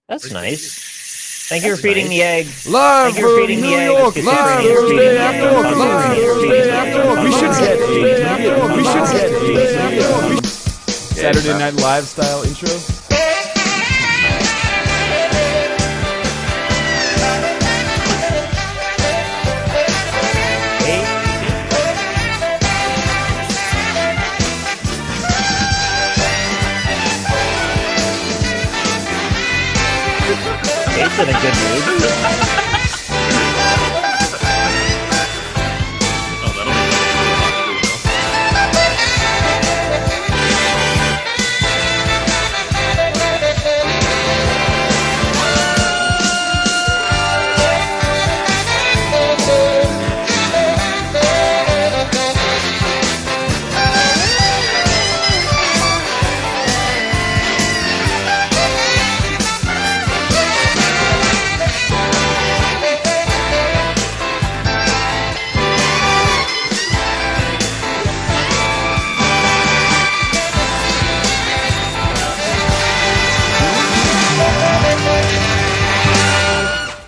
That's nice. Thank you for feeding the egg. Live Thank you for from feeding New the egg. York, It's live schizophrenia Thursday feeding the after egg. work, live Thursday after work. We should get Saturday Night Live style intro. Kate's in a good mood.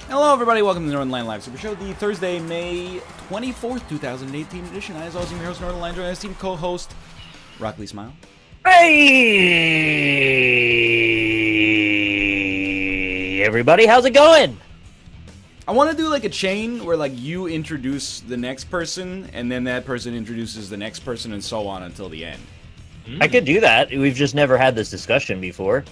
Hello, everybody. Welcome to the Northern Line Live Super Show, the Thursday, May 24th, 2018 edition. As always, I'm your host, Northern Line, joined by esteemed co-host, Rock Smile. Hey, everybody, how's it going? I want to do like a chain where like you introduce the next person, and then that person introduces the next person, and so on until the end. I could do that. We've just never had this discussion before.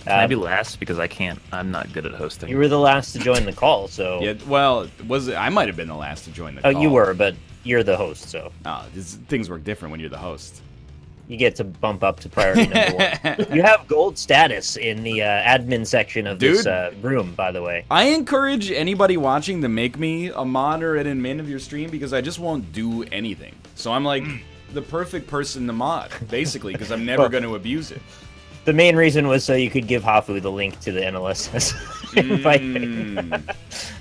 Can I be last? Because I can't. I'm not good at hosting. You were the last to join the call, so... Yeah, well, I might have been the last to join the call. Oh, you were, but you're the host, so... Oh, things work different when you're the host. You get to bump up to priority number one. You have gold status in the admin section of this room, by the way. I encourage anybody watching to make me a mod or an admin of your stream because I just won't do anything. So I'm like the perfect person to mod, basically, because I'm never going to abuse it. The main reason was so you could give Hafu the link to the NLSS invite.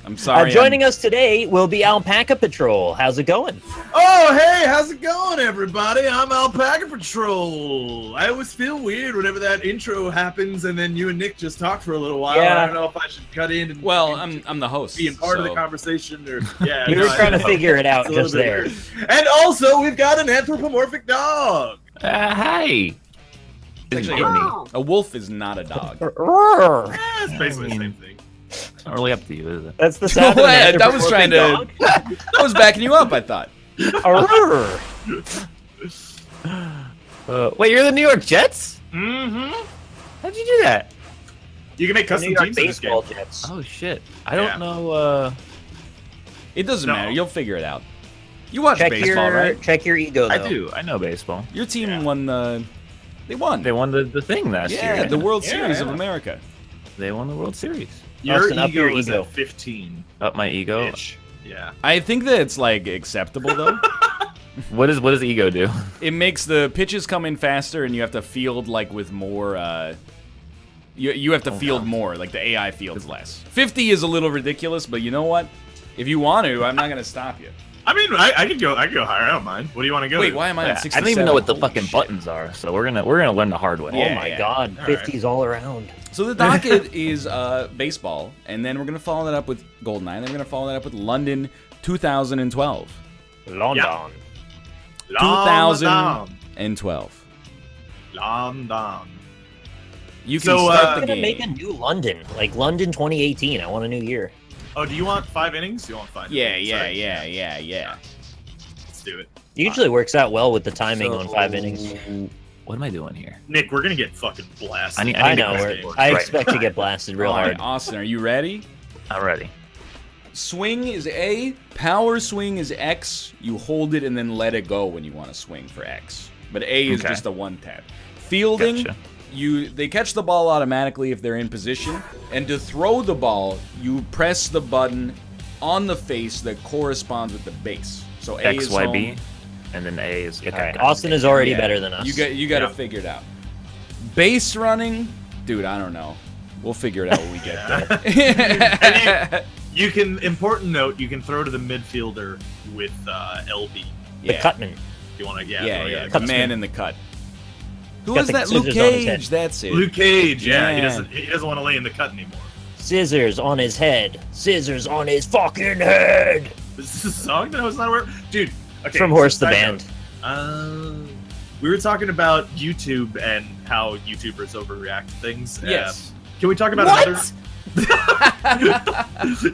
I'm sorry. Joining us today will be Alpaca Patrol. How's it going? Oh, hey, how's it going, everybody? I'm Alpaca Patrol. I always feel weird whenever that intro happens and then you and Nick just talk for a little while. Yeah. I don't know if I should cut in and I'm the host. be part of the conversation or yeah. We were trying to figure it out just there. Weird. And also, we've got an anthropomorphic dog. Hi. Actually, a wolf is not a dog. It's basically the same thing. It's not really up to you, is it? That's the sound of an I was trying to. I was backing you up. I thought. Wait, you're the New York Jets? Mm-hmm. How'd you do that? You can make custom New York teams in this game. baseball Jets. Oh shit! I don't know. It doesn't No. matter. You'll figure it out. You watch Check baseball, right? Check your ego, though. I do. I know baseball. Your team won the. They won. They won the thing last year. Yeah, the World Yeah, Series of yeah. America. They won the World Series. Your Austin, up your ego is ego. at 15. Up my ego. Ish. Yeah. I think that it's like acceptable though. What does ego do? It makes the pitches come in faster, and you have to field like with more. You have to field more. Like the AI fields less. 50 is a little ridiculous, but you know what? If you want to, I'm not gonna stop you. I mean, I could go higher. I don't mind. What do you want to go? Wait, to? why am I Yeah, at I 67? don't even know what the Holy fucking shit. buttons are, so we're gonna learn the hard way. Oh my yeah. god, All right. 50s all around. So the docket is baseball, and then we're gonna follow that up with GoldenEye, and then we're gonna follow that up with London 2012. London. 2012. London. You can So, start I'm the gonna game. make a new London, like London 2018. I want a new year. Oh, do you want 5 innings? You want 5 Yeah. Let's do it. It usually works out well with the timing on 5 innings. What am I doing here? Nick, we're gonna get fucking blasted. I need I to know. quit. I Right. expect to get blasted real All right, hard. Austin, are you ready? I'm ready. Swing is A, power swing is X. You hold it and then let it go when you want to swing for X. But A is Okay. just a one tap. Fielding, Gotcha. they catch the ball automatically if they're in position, and to throw the ball, you press the button on the face that corresponds with the base. So A X, is Y, home. B, and then A is. Okay. All right, got it. Austin is already Yeah. better than us. You got to Yeah. figure it out. Base running, dude, I don't know. We'll figure it out when we get there. You can, important note, you can throw to the midfielder with LB. the Cutman. You want to, Yeah, throw yeah, it. the man in the cut. Who Got is the that? Luke scissors on his head. Cage. That's it. Luke Cage, yeah, Yeah. he doesn't want to lay in the cut anymore. Scissors on his head. Scissors on his fucking head. Is this a song that I was not aware of? Dude, okay. From Horse so the side Band. note, we were talking about YouTube and how YouTubers overreact to things. Yes. Can we talk about What? another?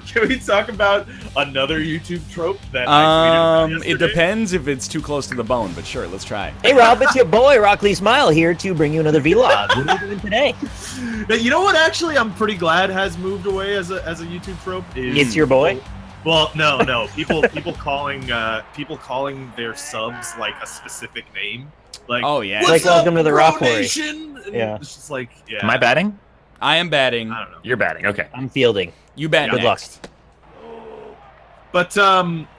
Can we talk about another YouTube trope that I tweeted about It yesterday? depends if it's too close to the bone, but sure, let's try. Hey Rob, it's your boy Rockley Smile here to bring you another vlog. What are you doing today? You know what? Actually, I'm pretty glad has moved away as a YouTube trope. Is It's your boy. Well, no. People calling their subs like a specific name. Like, Oh, yeah. "What's Like, welcome up, to the Bro Rock Quarry." Nation?" And Yeah. It's just like, yeah. Am I batting? I am batting. I don't know. You're batting. Okay. I'm fielding. You bat Good luck. next. But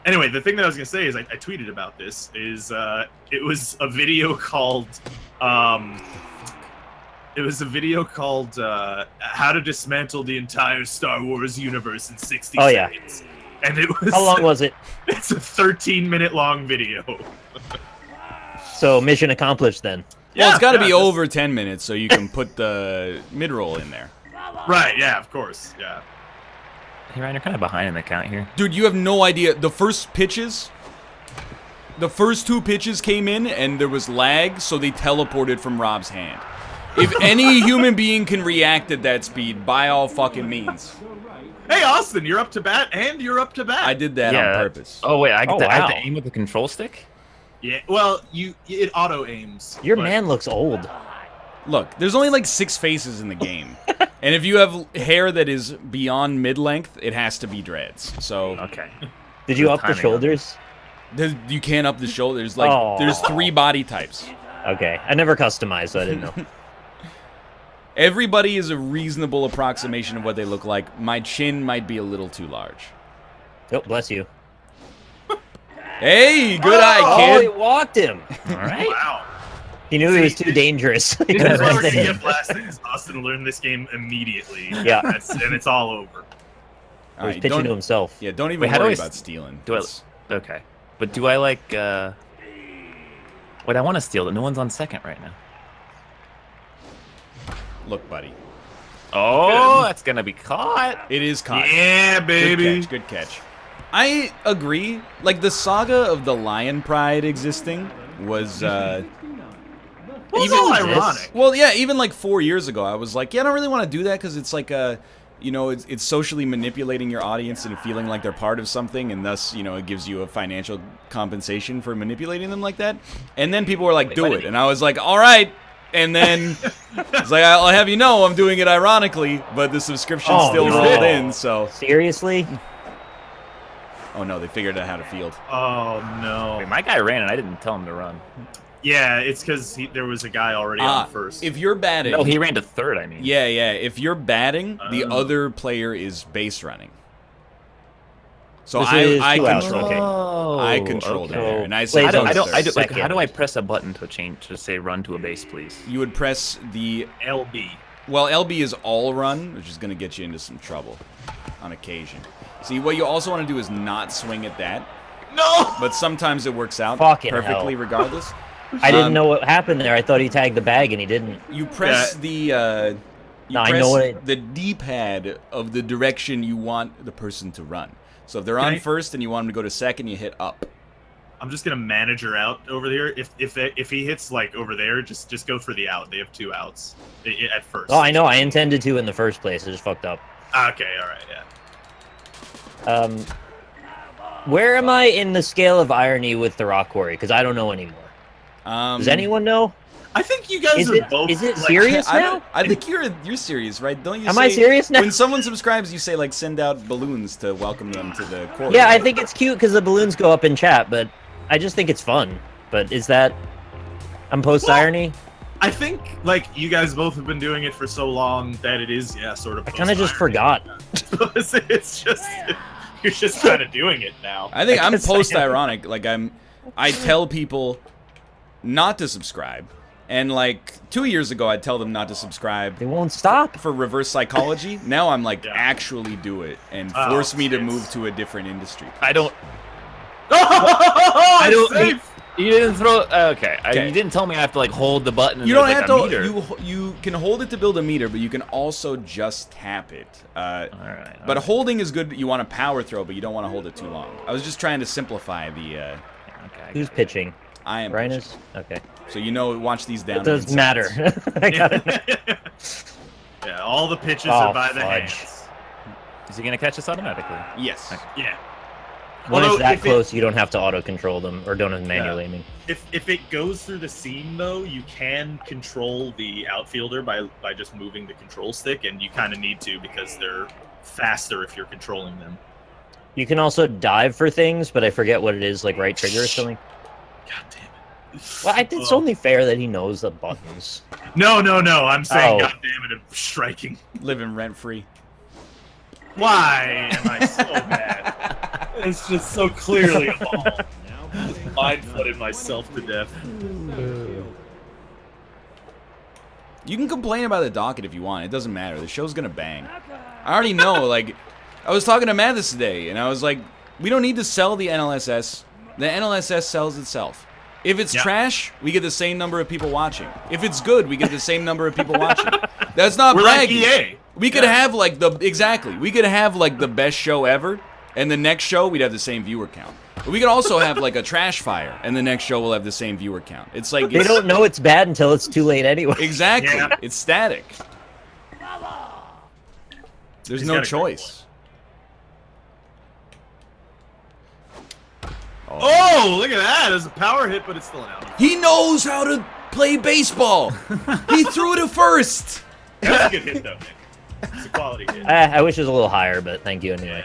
anyway, the thing that I was gonna say is I tweeted about this. Is it was a video called "How to Dismantle the Entire Star Wars Universe in 60 Oh, yeah. Seconds," and it was How long was it? It's a 13-minute long video. So mission accomplished then. Well, it's got to be just- over 10 minutes so you can put the mid-roll in there. Right? Yeah, of course. Yeah. Hey, Ryan, you're kind of behind in the count here. Dude, you have no idea. The first two pitches came in and there was lag, so they teleported from Rob's hand. If any human being can react at that speed, by all fucking means. Hey, Austin, you're up to bat, and you're up to bat. I did that on purpose. Oh wait, I have wow. to aim with the control stick. Yeah. Well, it auto aims. Your but- man looks old. Look, there's only like 6 faces in the game. And if you have hair that is beyond mid-length, it has to be dreads. So Okay. Did you Good up the timing. shoulders? you can't up the shoulders. Like, Oh. there's 3 body types. Okay. I never customized, so I didn't know. Everybody is a reasonable approximation of what they look like. My chin might be a little too large. Oh, bless you. Hey, good Oh, eye, he kid. walked him. All right. Wow. He knew he was too dangerous. He This couldn't is where we're rest gonna it. get blasted. Is Austin learned this game immediately. Yeah. And it's all over. All He's right, pitching to don't, himself. yeah, don't even Wait, how do worry I about stealing. Do I? It's- Okay. But do I like? Wait, I want to steal it. No one's on second right now. Look, buddy. Oh, that's gonna be caught. It is caught. Yeah, baby. Good catch. I agree. Like, the saga of the lion pride existing was, Well, it's Even all this- ironic. well, yeah, even like 4 years ago, I was like, yeah, I don't really want to do that because it's like it's socially manipulating your audience and feeling like they're part of something, and thus, it gives you a financial compensation for manipulating them like that. And then people were like, do it. And I was like, all right. And then it's like, I'll have you know I'm doing it ironically, but the subscription's Oh, still no. rolled in, so. Seriously? Oh no, they figured out how to field. Oh no. Wait, my guy ran and I didn't tell him to run. Yeah, it's because there was a guy already on first. If you're batting, No, he ran to third. I mean. yeah. If you're batting, the Oh. other player is base running. So This is I 2 outs, control. okay. Oh, I controlled okay. there, and I Plays said, on I don't. third. Like, how Second. do I press a button to change to say run to a base, please? You would press the LB. well. LB is all run, which is going to get you into some trouble on occasion. See, what you also want to do is not swing at that, No. but sometimes it works out Fucking perfectly hell. regardless. I didn't know what happened there. I thought he tagged the bag and he didn't. You press the No, I know what it- the D-pad of the direction you want the person to run. So if they're Can on I- first and you want them to go to second, you hit up. I'm just gonna manager out over here. If he hits like over there, just go for the out. They have 2 outs at first. Oh, I know. I intended to in the first place. I just fucked up. Okay, all right, yeah. Where am I in the scale of irony with the Rock Quarry? Because I don't know anymore. Does anyone know? I think you guys Is are it both. is it like, serious I, now? don't- I think you're serious, right? Don't you? Am say, I serious now? When someone subscribes, you say like send out balloons to welcome them to the court. Yeah, I think it's cute because the balloons go up in chat, but I just think it's fun. But is that I'm post irony? I think like you guys both have been doing it for so long that it is sort of. I kind of just post-irony. forgot. It's just you're just kind of doing it now. I think I'm guess I am. post-ironic. Like I tell people not to subscribe, and like 2 years ago, I'd tell them not to subscribe They won't stop. for reverse psychology. Now I'm like, Yeah. actually do it and Oh, force me to shit. move to a different industry. I don't. I don't- safe. You didn't throw. Okay. Okay. You didn't tell me I have to like hold the button. And You don't there's, have like, a to. meter. You can hold it to build a meter, but you can also just tap it. All right. But holding is good. You want a power throw, but you don't want to hold it too long. I was just trying to simplify the. Okay. Who's pitching? I am. Ryan pitching. is? Okay. So you know, watch these down. It does matter. I got it. Yeah, all the pitches Oh, are by the fudge. hands. Is he gonna catch this automatically? Yes. Yeah. When Although, it's that if it- close, you don't have to auto-control them, or don't have manual aiming. If it goes through the seam though, you can control the outfielder by just moving the control stick, and you kind of need to because they're faster if you're controlling them. You can also dive for things, but I forget what it is, like right trigger or something. God damn it. Well, it's only fair that he knows the buttons. No. I'm saying, Oh. God damn it, I'm striking. Living rent free. Why am I so bad? It's just so clearly a ball. Mind-flooded myself to death. You can complain about the docket if you want. It doesn't matter. The show's gonna bang. I already know. Like, I was talking to Matt this today, and I was like, we don't need to sell the NLSS. The NLSS sells itself. If it's trash, we get the same number of people watching. If it's good, we get the same number of people watching. That's not We're like bragging. EA. We could have like we could have like the best show ever, and the next show we'd have the same viewer count. But we could also have like a trash fire, and the next show will have the same viewer count. It's like They don't know it's bad until it's too late anyway. exactly. Yeah. It's static. There's He's no got a great choice. Oh, look at that. It's a power hit, but it's still out. He knows how to play baseball. He threw to first. That's a good hit, though, Nick. It's a quality hit. I wish it was a little higher, but thank you anyway.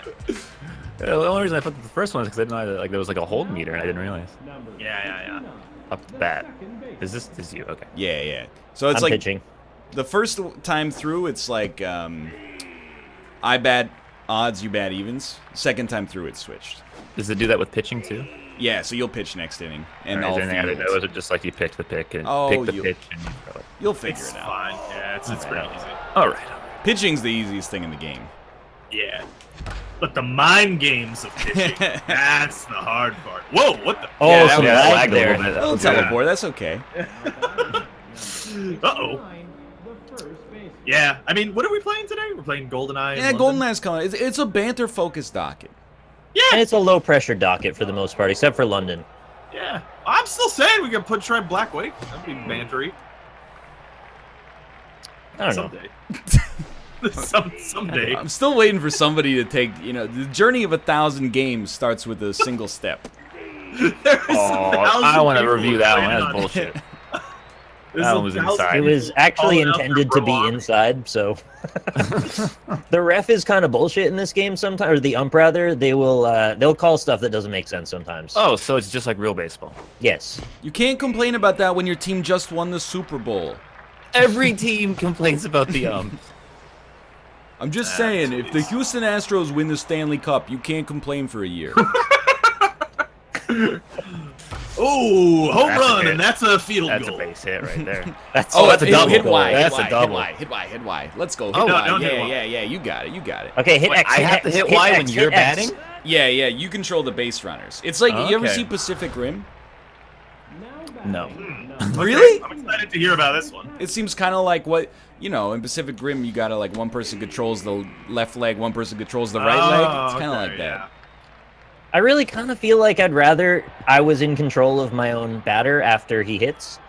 The only reason I put the first one is because I didn't know that, like there was like a hold meter and I didn't realize. Yeah. Up the bat. Is this you? Okay. Yeah. So it's I'm like pitching. the first time through, it's like I bat odds, you bat evens. Second time through, it's switched. Does it do that with pitching too? Yeah, so you'll pitch next inning, and Or all is there anything I didn't know? fields. Was it just like you picked the pick and Oh, pick the you- pitch and you throw it? You'll figure It's it out. fine. Yeah, it's pretty easy. All right. Pitching's the easiest thing in the game. Yeah. But the mind games of pitching, that's the hard part. Whoa, what the? Oh, Yeah, that some was lag lagged a there. little bit. Little teleport, that's okay. Uh-oh. Yeah, I mean, what are we playing today? We're playing GoldenEye. Yeah, GoldenEye's coming. It's a banter-focused docket. And it's a low-pressure docket for the most part, except for London. Yeah. I'm still saying we can try Black Wake. That'd be bantery. I don't know. Someday. Someday. I'm still waiting for somebody to take, the journey of 1,000 games starts with a single step. I want to review that one. That's bullshit. That one was inside. It was actually Oh, no, intended to for be Warlock. inside, so the ref is kind of bullshit in this game sometimes, or the ump rather. They'll call stuff that doesn't make sense sometimes. Oh, so it's just like real baseball. Yes. You can't complain about that when your team just won the Super Bowl. Every team complains about the I'm just saying, if the Houston Astros win the Stanley Cup, you can't complain for a year. Oh, home That's a run, hit. and that's a field That's goal. a base hit right there. That's that's a double. Hit Y, That's hit a Y, double. hit Y. Let's go. Hit Oh, Y. don't hit Y. Yeah, you got it. okay. Hit Wait, X. I hit have to X, hit Y when X, you're hit X. batting? Yeah, you control the base runners. It's like, you ever Okay. see Pacific Rim? No. Really? I'm excited to hear about this one. It seems kind of like what, in Pacific Rim, you gotta, like, one person controls the left leg, one person controls the right leg. It's kind of like that. I really kind of feel like I'd rather I was in control of my own batter after he hits.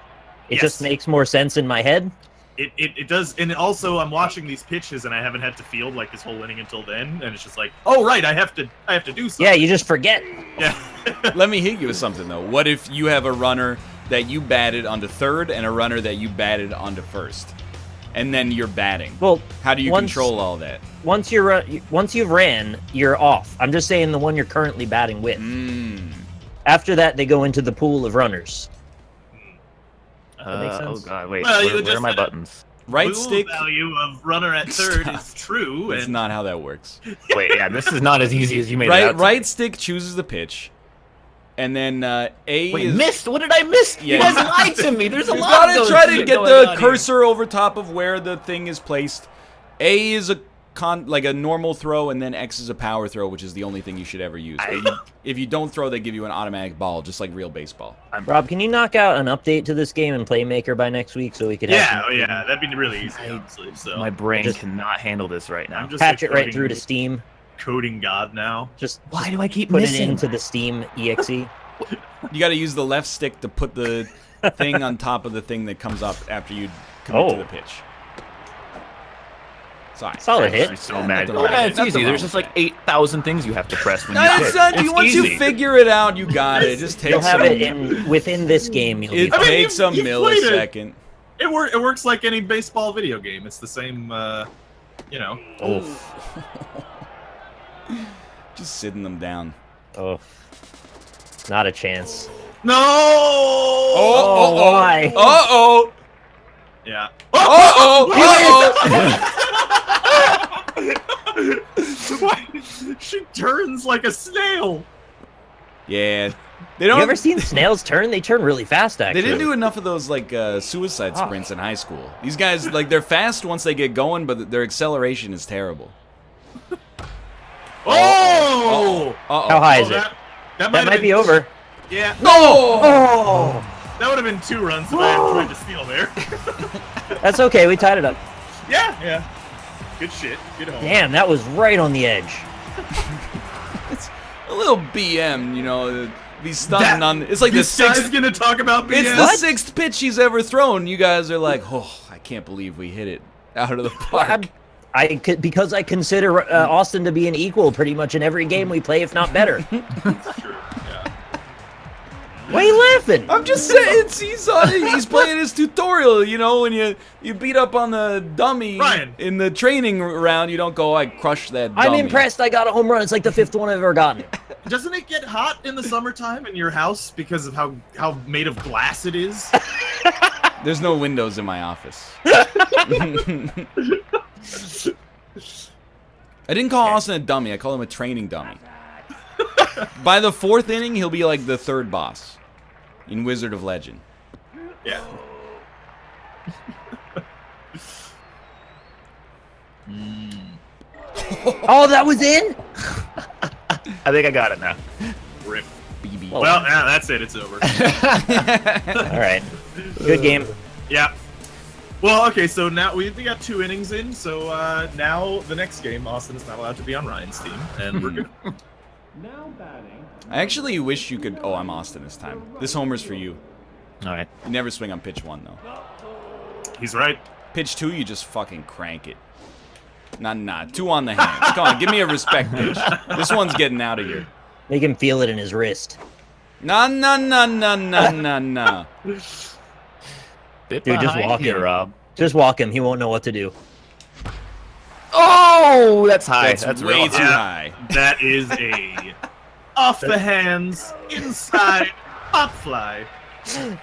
It just Yes. makes more sense in my head. It does, and also I'm watching these pitches, and I haven't had to field like this whole inning until then, and it's just like, oh right, I have to do something. Yeah, you just forget. Yeah. Let me hit you with something, though. What if you have a runner that you batted onto third and a runner that you batted onto first? And then you're batting. Well, How do you once- control all that? once you've ran, you're off. I'm just saying the one you're currently batting with. After that, they go into the pool of runners. That makes Oh sense? god, wait. Well, you where just are my said it. buttons? Right Blue stick. value of runner at third is true, That's and not how that works. Wait, yeah, this is not as easy as you made it out. Right stick chooses the pitch. And then A Wait, is... missed? What did I miss? Yeah. You guys lied to me. There's a You lot of gotta those try to shit get going the on cursor over top of where the thing is placed. A is a like a normal throw, and then X is a power throw, which is the only thing you should ever use. If you don't throw, they give you an automatic ball, just like real baseball. Rob, can you knock out an update to this game in Playmaker by next week so we could have Yeah, that'd be really easy, honestly. So My brain Just- cannot handle this right now. I'm just patch like, it right through to Steam? coding God now. Why do I keep Put missing? it into the Steam exe. You got to use the left stick to put the thing on top of the thing that comes up after you commit to the pitch. Sorry. Solid hit. I'm so mad. Nothing wrong with It's it. easy. There's just like 8,000 things you have to press when you No, hit. it's not. It's Once easy. you figure it out, you got it. Just You'll takes have it within this game. You'll be It fine. takes a you've played it. millisecond. It works like any baseball video game. It's the same, you know. Oh, Just sitting them down. oh, not a chance. No! Oh, why? Uh-oh! Yeah. Why? She turns like a snail. Yeah. They You don't. ever seen snails turn? They turn really fast, They actually. didn't do enough of those like suicide sprints in high school. These guys, like, they're fast once they get going, but their acceleration is terrible. Oh! Uh-oh. How high is it? That That might be over. Yeah. No! Oh, That would have been 2 runs if I had tried to steal there. that's okay. We tied it up. Yeah. Good shit. Good home. Damn, that was right on the edge. It's a little BM, you know. Be stunning on. It's like the This guy's sixth. gonna talk about BS. It's the sixth pitch he's ever thrown. You guys are like, oh, I can't believe we hit it out of the park. Because I consider Austin to be an equal pretty much in every game we play, if not better. That's true. Yeah. Why are you laughing? I'm just saying, he's playing his tutorial. You know, when you beat up on the dummy Ryan. in the training round, you don't go, I crushed that dummy. I'm impressed I got a home run. It's like the 5th one I've ever gotten. Doesn't it get hot in the summertime in your house because of how made of glass it is? There's no windows in my office. I didn't call Austin a dummy. I call him a training dummy. By the 4th inning, he'll be like the 3rd boss in Wizard of Legend. Yeah. Oh, that was in? I think I got it now. Rip. BB. Well, Well, yeah, that's it. It's over. all right. Good game. Yeah. Well, okay, so now we got 2 innings in, so now the next game, Austin is not allowed to be on Ryan's team, and we're good. I actually wish you could... Oh, I'm Austin this time. This homer's for you. All right. You never swing on pitch 1, though. He's right. Pitch 2, you just fucking crank it. Nah. 2 on the hands. Come on, give me a respect pitch. This one's getting out of here. Make him feel it in his wrist. Nah. Bit Dude, just behind walk here, him. Rob. Just walk him. He won't know what to do. Oh, that's high. That's real way too high. high. That is a off the hands, inside, pop fly. I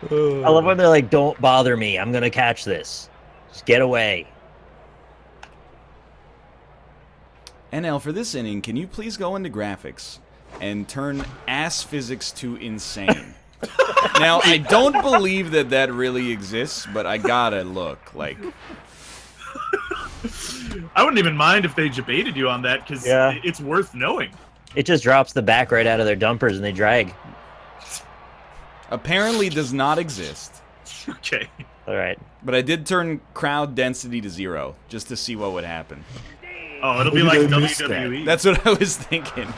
love when they're like, don't bother me. I'm going to catch this. Just get away. NL, for this inning, can you please go into graphics and turn ass physics to insane? Now, I don't believe that really exists, but I gotta look. Like, I wouldn't even mind if they debated you on that, because Yeah. it's worth knowing. It just drops the back right out of their dumpers and they drag. apparently does not exist. Okay. All right. But I did turn crowd density to 0, just to see what would happen. Oh, it'll be like WWE. That's what I was thinking.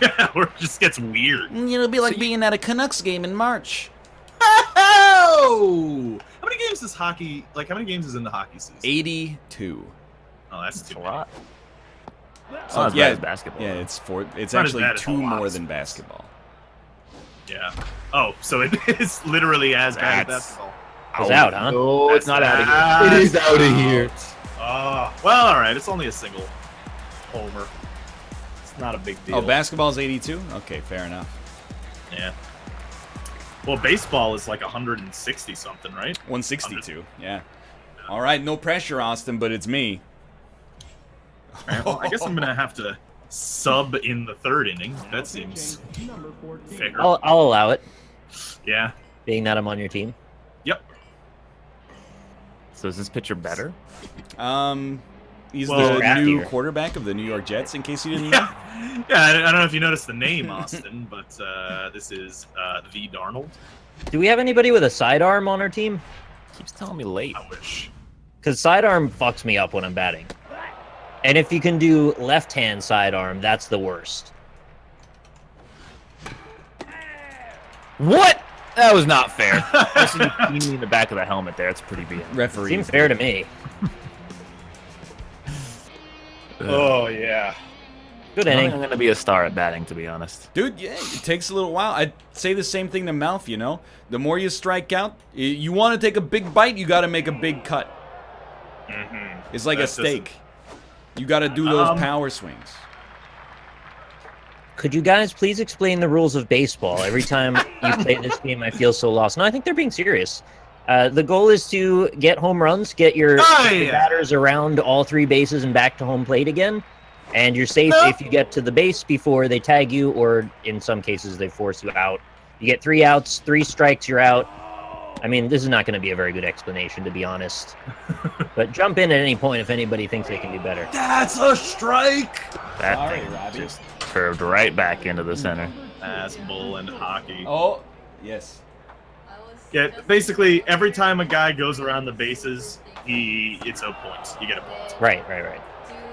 Yeah, where it just gets weird. It'll be like being at a Canucks game in March. Oh! How many games is hockey? Like, how many games is in the hockey season? 82. Oh, that's too A many. lot. It's not as yeah, bad as basketball. Yeah, it's not as actually bad as 2 a lot more of than sports. basketball. Yeah. Oh, so it is literally as bad as That's- basketball. It's out, huh? No, it's not out of here. Ah, It is out of here. Oh, well, all right. It's only a single homer. It's not a big deal. Oh, basketball's 82? Okay, fair enough. Yeah. Well, baseball is like 160 something, right? 162, yeah. All right, no pressure, Austin, but it's me. Well, I guess I'm gonna have to sub in the 3rd inning. That seems fair. I'll allow it, Yeah. being that I'm on your team. Yep. So is this pitcher better? He's Well, the new craftier. quarterback of the New York Jets, in case you didn't know. Yeah, I don't know if you noticed the name, Austin, but this is V. Darnold. Do we have anybody with a sidearm on our team? Keeps telling me late. I wish. Because sidearm fucks me up when I'm batting. And if you can do left-hand sidearm, that's the worst. What? That was not fair. Listen, you me in the back of the helmet there. It's pretty bad. Referee. Seems fair to me. Oh, yeah. Good I think inning. I'm gonna be a star at batting, to be honest. Dude, yeah, it takes a little while. I'd say the same thing to Mouth, you know? The more you strike out, you want to take a big bite, you got to make a big cut. It's like That's a steak. You got to do those power swings. Could you guys please explain the rules of baseball? Every time you play this game, I feel so lost. No, I think they're being serious. The goal is to get home runs, get your batters around all 3 bases and back to home plate again. And you're safe if you get to the base before they tag you, or in some cases, they force you out. You get 3 outs, 3 strikes, you're out. I mean, this is not going to be a very good explanation, to be honest. But jump in at any point if anybody thinks they can do better. That's a strike! That Sorry, thing Robbie. just curved right back into the center. That's bull and hockey. Oh, yes. Yeah, basically, every time a guy goes around the bases, it's a point. You get a point. Right.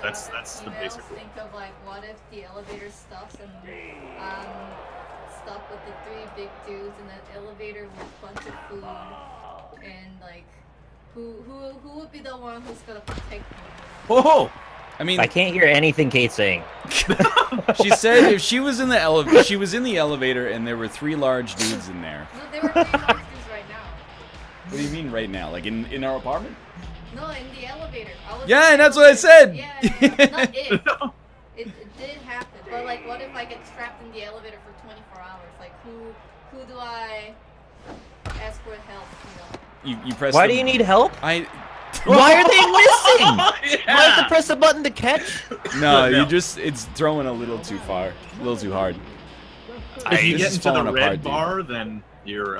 That's the basic rule. Think of like, what if the elevator stops and stop with the 3 big dudes in that elevator with a bunch of food, and like, who would be the one who's gonna protect me? Oh! I mean, I can't hear anything Kate's saying. she said if she was in the elevator, she was in the elevator, and there were 3 large dudes in there. No, they were 3 large dudes right now. What do you mean right now? Like in our apartment? No, in the elevator. Yeah, that's what I said. Yeah, not it. It did happen. But like, what if I get trapped in the elevator for 24 hours? Like, who do I ask for help? You know? You press. Why do you need help? I. Why are they missing? Yeah. Do I have to press a button to catch? No, it's throwing a little too far, a little too hard. If you This get is into the falling red apart, dude. bar, then you're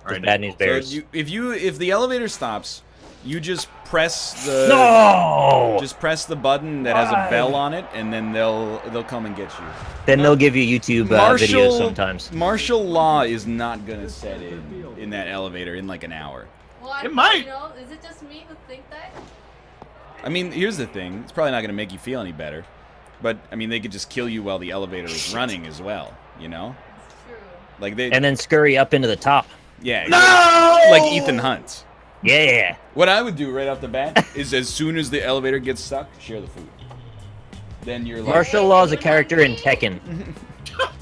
right. Bad news bears. So if the elevator stops, you just press the No! press the button that has a bell on it, and then they'll come and get you. Then they'll give you YouTube videos sometimes. Martial law is not gonna set in that elevator in like an hour. Well, It might. You know, is it just me who think that? I mean, here's the thing: it's probably not gonna make you feel any better, but I mean, they could just kill you while the elevator is running as well. You know, It's true. like they. And then scurry up into the top. Yeah. No! Like Ethan Hunt. Yeah. What I would do right off the bat is as soon as the elevator gets stuck, share the food. Then you're like... Martial law is a character in Tekken.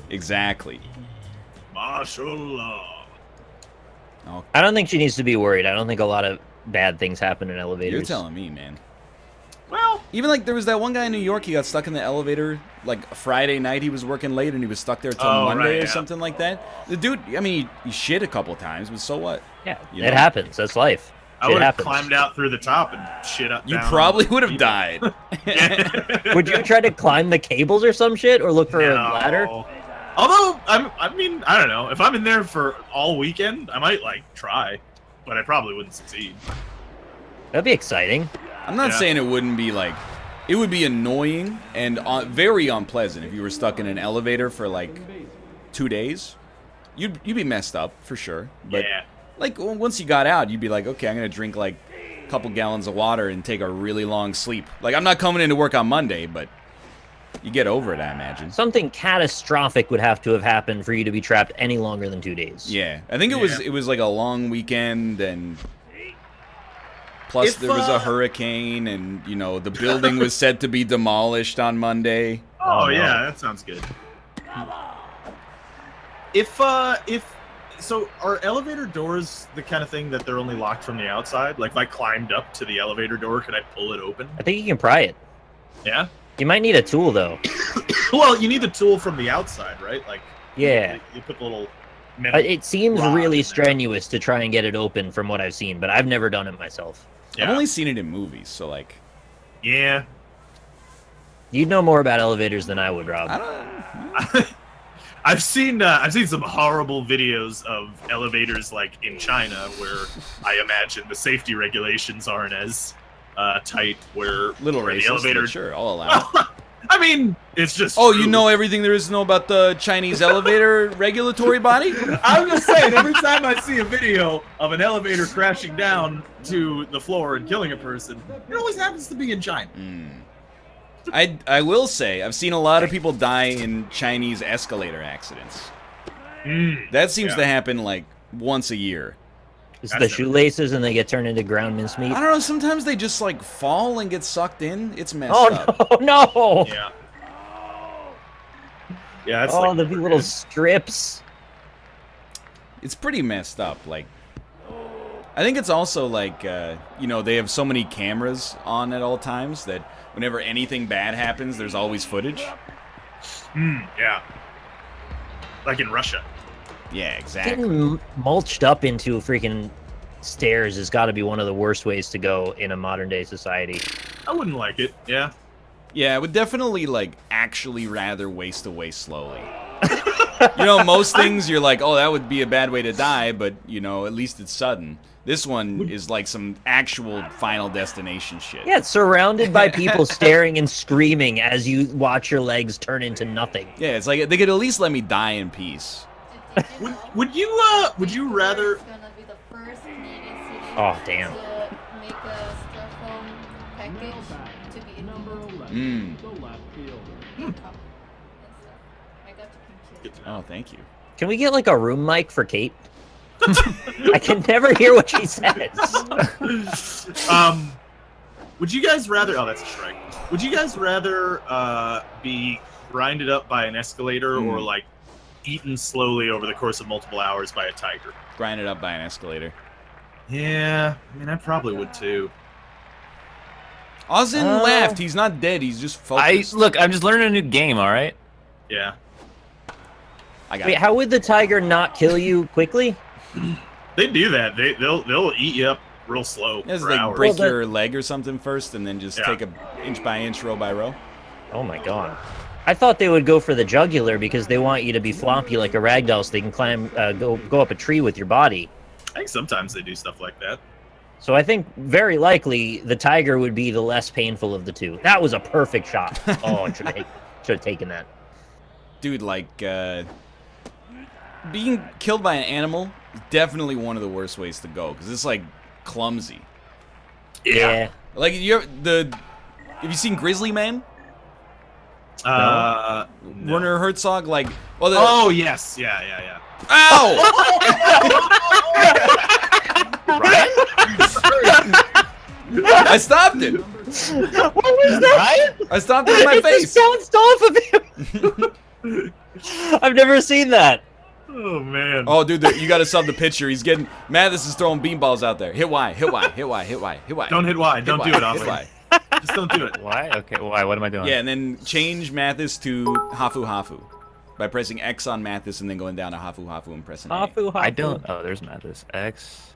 Exactly. Martial law. Oh, I don't think she needs to be worried. I don't think a lot of bad things happen in elevators. you're telling me, man. Well, Even like there was that one guy in New York, he got stuck in the elevator like Friday night, he was working late and he was stuck there till Monday or something like that. The dude, I mean, he shit a couple times, but so what? Yeah, You it know? happens. That's life. I Shit would have happens. climbed out through the top and shit up. You down probably on would have people. died. Would you try to climb the cables or some shit, or look for a No. ladder? Although I mean, I don't know. If I'm in there for all weekend, I might like try, but I probably wouldn't succeed. That'd be exciting. I'm not Yeah. saying it wouldn't be like, it would be annoying and very unpleasant if you were stuck in an elevator for like 2 days. You'd be messed up for sure. But Yeah. like once you got out, you'd be like, okay, I'm gonna drink like a couple gallons of water and take a really long sleep. Like I'm not coming into work on Monday, but you get over it, I imagine. Something catastrophic would have to have happened for you to be trapped any longer than 2 days. Yeah, I think it was like a long weekend and. Plus, If, there was a hurricane, and you know the building was said to be demolished on Monday. Oh no. yeah, that sounds good. If so, are elevator doors the kind of thing that they're only locked from the outside? Like if I climbed up to the elevator door, could I pull it open? I think you can pry it. Yeah. You might need a tool, though. Well, you need the tool from the outside, right? Like Yeah. you put the little. Metal It seems rod really in there. strenuous to try and get it open from what I've seen, but I've never done it myself. Yeah. I've only seen it in movies, so like, Yeah. You'd know more about elevators than I would, Rob. I don't. I've seen some horrible videos of elevators like in China where I imagine the safety regulations aren't as tight where Little where racist, the elevator. but sure, I'll allow it. I mean, it's just. Oh, true. you know everything there is to know about the Chinese elevator regulatory body? I'm just saying, every time I see a video of an elevator crashing down to the floor and killing a person, it always happens to be in China. I will say, I've seen a lot of people die in Chinese escalator accidents. That seems to happen like once a year. It's the shoelaces and they get turned into ground mincemeat. I don't know, sometimes they just like fall and get sucked in. It's messed Oh up. no! Yeah. Yeah, it's Oh, like the little strips. It's pretty messed up. Like, I think it's also like, you know, they have so many cameras on at all times that whenever anything bad happens, there's always footage. yeah. Like in Russia. Yeah, exactly. Getting mulched up into freaking stairs has got to be one of the worst ways to go in a modern day society. I wouldn't like it. Yeah. Yeah, I would definitely, like, actually rather waste away slowly. You know, most things you're like, oh, that would be a bad way to die, but, you know, at least it's sudden. This one is like some actual Final Destination shit. Yeah, it's surrounded by people staring and screaming as you watch your legs turn into nothing. Yeah, it's like they could at least let me die in peace. Would you rather? It's gonna be the first Canadian city Oh, damn. to make a styrofoam package to be in I got to compute. Oh, thank you. Can we get like a room mic for Kate? I can never hear what she says. Would you guys rather? Oh, that's a strike. Would you guys rather be grinded up by an escalator or like eaten slowly over the course of multiple hours by a tiger? Grinded up by an escalator. Yeah, I mean, I probably would too. Ozin laughed. He's not dead. He's just focused. Look, I'm just learning a new game, all right? Yeah. I got Wait, it. how would the tiger not kill you quickly? They do that. They'll eat you up real slow It's for like hours. break Well, your leg or something first, and then just Yeah. take a inch by inch, row by row. Oh my god. I thought they would go for the jugular because they want you to be floppy like a ragdoll so they can climb, go up a tree with your body. I think sometimes they do stuff like that. So I think very likely the tiger would be the less painful of the two. That was a perfect shot. Oh, I should have taken that. Dude, like, being killed by an animal is definitely one of the worst ways to go, because it's, like, clumsy. Yeah. Like, have you seen Grizzly Man? No. Werner Herzog, like, well, Oh yes, yeah. Ow! I stopped it. What was that? I stopped it with my It face. just bounced off of him. I've never seen that. Oh man. Oh, dude, you gotta sub the picture. He's getting Mathis is throwing beanballs out there. Hit Y, hit Y, hit Y, hit Y, hit Y. Don't hit Y. Hit Don't Y, do it, hit Austin. Y. Just don't do it. Why? Okay, why? What am I doing? Yeah, and then change Mathis to Hafu Hafu by pressing X on Mathis and then going down to Hafu Hafu and pressing A. Hafu, hafu. I don't. Oh, there's Mathis. X.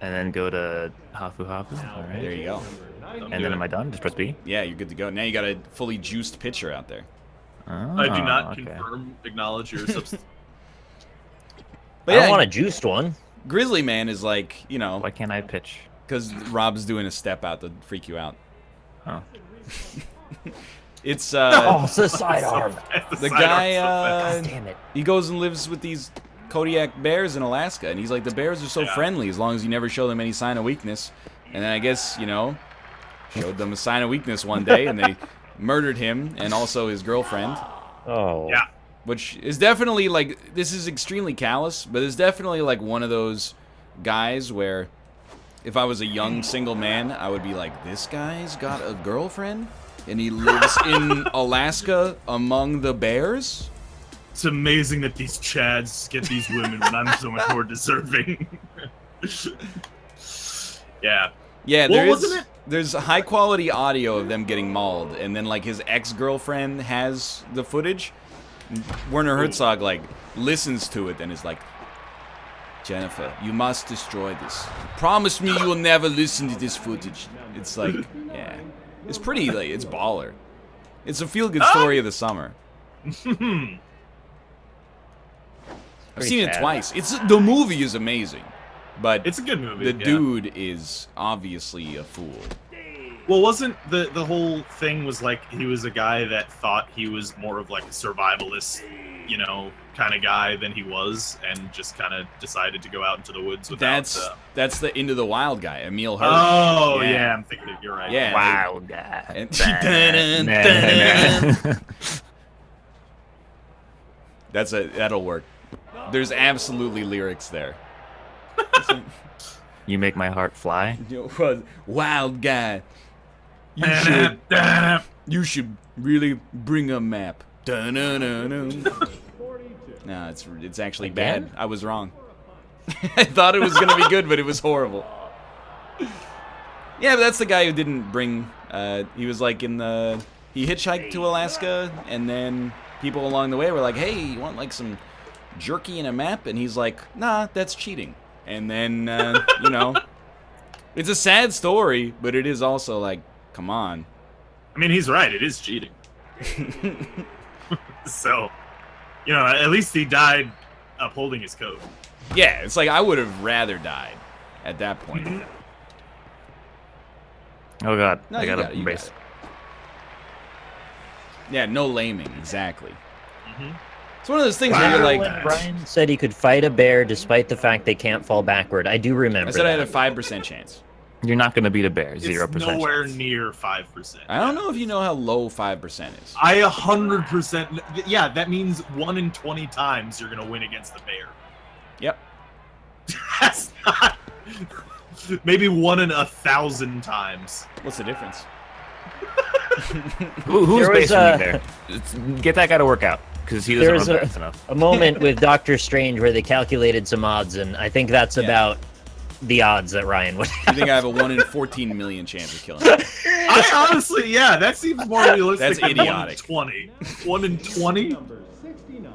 And then go to Hafu Hafu. All right. There you go. And then am I done? Just press B? Yeah, you're good to go. Now you got a fully juiced picture out there. Oh, I do not okay. confirm, acknowledge your substance. But I yeah, don't want a juiced one. Grizzly Man is like, you know, Why can't I pitch? because Rob's doing a step out to freak you out. Oh. It's Oh, it's a sidearm. the guy God damn it. he goes and lives with these Kodiak bears in Alaska, and he's like, the bears are so Yeah. friendly as long as you never show them any sign of weakness. And then I guess, you know, showed them a sign of weakness one day, and they murdered him and also his girlfriend, Oh. Yeah. which is definitely like, this is extremely callous, but it's definitely like one of those guys where if I was a young single man, I would be like, this guy's got a girlfriend and he lives in Alaska among the bears? It's amazing that these Chads get these women when I'm so much more deserving. Yeah. Yeah, Well, wasn't it- there's high quality audio of them getting mauled, and then like his ex-girlfriend has the footage. Werner Herzog like listens to it and is like, Jennifer, you must destroy this. Promise me you will never listen to this footage. It's like, yeah. It's pretty, like, it's baller. It's a feel-good story of the summer. I've seen it sad. twice. The movie is amazing. But It's a good movie. the yeah. dude is obviously a fool. Well, wasn't the whole thing was like he was a guy that thought he was more of like a survivalist, you know, kind of guy than he was, and just kind of decided to go out into the woods without. That's the Into the Wild guy, Emil Hirsch. Oh yeah, I'm thinking it. You're right. Yeah. Wild guy. And that'll work. There's absolutely lyrics there. You make my heart fly. Wild guy. You should really bring a map. No, it's actually bad. I was wrong. I thought it was gonna be good, but it was horrible. Yeah, but that's the guy who didn't bring. He was like he hitchhiked to Alaska, and then people along the way were like, "Hey, you want like some jerky and a map?" And he's like, "Nah, that's cheating." And then you know, it's a sad story, but it is also like, come on. I mean, he's right. It is cheating. So, you know, at least he died upholding his code. Yeah, it's like I would have rather died at that point. Oh god, No, I you gotta got it, you embrace. got it. Yeah, no laming, exactly. It's one of those things where you're like, When Brian said he could fight a bear despite the fact they can't fall backward. I do remember I said I had a that. 5% chance. You're not gonna beat a bear. 0%. It's nowhere near 5%. I don't know if you know how low 5% is. I 100%. Yeah, that means 1 in 20 times you're gonna win against the bear. Yep. That's not. Maybe 1 in 1,000 times. What's the difference? Who's There was basing a- you there? Get that guy to work out because he doesn't There was run fast enough. a moment with Doctor Strange where they calculated some odds, and I think that's Yeah. about the odds that Ryan would You have. think I have a 1 in 14 million chance of killing him? I honestly, yeah, that seems more realistic. That's than idiotic. 1 in 20. 1 in 20?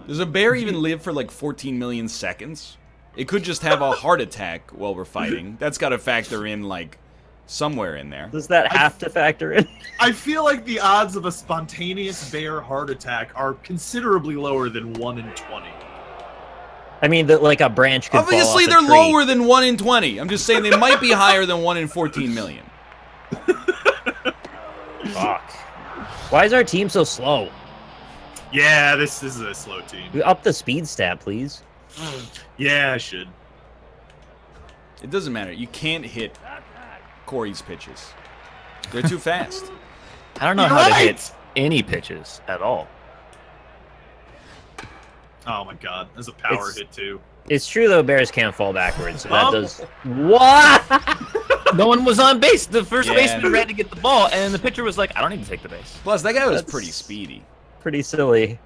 Does a bear even live for like 14 million seconds? It could just have a heart attack while we're fighting. That's got to factor in like somewhere in there. Does that have to factor in? I feel like the odds of a spontaneous bear heart attack are considerably lower than 1 in 20. I mean, that like a branch could Obviously, fall off they're a tree. lower than 1 in 20. I'm just saying they might be higher than 1 in 14 million. Fuck. Why is our team so slow? Yeah, this is a slow team. Up the speed stat, please. Yeah, I should. It doesn't matter. You can't hit Corey's pitches. They're too fast. I don't know You're how to right! hit any pitches at all. Oh my god, that's a power It's- hit too. It's true though, bears can't fall backwards. So that Oh. does. What? No one was on base. The first Yeah. baseman ran to get the ball, and the pitcher was like, "I don't need to take the base." Plus, that guy was That's- pretty speedy. Pretty silly.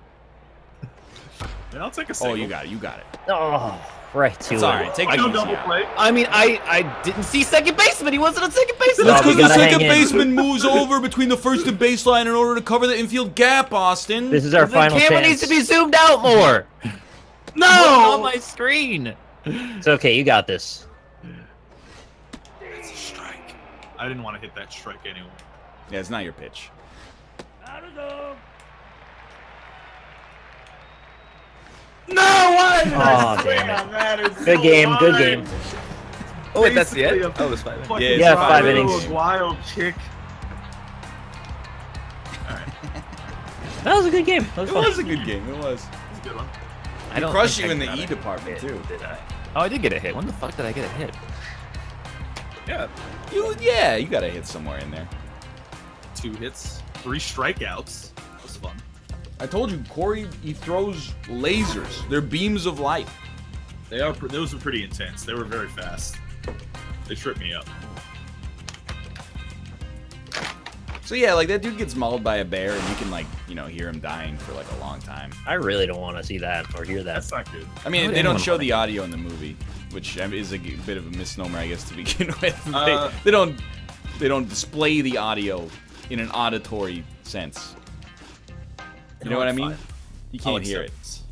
Yeah, I'll take a Oh, single. you got it. You got it. Oh, right to It's it. all right. Take I the go easy double out. play. I mean, I didn't see second baseman. He wasn't on second base. No, That's we because the gotta hang second in. baseman moves over between the first and baseline in order to cover the infield gap, Austin. This is our The final camera chance. needs to be zoomed out more. No! Look on my screen. It's okay. You got this. It's a strike. I didn't want to hit that strike anyway. Yeah, it's not your pitch. No! Why did I Oh, swing damn it. on that? It's Good so game. Good hard. game. Oh wait, that's the Basically end. a Oh, it was 5 innings. fucking Yeah, 5 wild- innings. Wild kick. That was a good game. That was It fun. was a good game. It was. That's a good one. I don't crushed think you in I the got E a department, hit, too. Did I? Oh, I did get a hit. When the fuck did I get a hit? Yeah. Yeah, you got a hit somewhere in there. 2 hits, 3 strikeouts. That was fun. I told you, Corey, he throws lasers. They're beams of light. Those were pretty intense. They were very fast. They tripped me up. So yeah, like that dude gets mauled by a bear, and you can like, you know, hear him dying for like a long time. I really don't want to see that or hear that. That's not good. I mean, would they don't anyone show wanna- the audio in the movie, which is a bit of a misnomer, I guess, to begin with. Uh, they don't display the audio in an auditory sense. You know what I mean? Fine. You I'll can't hear it. accept this.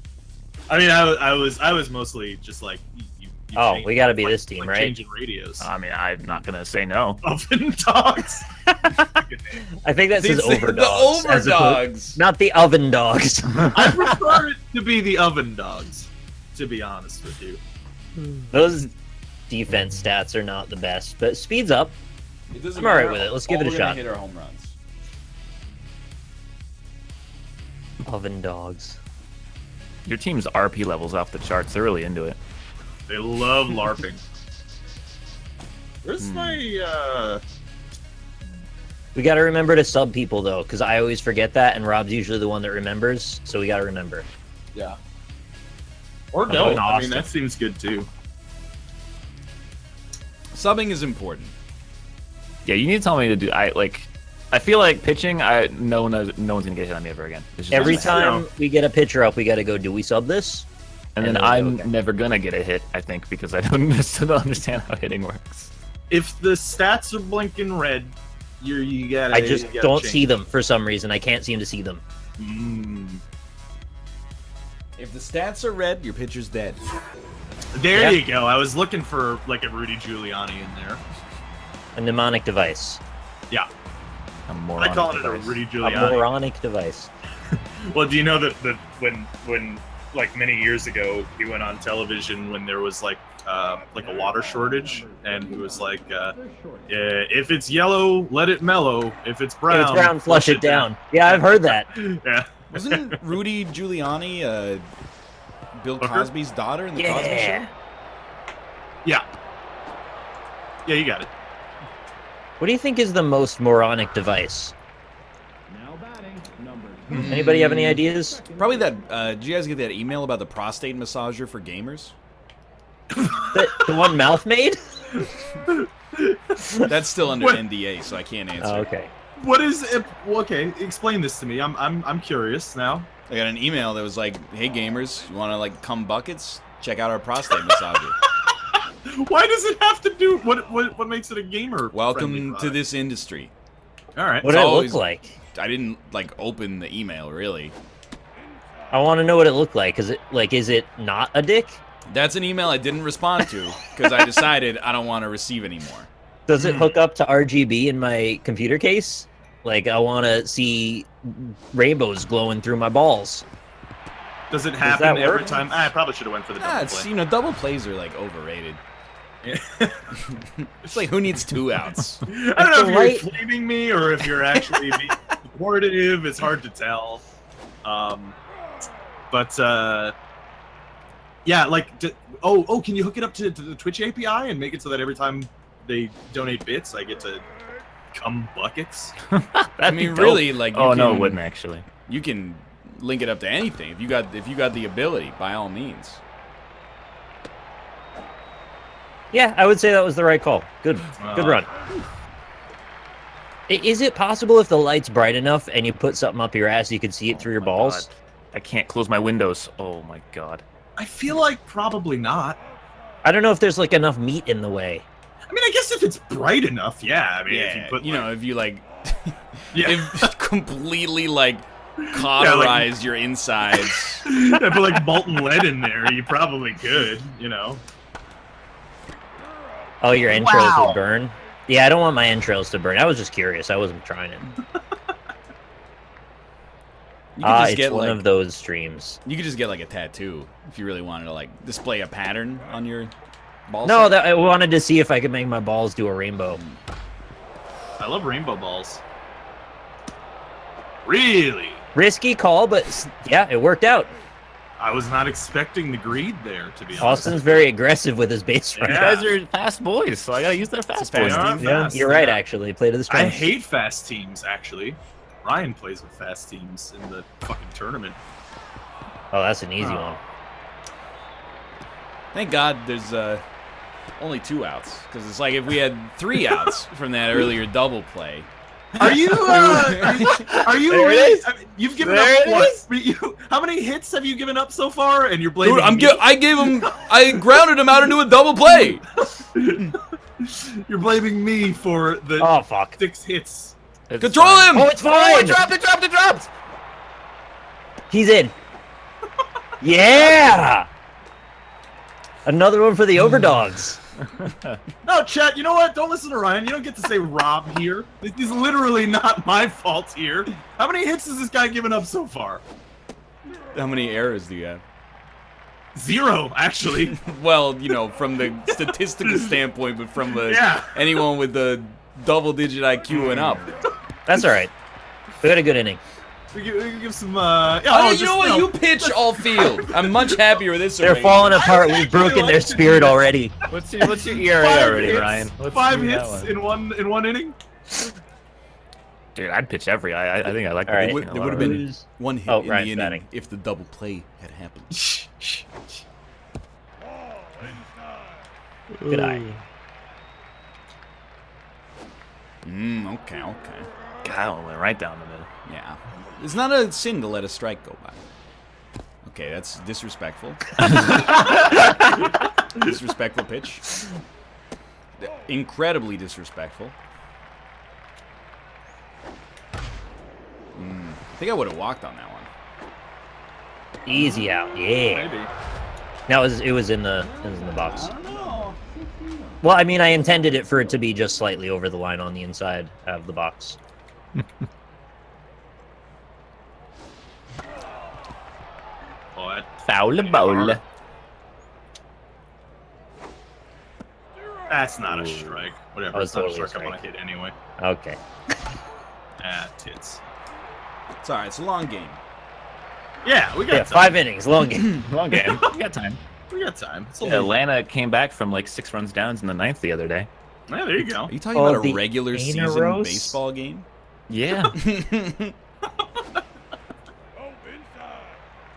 I mean, I was mostly just like. You Oh, change- we gotta be like- this team, like right? Changing radios. I mean, I'm not gonna say no. Oven dogs. Good name. I think that says These- overdogs. The as opposed- overdogs. Not the oven dogs. I prefer it to be the oven dogs. To be honest with you. Those defense stats are not the best, but speed's up. It doesn't I'm alright matter. with it. Let's give it a All we're gonna shot. hit our home runs. Oven dogs. Your team's RP level's off the charts. They're really into it. They love LARPing. Where's my We got to remember to sub people though, because I always forget that, and Rob's usually the one that remembers. So we got to remember. Yeah. Or I'm no. going I mean, Austin. that seems good too. Subbing is important. Yeah, you need to tell me to do. I feel like pitching. No one's gonna get hit on me ever again. It's just Every just- time we get a pitcher up, we got to go, do we sub this? and then and then I'm okay. never gonna get a hit. I think because I still don't understand how hitting works. If the stats are blinking red, you gotta. I just you gotta don't change see it. them for some reason. I can't seem to see them. If the stats are red, your pitcher's dead. There Yeah. you go. I was looking for like a Rudy Giuliani in there. A mnemonic device. Yeah, I'm more. I call it a Rudy A Giuliani. moronic device. Well, do you know that when like many years ago he went on television when there was like a water shortage, and he was like, if it's yellow, let it mellow. If it's brown, If it's brown, flush it down. Yeah, I've heard that. Yeah. Wasn't Rudy Giuliani Bill Hooker? Cosby's daughter in the Cosby Yeah. Show? Yeah. Yeah, you got it. What do you think is the most moronic device? Anybody have any ideas? Probably that. Did you guys get that email about the prostate massager for gamers? The one Mouth made? That's still under What? NDA, so I can't answer. Oh, okay. What is it? Okay, explain this to me. I'm curious now. I got an email that was like, "Hey gamers, you want to like cum buckets? Check out our prostate massager. Why does it have to do what makes it a gamer? Welcome to this industry." All right. What did it always- look like? I didn't like open the email really. I want to know what it looked like. Is it not a dick? That's an email I didn't respond to because I decided I don't want to receive anymore. Does it hook up to RGB in my computer case? Like, I want to see rainbows glowing through my balls. Does it that happen every work? time? I probably should have went for the double It's play. double plays are like overrated. Yeah. It's like who needs 2 outs? I don't know if the you're light- flaming me or if you're actually being supportive. It's hard to tell. Yeah, like, can you hook it up to the Twitch API and make it so that every time they donate bits, I get to cum buckets? I mean, really, like, Oh you no, it can- wouldn't actually. You can link it up to anything if you got the ability. By all means. Yeah, I would say that was the right call. Good run. Is it possible if the light's bright enough and you put something up your ass, you can see it through your my balls? God. I can't close my windows. Oh my god. I feel like probably not. I don't know if there's like enough meat in the way. I mean, I guess if it's bright enough, yeah. I mean, if you Yeah, put, if you like, yeah, if completely like cauterize your insides. I put like molten lead in there, you probably could, you know. Oh, your entrails Wow. would burn? Yeah, I don't want my entrails to burn. I was just curious. I wasn't trying it. You could just It's get one like of those streams. you could just get like a tattoo if you really wanted to like display a pattern on your balls. No, I wanted to see if I could make my balls do a rainbow. I love rainbow balls. Really? Risky call, but yeah, it worked out. I was not expecting the greed there, to be honest. Austin's very aggressive with his base run. Yeah. You guys are fast boys, so I gotta use their fast fast boys. team. Yeah, Fast, you're right, yeah. actually. Play to the I strength. hate fast teams, actually. Ryan plays with fast teams in the fucking tournament. Oh, that's an easy Oh. one. Thank God there's only 2 outs because it's like if we had 3 outs from that earlier double play. Are you There it really? is. I mean, you've given There up it what? is. How many hits have you given up so far? And you're blaming Dude, me? I gave him, I grounded him out into a double play. You're blaming me for the Oh, fuck. 6 hits. It's Control fine. him. Oh, it's fine! It dropped! He's in. Yeah! Another one for the overdogs. No, chat, you know what? Don't listen to Ryan. You don't get to say Rob here. This is literally not my fault here. How many hits has this guy given up so far? How many errors do you have? 0, actually. Well, you know, from the statistical standpoint, but from the Yeah. anyone with the double-digit IQ and up. That's all right. We had a good inning. We give some. Oh, you know what? You pitch all field. I'm much happier with this. They're falling apart. We've broken their spirit already. What's your ERA already, Ryan? Let's 5 do that hits one. in one inning. Dude, I'd pitch every. I think I like All right. the There pitching a would lot, have really. been one hit Oh, in Ryan's the inning batting. if the double play had happened. Good eye. Okay. God, that one went right down the middle. Yeah. It's not a sin to let a strike go by. Okay, that's disrespectful. Disrespectful pitch. Incredibly disrespectful. I think I would have walked on that one. Easy out. Yeah. Maybe. No, it was in the box. Well, I mean, I intended it for it to be just slightly over the line on the inside of the box. Oh, that Foul ball. That's not a strike. Whatever. Oh, It's not a totally a strike I want to strike. hit anyway. Okay. Ah, tits. It's alright, it's a long game. Yeah, we got Yeah, time. 5 innings, long game. Long game. We got time. We got time. It's a Yeah, little... Atlanta came back from like 6 runs down in the 9th the other day. Yeah, there you go. Are you talking Oh, about a the regular season Aneros? baseball game? Yeah.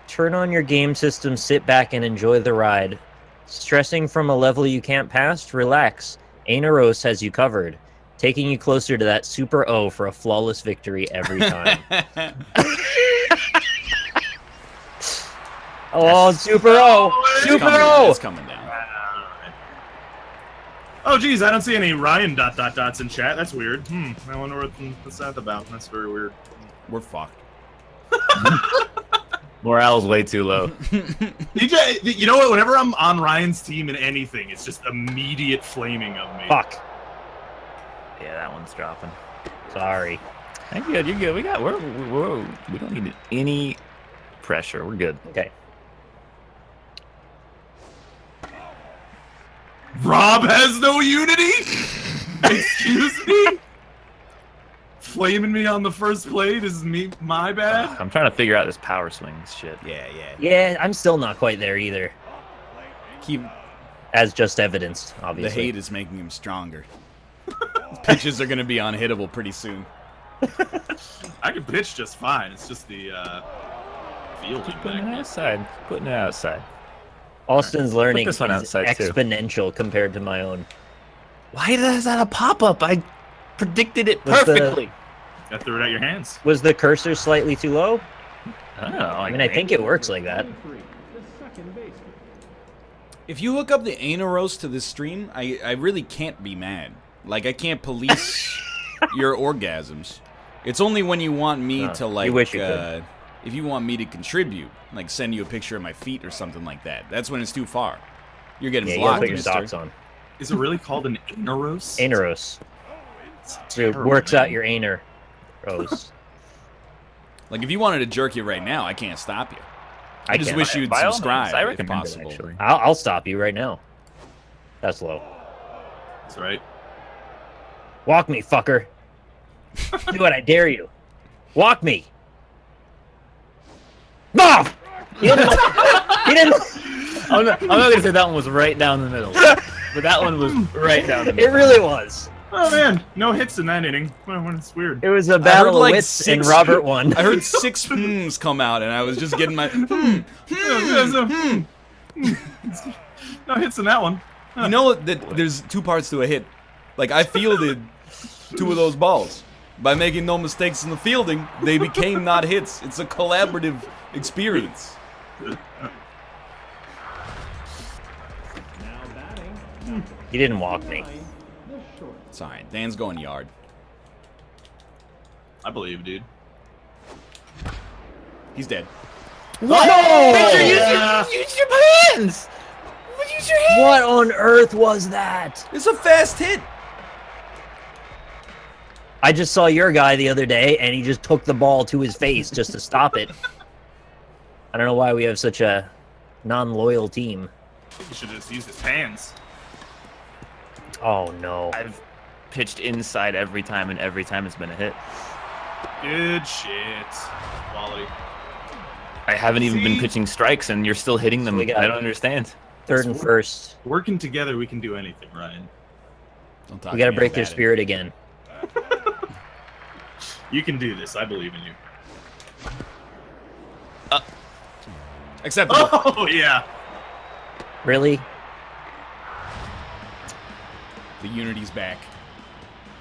Turn on your game system, sit back, and enjoy the ride. Stressing from a level you can't pass? Relax. Aneros has you covered, taking you closer to that Super O for a flawless victory every time. Oh, Super O! Super O! It's coming down. Oh, geez, I don't see any Ryan ... dots in chat. That's weird. I wonder what's that about. That's very weird. We're fucked. Morale's way too low. DJ, you know what? Whenever I'm on Ryan's team in anything, it's just immediate flaming of me. Fuck. Yeah, that one's dropping. Sorry. You're good. You're good. We don't need any pressure. We're good. Okay. Rob has no unity? Excuse me? Flaming me on the first plate is my bad? I'm trying to figure out this power swing shit. Yeah. Yeah, I'm still not quite there either. Keep As just evidenced, the obviously. hate is making him stronger. Pitches are gonna be unhittable pretty soon. I can pitch just fine. It's just the fielding. Putting it outside. Putting it outside. Austin's learning this one is outside, too. exponential compared to my own. Why is that a pop-up? I predicted it Was the- perfectly. I threw it at your hands. Was the cursor slightly too low? I don't know. I mean, I think it works like that. If you hook up the Aneros to this stream, I really can't be mad. Like, I can't police your orgasms. It's only when you want me to, like, you wish you could. if you want me to contribute, like send you a picture of my feet or something like that. That's when it's too far. You're getting Yeah, you gotta blocked, put your mister. socks on. Is it really called an Aneros? Aneros. It's It terrible works name. out your aner. Rose. Like, if you wanted to jerk you right now, I can't stop you. I just can't. wish you'd By all subscribe means, I if recommend possible. it, actually. I'll stop you right now. That's low. That's right. Walk me, fucker. Do it, I dare you. Walk me. No! He didn't. He didn't. I'm not gonna say that one was right down the middle, but that one was right down the It middle. really was. Oh man, no hits in that inning. Well, it's weird. It was a battle of like, wits, and 6 Robert won. I heard 6 hmms come out, and I was just getting my No hits in that one. You know that there's 2 parts to a hit. Like, I fielded 2 of those balls. By making no mistakes in the fielding, they became not hits. It's a collaborative experience. He didn't walk me. It's alright. Dan's going yard. I believe, dude. He's dead. Whoa! Use your hands. Use your hands. What on earth was that? It's a fast hit. I just saw your guy the other day, and he just took the ball to his face just to stop it. I don't know why we have such a non-loyal team. He should have just used his hands. Oh no. I've pitched inside every time, and every time it's been a hit. Good shit. Quality. I haven't even been See? pitching strikes, and you're still hitting them. we got- I don't understand. Third and first. Working together, we can do anything, Ryan. Don't talk We got to me break into their that. spirit again. You can do this. I believe in you. Acceptable. Oh, yeah. Really? The Unity's back.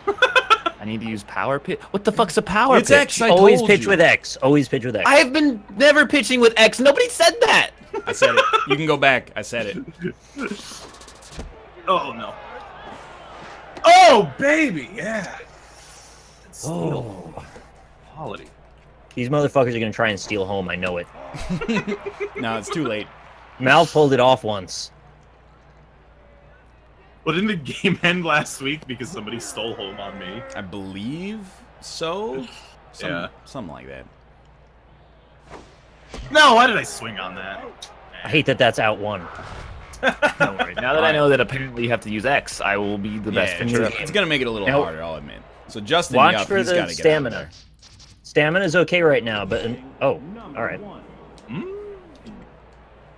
I need to use power pitch. What the fuck's a power It's pitch? X. I Always told pitch you. with X. Always pitch with X. I have been never pitching with X. Nobody said that. I said it. You can go back. I said it. Oh, no. Oh, baby. Yeah. Steal. Oh. Quality. These motherfuckers are going to try and steal home. I know it. No, it's too late. Mal pulled it off once. Well, didn't the game end last week because somebody stole home on me? I believe so. Yeah. Something like that. No, why did I swing on that? I hate that that's out one. Don't worry. Now that I know that apparently you have to use X, I will be the best Yeah, pitcher it's, ever. it's gonna make it a little Now- harder, I'll admit. So Justin, Watch yup, for he's the gotta get stamina. out there. Stamina's okay right now, but oh, all right.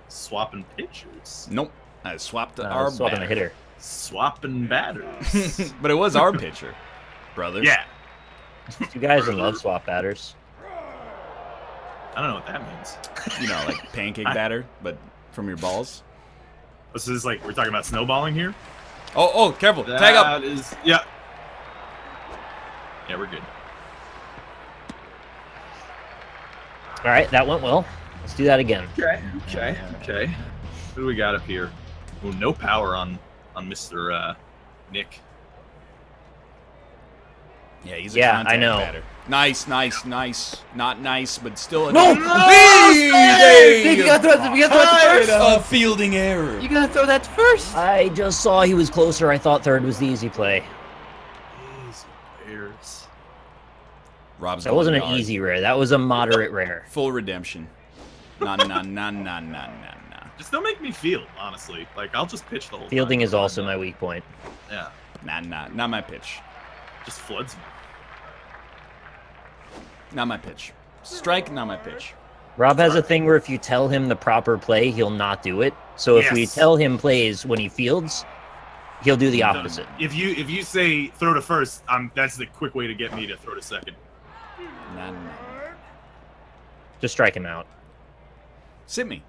Swapping pitchers. Nope. I swapped No, our swapping a batter. hitter. Swapping batters. But it was our pitcher, brother. Yeah. You guys in love swap batters. I don't know what that means. You know, like pancake batter, but from your balls. This is like, we're talking about snowballing here? Oh, careful. Tag up. That is, yeah. Yeah, we're good. All right, that went well. Let's do that again. Okay. Who do we got up here? Oh, no power on Mr. Nick. Yeah, he's a Yeah, contact I know. batter. Nice. Not nice, but still a No! Hey, You gotta throw that first. a fielding error. You gotta throw that first. I just saw he was closer. I thought third was the easy play. Easy Bears. Rob's That wasn't an going yard. easy rare. That was a moderate rare. Full redemption. Nah. Just don't make me field, honestly. Like, I'll just pitch the whole Fielding time. is also my weak point. Yeah. Not my pitch. Just floods me. Not my pitch. Strike, not my pitch. Rob has a thing where if you tell him the proper play, he'll not do it. So if we Yes. tell him plays when he fields, he'll do the opposite. If you say throw to first, that's the quick way to get me to throw to second. Nah. Just strike him out. Sit me.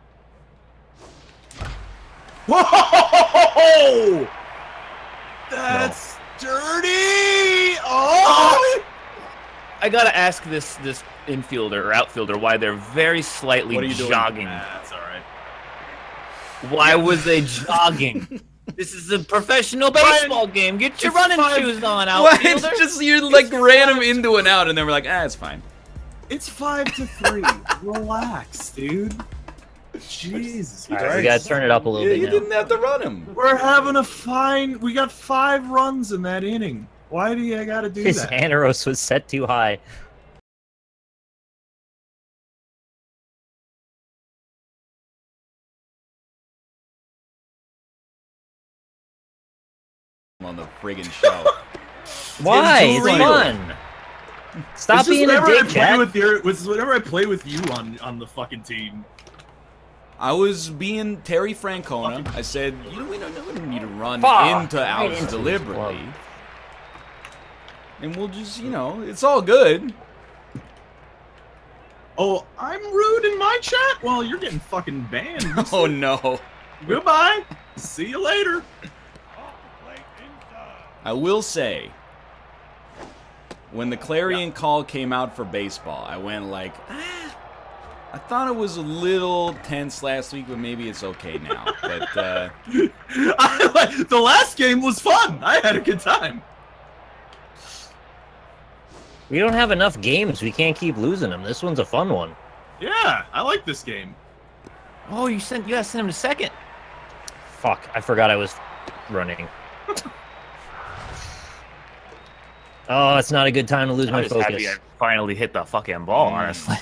Whoa! That's dirty! Oh! I gotta ask this infielder or outfielder why they're very slightly What are you doing? jogging. That's all right. Why was they jogging? This is a professional baseball game. Get your running shoes on, What? It's outfielder. just you like ran him into and out, and then we're like, it's fine. It's 5-3. Relax, dude. Jesus All right, we Christ. gotta turn it up a little Yeah, bit you now. didn't have to run him. We're having a fine. We got 5 runs in that inning. Why do you gotta do His that? anaeros was set too high. On the friggin' show. Why? too It's real. fun. Stop It's just being a whenever I dick, play Chad. with whenever I play with you on the fucking team. I was being Terry Francona. I said, we don't need to run Fuck, into right outs into his deliberately. glove. And we'll just, it's all good. Oh, I'm rude in my chat? Well, you're getting fucking banned. Oh no. Goodbye. See you later. I will say, when the clarion call came out for baseball, I went like, I thought it was a little tense last week, but maybe it's okay now. But The last game was fun. I had a good time. We don't have enough games. We can't keep losing them. This one's a fun one. Yeah, I like this game. Oh, you gotta send him to second. Fuck, I forgot I was running. Oh, it's not a good time to lose I'm my just happy focus. I finally hit the fucking ball, honestly.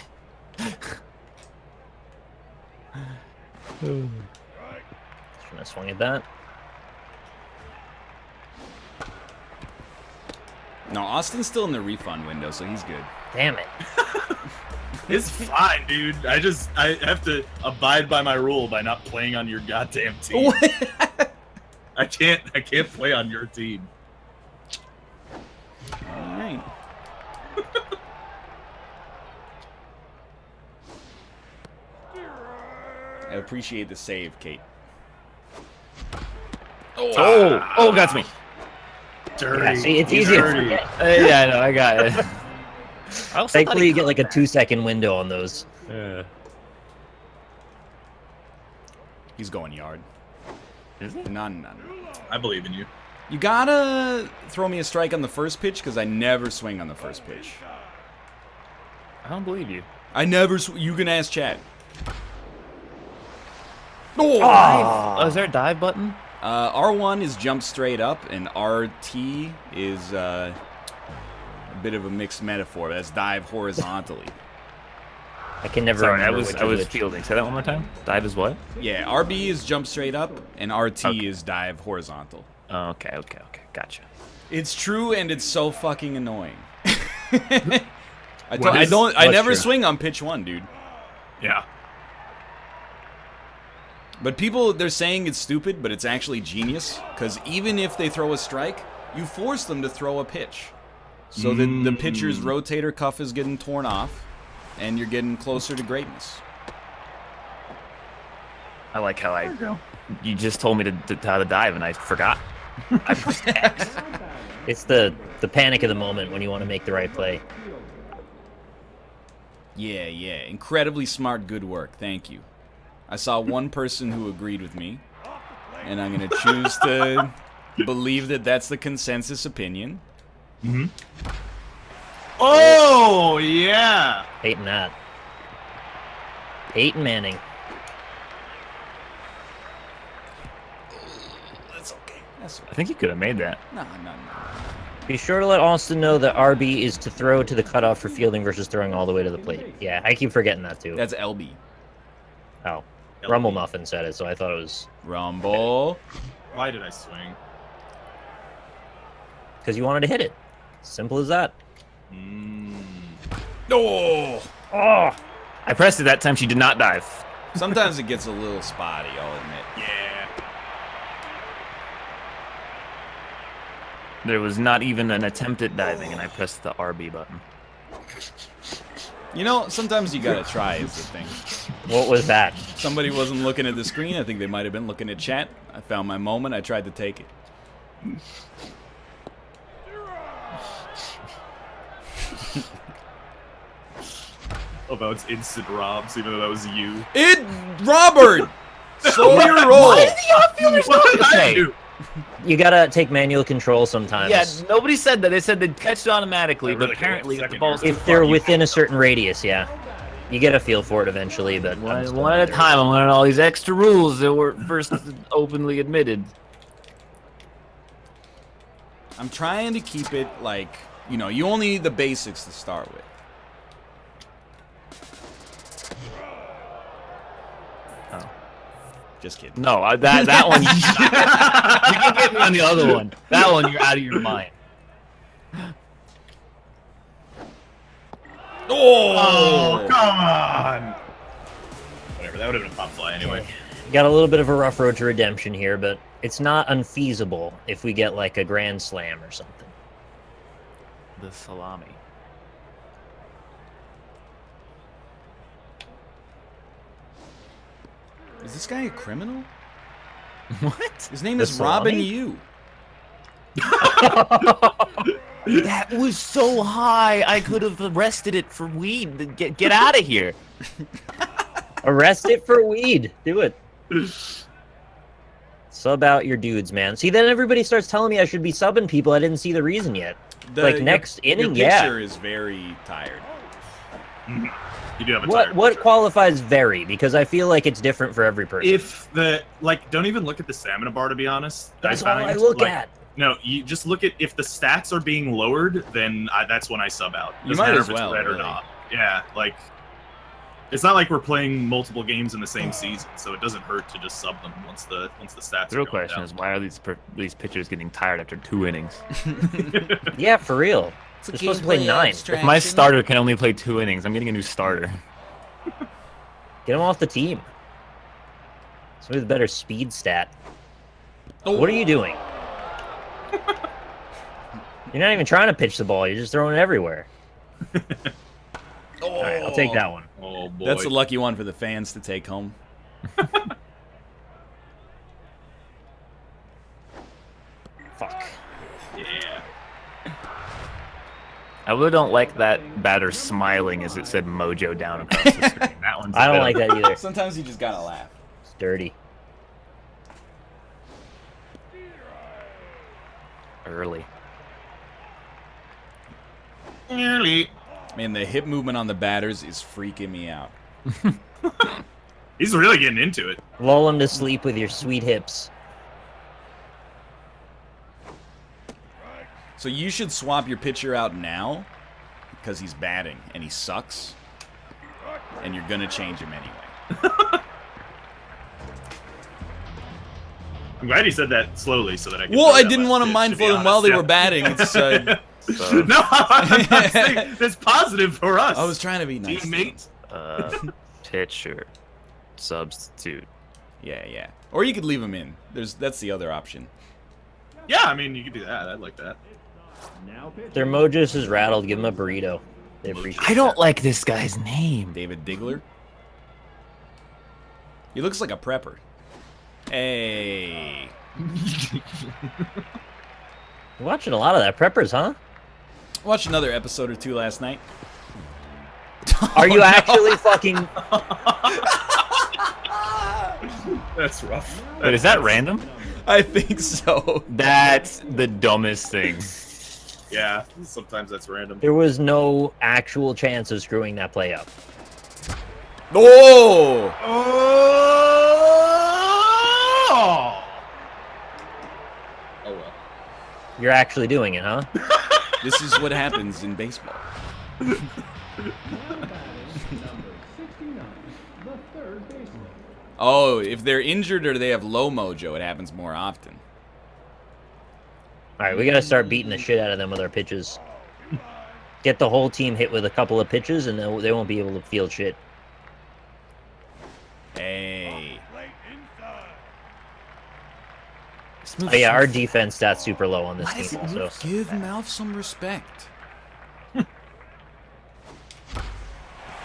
Trying to swing at that. No, Austin's still in the refund window, so he's good. Damn it. It's fine, dude. I have to abide by my rule by not playing on your goddamn team. I can't play on your team. All right. I appreciate the save, Kate. Oh, got me. Dirty. Yeah, see, it's easier. Dirty. Yeah, I know, I got it. Thankfully, you get like a 2-second window on those. Yeah. He's going yard. Is he? No. I believe in you. You gotta throw me a strike on the first pitch, because I never swing on the first pitch. I don't believe you. I never you can ask Chad. Oh! Oh, is there a dive button? R1 is jump straight up, and RT is a bit of a mixed metaphor. That's dive horizontally. I can never Sorry, remember I was which. fielding. Say that one more time. Dive is what? Yeah, RB is jump straight up, and RT Okay. is dive horizontal. Oh, okay, gotcha. It's true, and it's so fucking annoying. What I is- never true? swing on pitch one, dude. Yeah. But people, they're saying it's stupid, but it's actually genius. Because even if they throw a strike, you force them to throw a pitch. So the pitcher's rotator cuff is getting torn off, and you're getting closer to greatness. I like how you just told me how to dive, and I forgot. I pressed X. It's the panic of the moment when you want to make the right play. Yeah. Incredibly smart, good work. Thank you. I saw one person who agreed with me, and I'm going to choose to believe that that's the consensus opinion. Oh, yeah. Peyton that. Peyton Manning. That's okay. That's okay. I think you could have made that. No. Be sure to let Austin know that RB is to throw to the cutoff for fielding versus throwing all the way to the plate. Yeah, I keep forgetting that too. That's LB. Oh, Rumble Muffin said it, so I thought it was Rumble. Why did I swing? because you wanted to hit it. Simple as that. Oh! Oh! I pressed it that time. She did not dive. Sometimes it gets a little spotty, I'll admit. Yeah. There was not even an attempt at diving, and I pressed the RB button. You know, sometimes you gotta try is the thing. What was that? Somebody wasn't looking at the screen. I think they might have been looking at chat. I found my moment. I tried to take it. Oh, no, it's instant Robs, even though that was you. Robert! Slow your roll. What did the outfielders What did I say? do? You gotta take manual control sometimes. Yeah, nobody said that. They said they'd catch it automatically, I really but apparently can't if the second ball's here. too If they're far, you within a certain radius, yeah. You get a feel for it eventually, but one at a time. I'm learning all these extra rules that were first openly admitted. I'm trying to keep it like, you know, you only need the basics to start with. Oh. Just kidding. No, that one, you can get me on the other one. That one, you're out of your mind. Oh, come on. Whatever, that would have been a pop fly anyway. Got a little bit of a rough road to redemption here, but it's not unfeasible if we get like a grand slam or something. The salami. Is this guy a criminal? What? His name The is Robin salami? Yu. That was so high. I could have arrested it for weed. Get out of here. Arrest it for weed. Do it. Sub out your dudes, man. See, then everybody starts telling me I should be subbing people. I didn't see the reason yet. Like, next inning, your yeah. pitcher is very tired. You do have a What tired what pitcher. qualifies vary? Because I feel like it's different for every person. If the, like, don't even look at the stamina bar, to be honest. That's all found, I look like, at. No, you just look at if the stats are being lowered, then that's when I sub out. You Doesn't might matter as if it's well, red or really. not. Yeah, like It's not like we're playing multiple games in the same season, so it doesn't hurt to just sub them once the stats. The real are going question down. is, why are these pitchers getting tired after 2 innings? Yeah, for real. It's a They're supposed to play gameplay 9. If my starter can only play 2 innings, I'm getting a new starter. Get him off the team. Somebody with a better speed stat. Oh. What are you doing? You're not even trying to pitch the ball. You're just throwing it everywhere. All right, I'll take that one. Oh boy. That's a lucky one for the fans to take home. Fuck. Yeah. I really don't like that batter smiling as it said Mojo down across the screen. That one's. I don't like that either. Sometimes you just gotta laugh. It's dirty. Early. Early. Man, the hip movement on the batters is freaking me out. He's really getting into it. Lull him to sleep with your sweet hips. So you should swap your pitcher out now because he's batting and he sucks. And you're gonna change him anyway. I'm glad you said that slowly so that I can. Well, throw I that didn't last want to pitch, mindful be them while honest, they yeah. were batting. It's, No, I'm not saying that's positive for us. I was trying to be nice. Teammate. Pitcher. Substitute. Yeah. Or you could leave him in. That's the other option. Yeah, I mean you could do that. I'd like that. Their Mojos is rattled. Give him a burrito. They appreciate I don't like this guy's name. David Diggler. He looks like a prepper. Hey. You're watching a lot of that. Preppers, huh? Watched another episode or two last night. Are you actually fucking... That's rough. Wait, is that random? I think so. That's the dumbest thing. Yeah, sometimes that's random. There was no actual chance of screwing that play up. Oh! Oh! Oh well. You're actually doing it, huh? This is what happens in baseball. Oh, if they're injured or they have low mojo, it happens more often. All right, we got to start beating the shit out of them with our pitches. Get the whole team hit with a couple of pitches, and they won't be able to field shit. Hey. Oh, yeah, our defense stats super low on this team also. Give Malf some respect.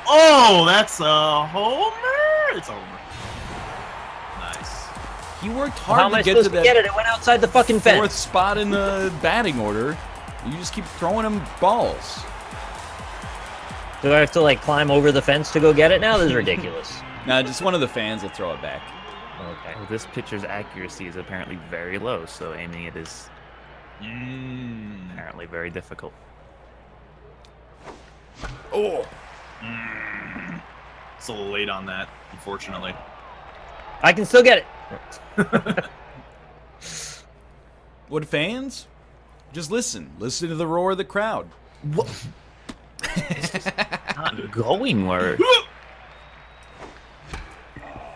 Oh, that's a homer. It's a homer. Nice. He worked How hard am I to get to supposed to get that it? It went outside the fucking fourth fence. spot in the batting order. You just keep throwing him balls. Do I have to, like, climb over the fence to go get it now? This is ridiculous. Nah, just one of the fans will throw it back. Okay. Well, this pitcher's accuracy is apparently very low, so aiming it is apparently very difficult. Oh. It's a little late on that, unfortunately. I can still get it. What fans? Just listen. Listen to the roar of the crowd. Not going where.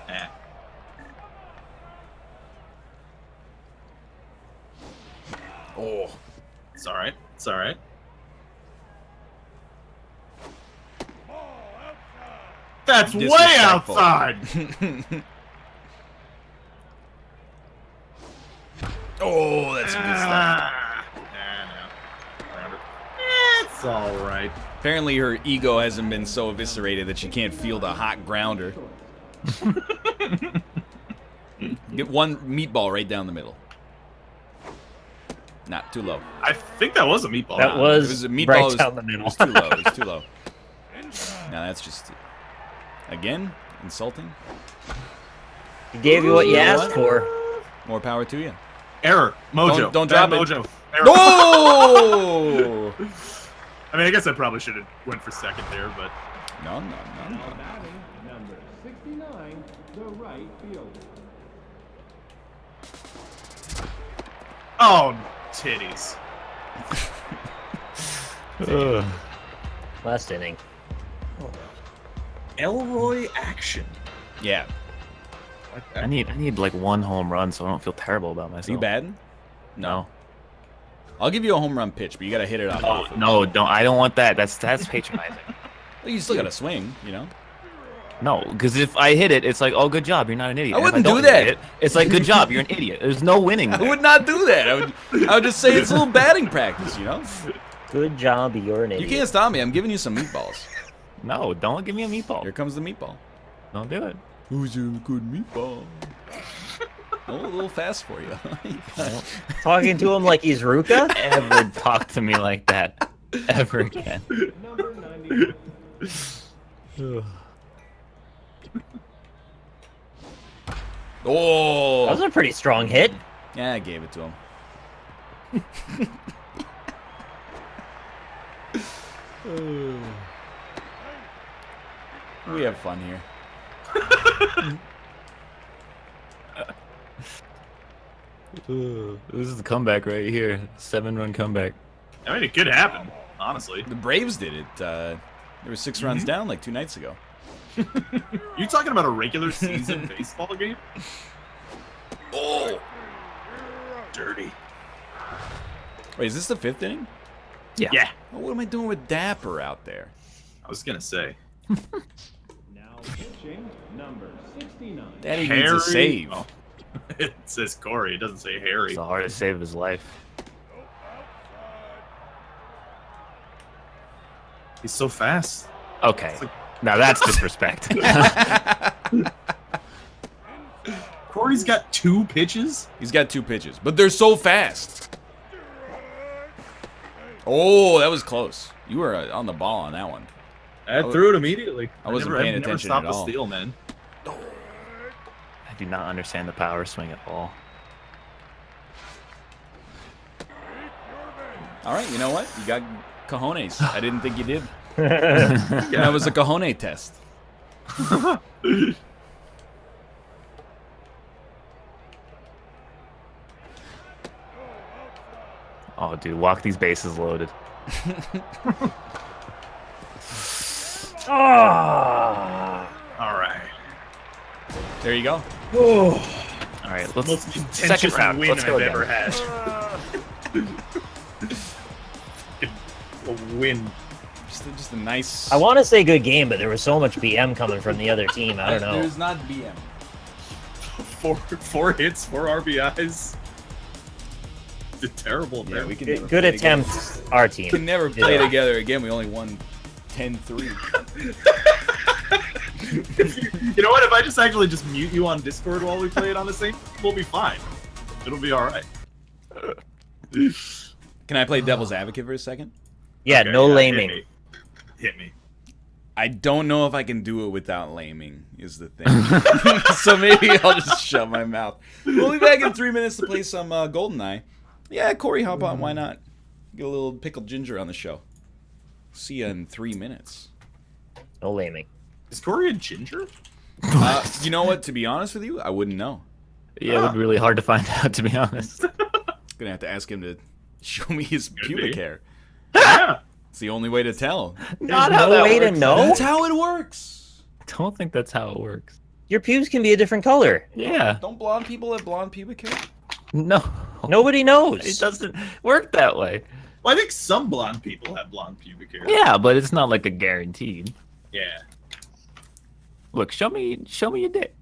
Eh. Oh. It's all right. It's all right. That's way Disrespectful. outside. Oh, that's some good stuff. It's all right. Apparently her ego hasn't been so eviscerated that she can't field a hot grounder. Get one meatball right down the middle. Not too low. I think that was a meatball. That It was was a meatball. right It was, down the middle. It was too low. It was too low. Now that's just again insulting. He gave you what you know asked what? for. More power to you. Error. Mojo. Don't Bad drop it. Mojo. Error. No! I mean, I guess I probably should have went for second there, but No. Number 69, the right fielder. oh, titties. Last inning. Elroy action. Yeah. I need like 1 home run so I don't feel terrible about myself. Are you batting? No. I'll give you a home run pitch, but you gotta hit it off. Oh, no, don't. I don't want that. That's patronizing. Well, you still gotta swing, you know. No, because if I hit it, it's like, oh, good job, you're not an idiot. I And if wouldn't don't do that. hit it, it's like, good job, you're an idiot. There's no winning. I would not do that. I would just say it's a little batting practice, you know. Good job, you're an You idiot. can't stop me. I'm giving you some meatballs. No, don't give me a meatball. Here comes the meatball. Don't do it. Who's a good meatball? Oh, a little fast for you. Talking to him like he's Ruka? Ever talk to me like that ever again. Number 90. Oh. That was a pretty strong hit. Yeah, I gave it to him. We have fun here. This is the comeback right here. 7-run comeback. I mean, it could happen, honestly. The Braves did it. They were 6 runs down like 2 nights ago. You talking about a regular season baseball game? Oh, Dirty. wait, is this the 5th inning? Yeah. Yeah, Oh, what am I doing with Dapper out there? I was gonna say. Now pitching, number 69. Daddy needs a save. Oh. It says Corey. It doesn't say Harry. It's the hardest save of his life. He's so fast. Okay. Now that's disrespect. Corey's got 2 pitches. He's got 2 pitches, but they're so fast. Oh, that was close. You were on the ball on that one. I threw it immediately. I wasn't paying never attention stopped at all. the steal, man. I do not understand the power swing at all. All right, you know what? You got cojones. I didn't think you did. That was a cojone test. Oh, dude, walk these bases loaded. Ah. All right. There you go. Oh, All right, most let's contentious second round. win Let's go I've again. ever had. A win. Just a nice. I want to say good game, but there was so much BM coming from the other team. I don't know. There's not BM. 4 hits, 4 RBIs. Did terrible. Yeah, man. we can never Good play attempt, our team. Together. Can never play Yeah. together again. We only won 10-3. You know what? If I just actually just mute you on Discord while we play it on the same, we'll be fine. It'll be all right. Can I play devil's advocate for a second? Yeah, Okay, no yeah, laming. Hit me. I don't know if I can do it without laming, is the thing. So maybe I'll just shut my mouth. We'll be back in 3 minutes to play some GoldenEye. Yeah, Corey, hop on. Why not? Get a little pickled ginger on the show. See you in 3 minutes. No laming. Is Corey a ginger? You know what? To be honest with you, I wouldn't know. Yeah, it would be really hard to find out, to be honest. Gonna have to ask him to show me his pubic be. hair. Yeah. It's the only way to tell. Not There's how no that way to works. know. That's how it works. I don't think that's how it works. Your pubes can be a different color. Yeah. Don't blonde people have blonde pubic hair? No. Nobody It knows. doesn't work that way. Well, I think some blonde people have blonde pubic hair. Yeah, but it's not like a guaranteed. Yeah. Look, show me your dick.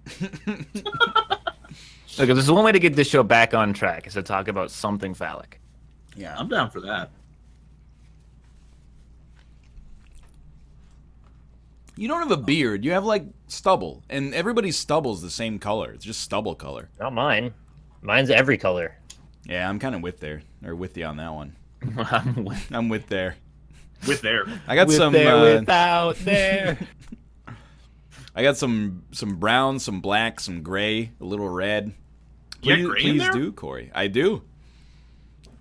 Look, there's one way to get this show back on track is to talk about something phallic. Yeah. I'm down for that. You don't have a beard. You have, like, stubble. And everybody's stubble's the same color. It's just stubble color. Not mine. Mine's every color. Yeah, I'm kind of with there. Or with you on that one. I'm with I'm with there. With there. I got some... there, without there. I got some brown, some black, some gray, a little red. You got gray in Please there? do, Corey. I do.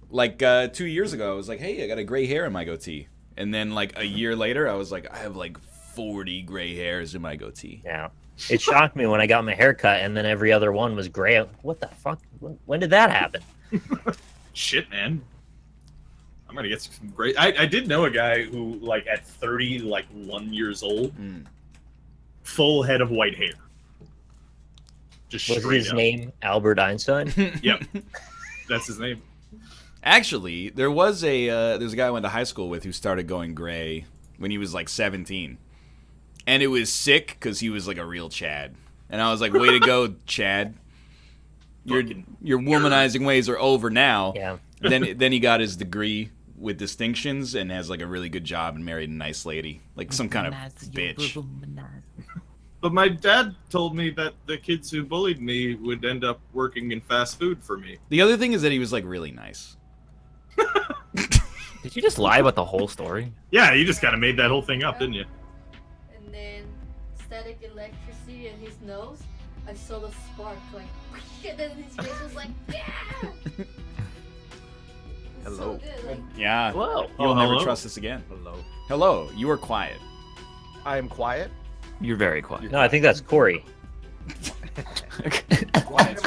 Like 2 years ago, I was like, hey, I got a gray hair in my goatee. And then like a year later, I was like, I have like 40 gray hairs in my goatee. Yeah. It shocked me when I got my hair cut and then every other one was gray. What the fuck? When did that happen? Shit, man. I'm gonna get some great. I did know a guy who, like, at 30, like 1 years old, full head of white hair. Just Was straight his up. name Albert Einstein? Yep, that's his name. Actually, there's a guy I went to high school with who started going gray when he was like 17. And it was sick because he was like a real Chad. And I was like, way to go, Chad. Your womanizing ways are over now. Yeah. Then he got his degree with distinctions and has like a really good job and married a nice lady. Like some kind of bitch. But my dad told me that the kids who bullied me would end up working in fast food for me. The other thing is that he was like really nice. Did you just lie about the whole story? Yeah, you just kind of made that whole thing up, didn't you? And then static electricity in his nose. I saw the spark like, and then his face was like, yeah. It's Hello. So good. Like, Yeah. Whoa. You'll Oh, never hello. trust us again. Hello. Hello. You are quiet. I am quiet. You're very quiet. No, I think that's Corey. Quiet.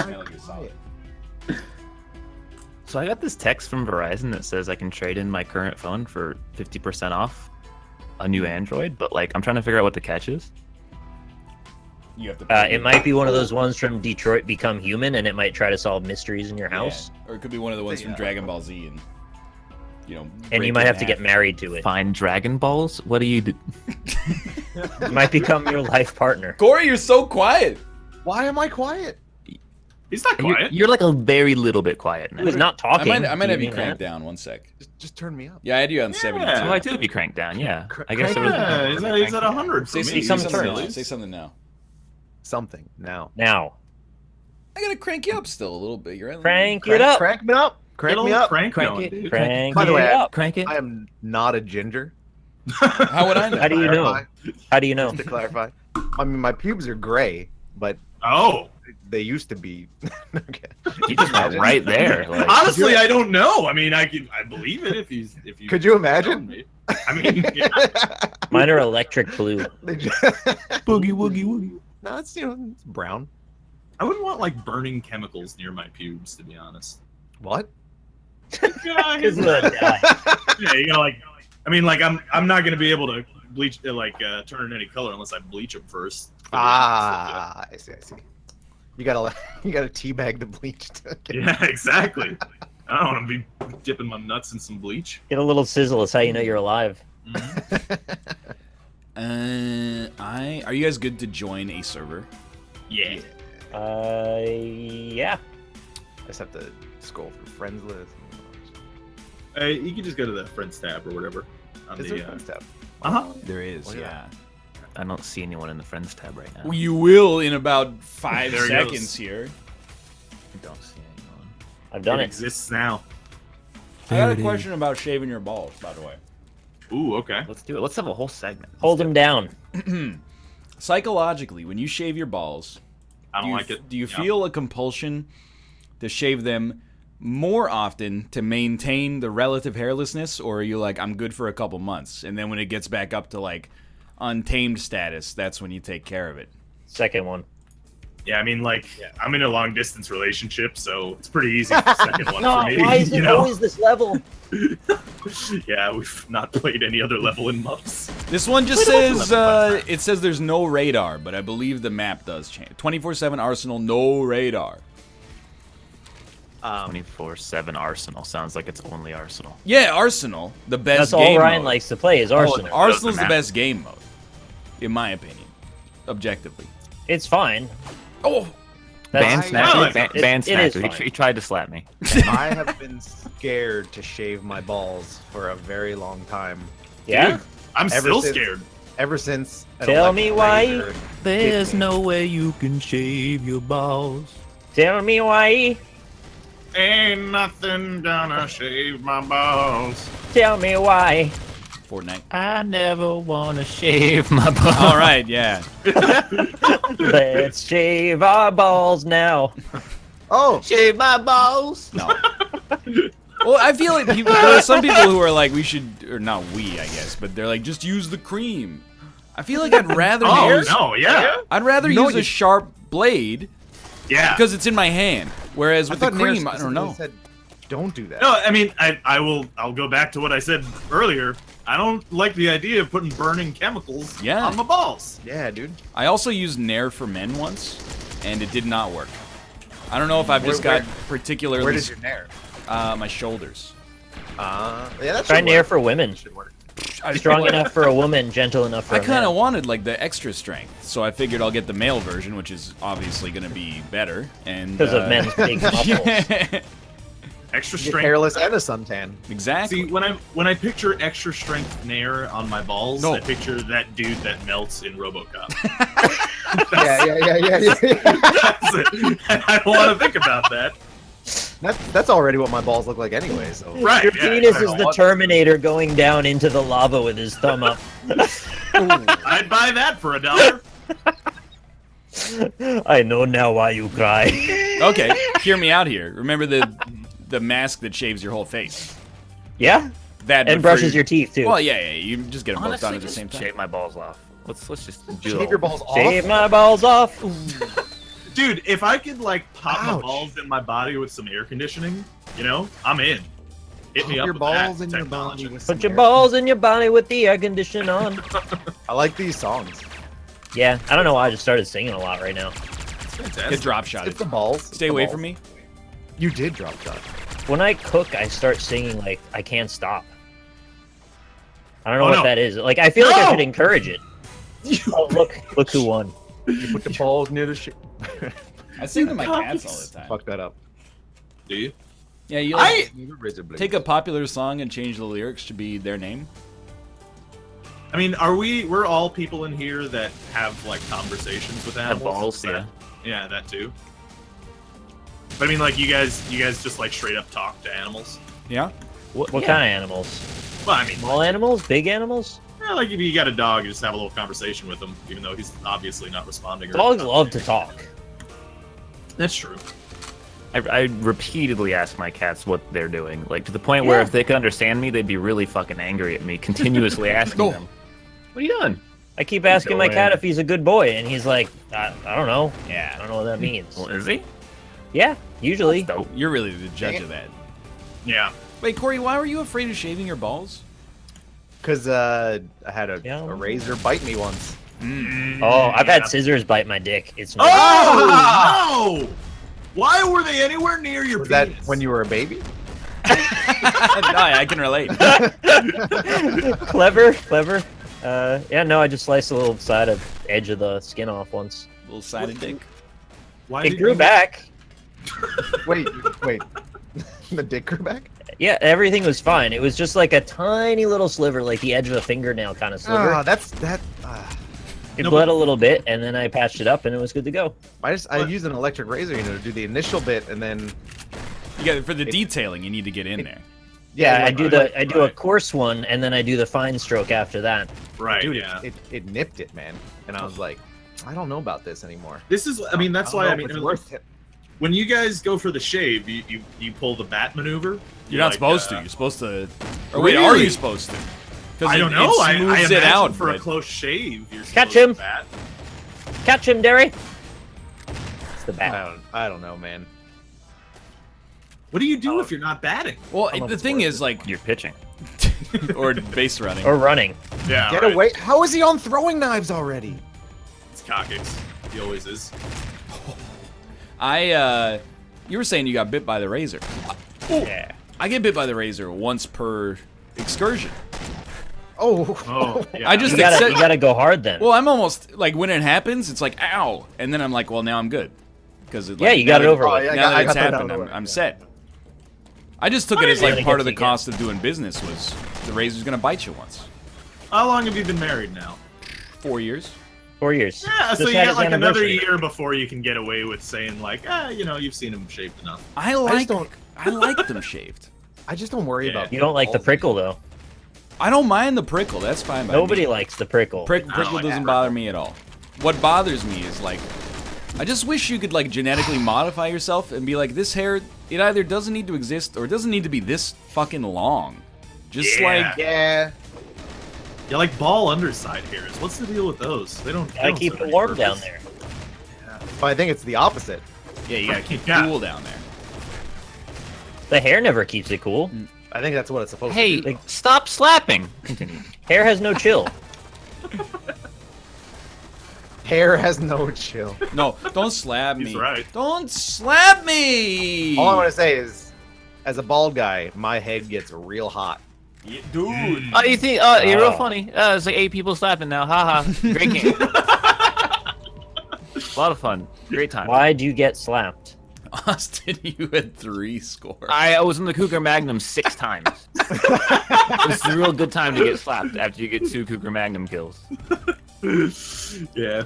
So I got this text from Verizon that says I can trade in my current phone for 50% off a new Android, but like I'm trying to figure out what the catch is. You have to. It might be one of those ones from Detroit Become Human, and it might try to solve mysteries in your house. Yeah. Or it could be one of the ones from Dragon Ball Z, and And break you it might in have to half. get married to it. Find Dragon Balls? What do you do? It might become your life partner. Corey, you're so quiet. Why am I quiet? He's not You're, quiet. you're like a very little bit quiet now. He was not talking. I might Do have you mean cranked that? down 1 sec. Just turn me up. Yeah, I had you on 72. Oh, I do have you cranked down, yeah. I guess there was. Yeah, he's at 100 for Say, me. say some something now. turns. Say something now. Something now. Now, I gotta crank you up still a little bit. You're at crank it up. Crank me up. Crank me up. Crank Crank going, it. dude. Crank By the it way, up. Crank it. I am not a ginger. How would I know? How do you know? Clarify, How do you know? Just to clarify. I mean, my pubes are gray, but Oh, they used to be. Okay. You just went right there. Like, honestly, I don't know. I mean, I believe it if you. Could you imagine? Me. I mean, yeah. Mine are electric blue. Boogie woogie woogie. No, it's it's brown. I wouldn't want like burning chemicals near my pubes, to be honest. What? Yeah, Because of the dye. yeah, you know, like, I mean, like, I'm not gonna be able to bleach, turn any color unless I bleach them first. Ah, I see. You gotta teabag the bleach. Yeah, exactly. I don't want to be dipping my nuts in some bleach. Get a little sizzle. It's how you know you're alive. Are you guys good to join a server? Yeah. Yeah. I just have to scroll through friends list. You can just go to the friends tab or whatever. On Is the, there a friends tab? uh-huh. There is, Look at yeah. I don't see anyone in the friends tab right now. Well, you will in about 5 There he seconds goes. here. I don't see anyone. I've done It it. exists now. I got a question about shaving your balls, by the way. Ooh, okay. Let's do it. Let's have a whole segment. Hold him down. Psychologically, when you shave your balls, I don't like it. Do you Yeah. feel a compulsion to shave them more often to maintain the relative hairlessness, or are you like, I'm good for a couple months, and then when it gets back up to like untamed status, that's when you take care of it? Second one. Yeah, I mean, like, I'm in a long distance relationship, so it's pretty easy for the second one No, for me. why is you it know? always this level? Yeah, we've not played any other level in months. This one just says, it says there's no radar, but I believe the map does change. 24/7 Arsenal, no radar. 24/7 Arsenal sounds like it's only Arsenal. Yeah, Arsenal, the best That's game all Ryan mode. likes to play is Arsenal. Arsenal's the map. best game mode, in my opinion, objectively. It's fine. Oh, Ban I- Snacker. like Ban, it. ban It is Snacker. fine. He tried to slap me. I have been scared to shave my balls for a very long time. Yeah? I'm Ever still since- scared. Ever since an Tell me electric why. razor There's hit me. no way you can shave your balls. Tell me why. Ain't nothing gonna shave my balls. Tell me why. Fortnite. I never wanna shave my balls. All right, yeah. Let's shave our balls now. Oh, Shave my balls. No. Well, I feel like people, there are some people who are like, we should, or not we, I guess, but they're like, just use the cream. I feel like I'd rather Oh, use, no, yeah. I'd rather No, use a you- sharp blade Yeah. because it's in my hand. Whereas with the thought Nair cream, I don't know. specifically said, don't do that. No, I mean, I'll go back to what I said earlier. I don't like the idea of putting burning chemicals Yeah. on my balls. Yeah, dude. I also used Nair for Men once, and it did not work. I don't know if I've just got particularly Where does your nair? my shoulders. Yeah, that Try should Nair work. for women. Should work. Strong enough for a woman, gentle enough for I a kind of man. wanted like the extra strength, so I figured I'll get the male version, which is obviously going to be better. And Because of men's big muscles. Yeah, Extra Get strength. hairless and a suntan. exactly. See, when I picture extra strength Nair on my balls, No. I picture that dude that melts in RoboCop. Yeah. That's it. I don't want to think about that. That's already what my balls look like anyway. So Right. Your yeah, penis I is don't the want- Terminator going down into the lava with his thumb up. I'd buy that for $1. I know now why you cry. Okay, hear me out here. Remember the mask that shaves your whole face? Yeah? That And but for- brushes your teeth, too. Well, yeah. You just get them both Honestly, done at the just same time. shave my balls off. Let's just do shave your balls off. Shave my balls off. Dude, if I could like pop my Ouch. balls in my body with some air conditioning, you know, I'm in. Hit me Pop up your with balls that in your technology. body. With some Put your air. balls in your body with the air condition on. I like these songs. Yeah, I don't know why I just started singing a lot right now. It's Get fantastic. drop shot. It's the balls. Stay away from me. You did drop shot. When I cook, I start singing like I can't stop. I don't know Oh, what no. that is. Like I feel like I No! should encourage it. Oh, look who won. You put the balls near the shit. I sing to my cats all the time. Fuck that up. Do you? Yeah, you like, Razor blades. take a popular song and change the lyrics to be their name. I mean, we're all people in here that have like conversations with Have animals? balls, Is that- yeah. Yeah, that too. But I mean, like you guys just like straight up talk to animals. Yeah. What Yeah. kind of animals? Well, I mean, Small animals? Big animals? yeah, like if you got a dog, you just have a little conversation with him, even though he's obviously not responding. Or Dogs love to talk. That's true. I repeatedly ask my cats what they're doing, like to the point where if they could understand me, they'd be really fucking angry at me, continuously asking No. them, "What are you doing?" I keep asking my Go cat in. if he's a good boy, and he's like, I don't know. I Yeah. don't know what that means. Well, is he? Yeah, usually. Dope. You're really the judge of that. Yeah. Wait, Corey, why were you afraid of shaving your balls? Because I had a Yeah. razor bite me once. Oh, I've had scissors bite my dick. It's no Oh no! Why were they anywhere near your Was that penis? when you were a baby? No, I can relate. clever. Yeah, no, I just sliced a little side of edge of the skin off once. Little sided dick. Why It did grew you- back. Wait. The dick grew back? Yeah, everything was fine. It was just like a tiny little sliver, like the edge of a fingernail kind of sliver. Ah, that. It No, bled but- a little bit, and then I patched it up, and it was good to go. I What? used an electric razor, to do the initial bit, and then You got for the detailing. You need to get in there. Yeah, like, I do a right. coarse one, and then I do the fine stroke after that. Right. dude, yeah. it nipped it, man, and I was like, I don't know about this anymore. This is. I mean, that's don't why. know I if mean, it's worth it. when you guys go for the shave, you pull the bat maneuver. You're not like, supposed to. You're supposed to. Or wait, are Really? you supposed to? 'Cause I don't it know. I smooths imagine it out. for a but- close shave. You're Catch supposed to him. bat. Catch him, Derry. It's the bat. I don't know, man. What do you do if you're not batting? Well, know if the it's thing worth is, like, You're pitching. or base running. Or running. Yeah. Get away! How is he on throwing knives already? It's Cockix. He always is. You were saying you got bit by the razor. Yeah. I get bit by the razor once per excursion. Oh, Oh, yeah. I just You gotta, accept. you gotta go hard then. Well, I'm almost like when it happens, it's like ow, and then I'm like, well, now I'm good because Yeah, you got it over with. yeah, Now that I it's got that out happened, of the I'm, way, I'm yeah. set. I just took it as Yeah, like it part of the gets you, yeah. cost of doing business was the razor's gonna bite you once. How long have you been married now? 4 years. 4 years. Yeah, so Just you had got his like another anniversary. year before you can get away with saying like, you've seen him shaved enough. I just like don't- I like them shaved. I just don't worry Yeah. about. You don't like the balls. prickle though. I don't mind the prickle. That's fine by Nobody me. likes the prickle. Prickle like doesn't that. bother me at all. What bothers me is like, I just wish you could like genetically modify yourself and be like, this hair, it either doesn't need to exist or it doesn't need to be this fucking long. Just Yeah. like, Yeah. Yeah, like ball underside hairs. What's the deal with those? They don't. Gotta keep it warm down there. But I think it's the opposite. yeah, you gotta keep Yeah. cool down there. The hair never keeps it cool. I think that's what it's supposed to Hey, do. stop slapping. Continue. Hair has no chill. Hair has no chill. No, don't slap me. He's right. Don't slap me. All I want to say is, as a bald guy, my head gets real hot. Yeah, dude. Oh, you think? Oh, you're real funny. It's like 8 people slapping now. Haha. Great game. A lot of fun. Great time. Why'd you get slapped? Austin, you had 3 scores. I was in the Cougar Magnum 6 times. It's a real good time to get slapped after you get 2 Cougar Magnum kills. Yeah.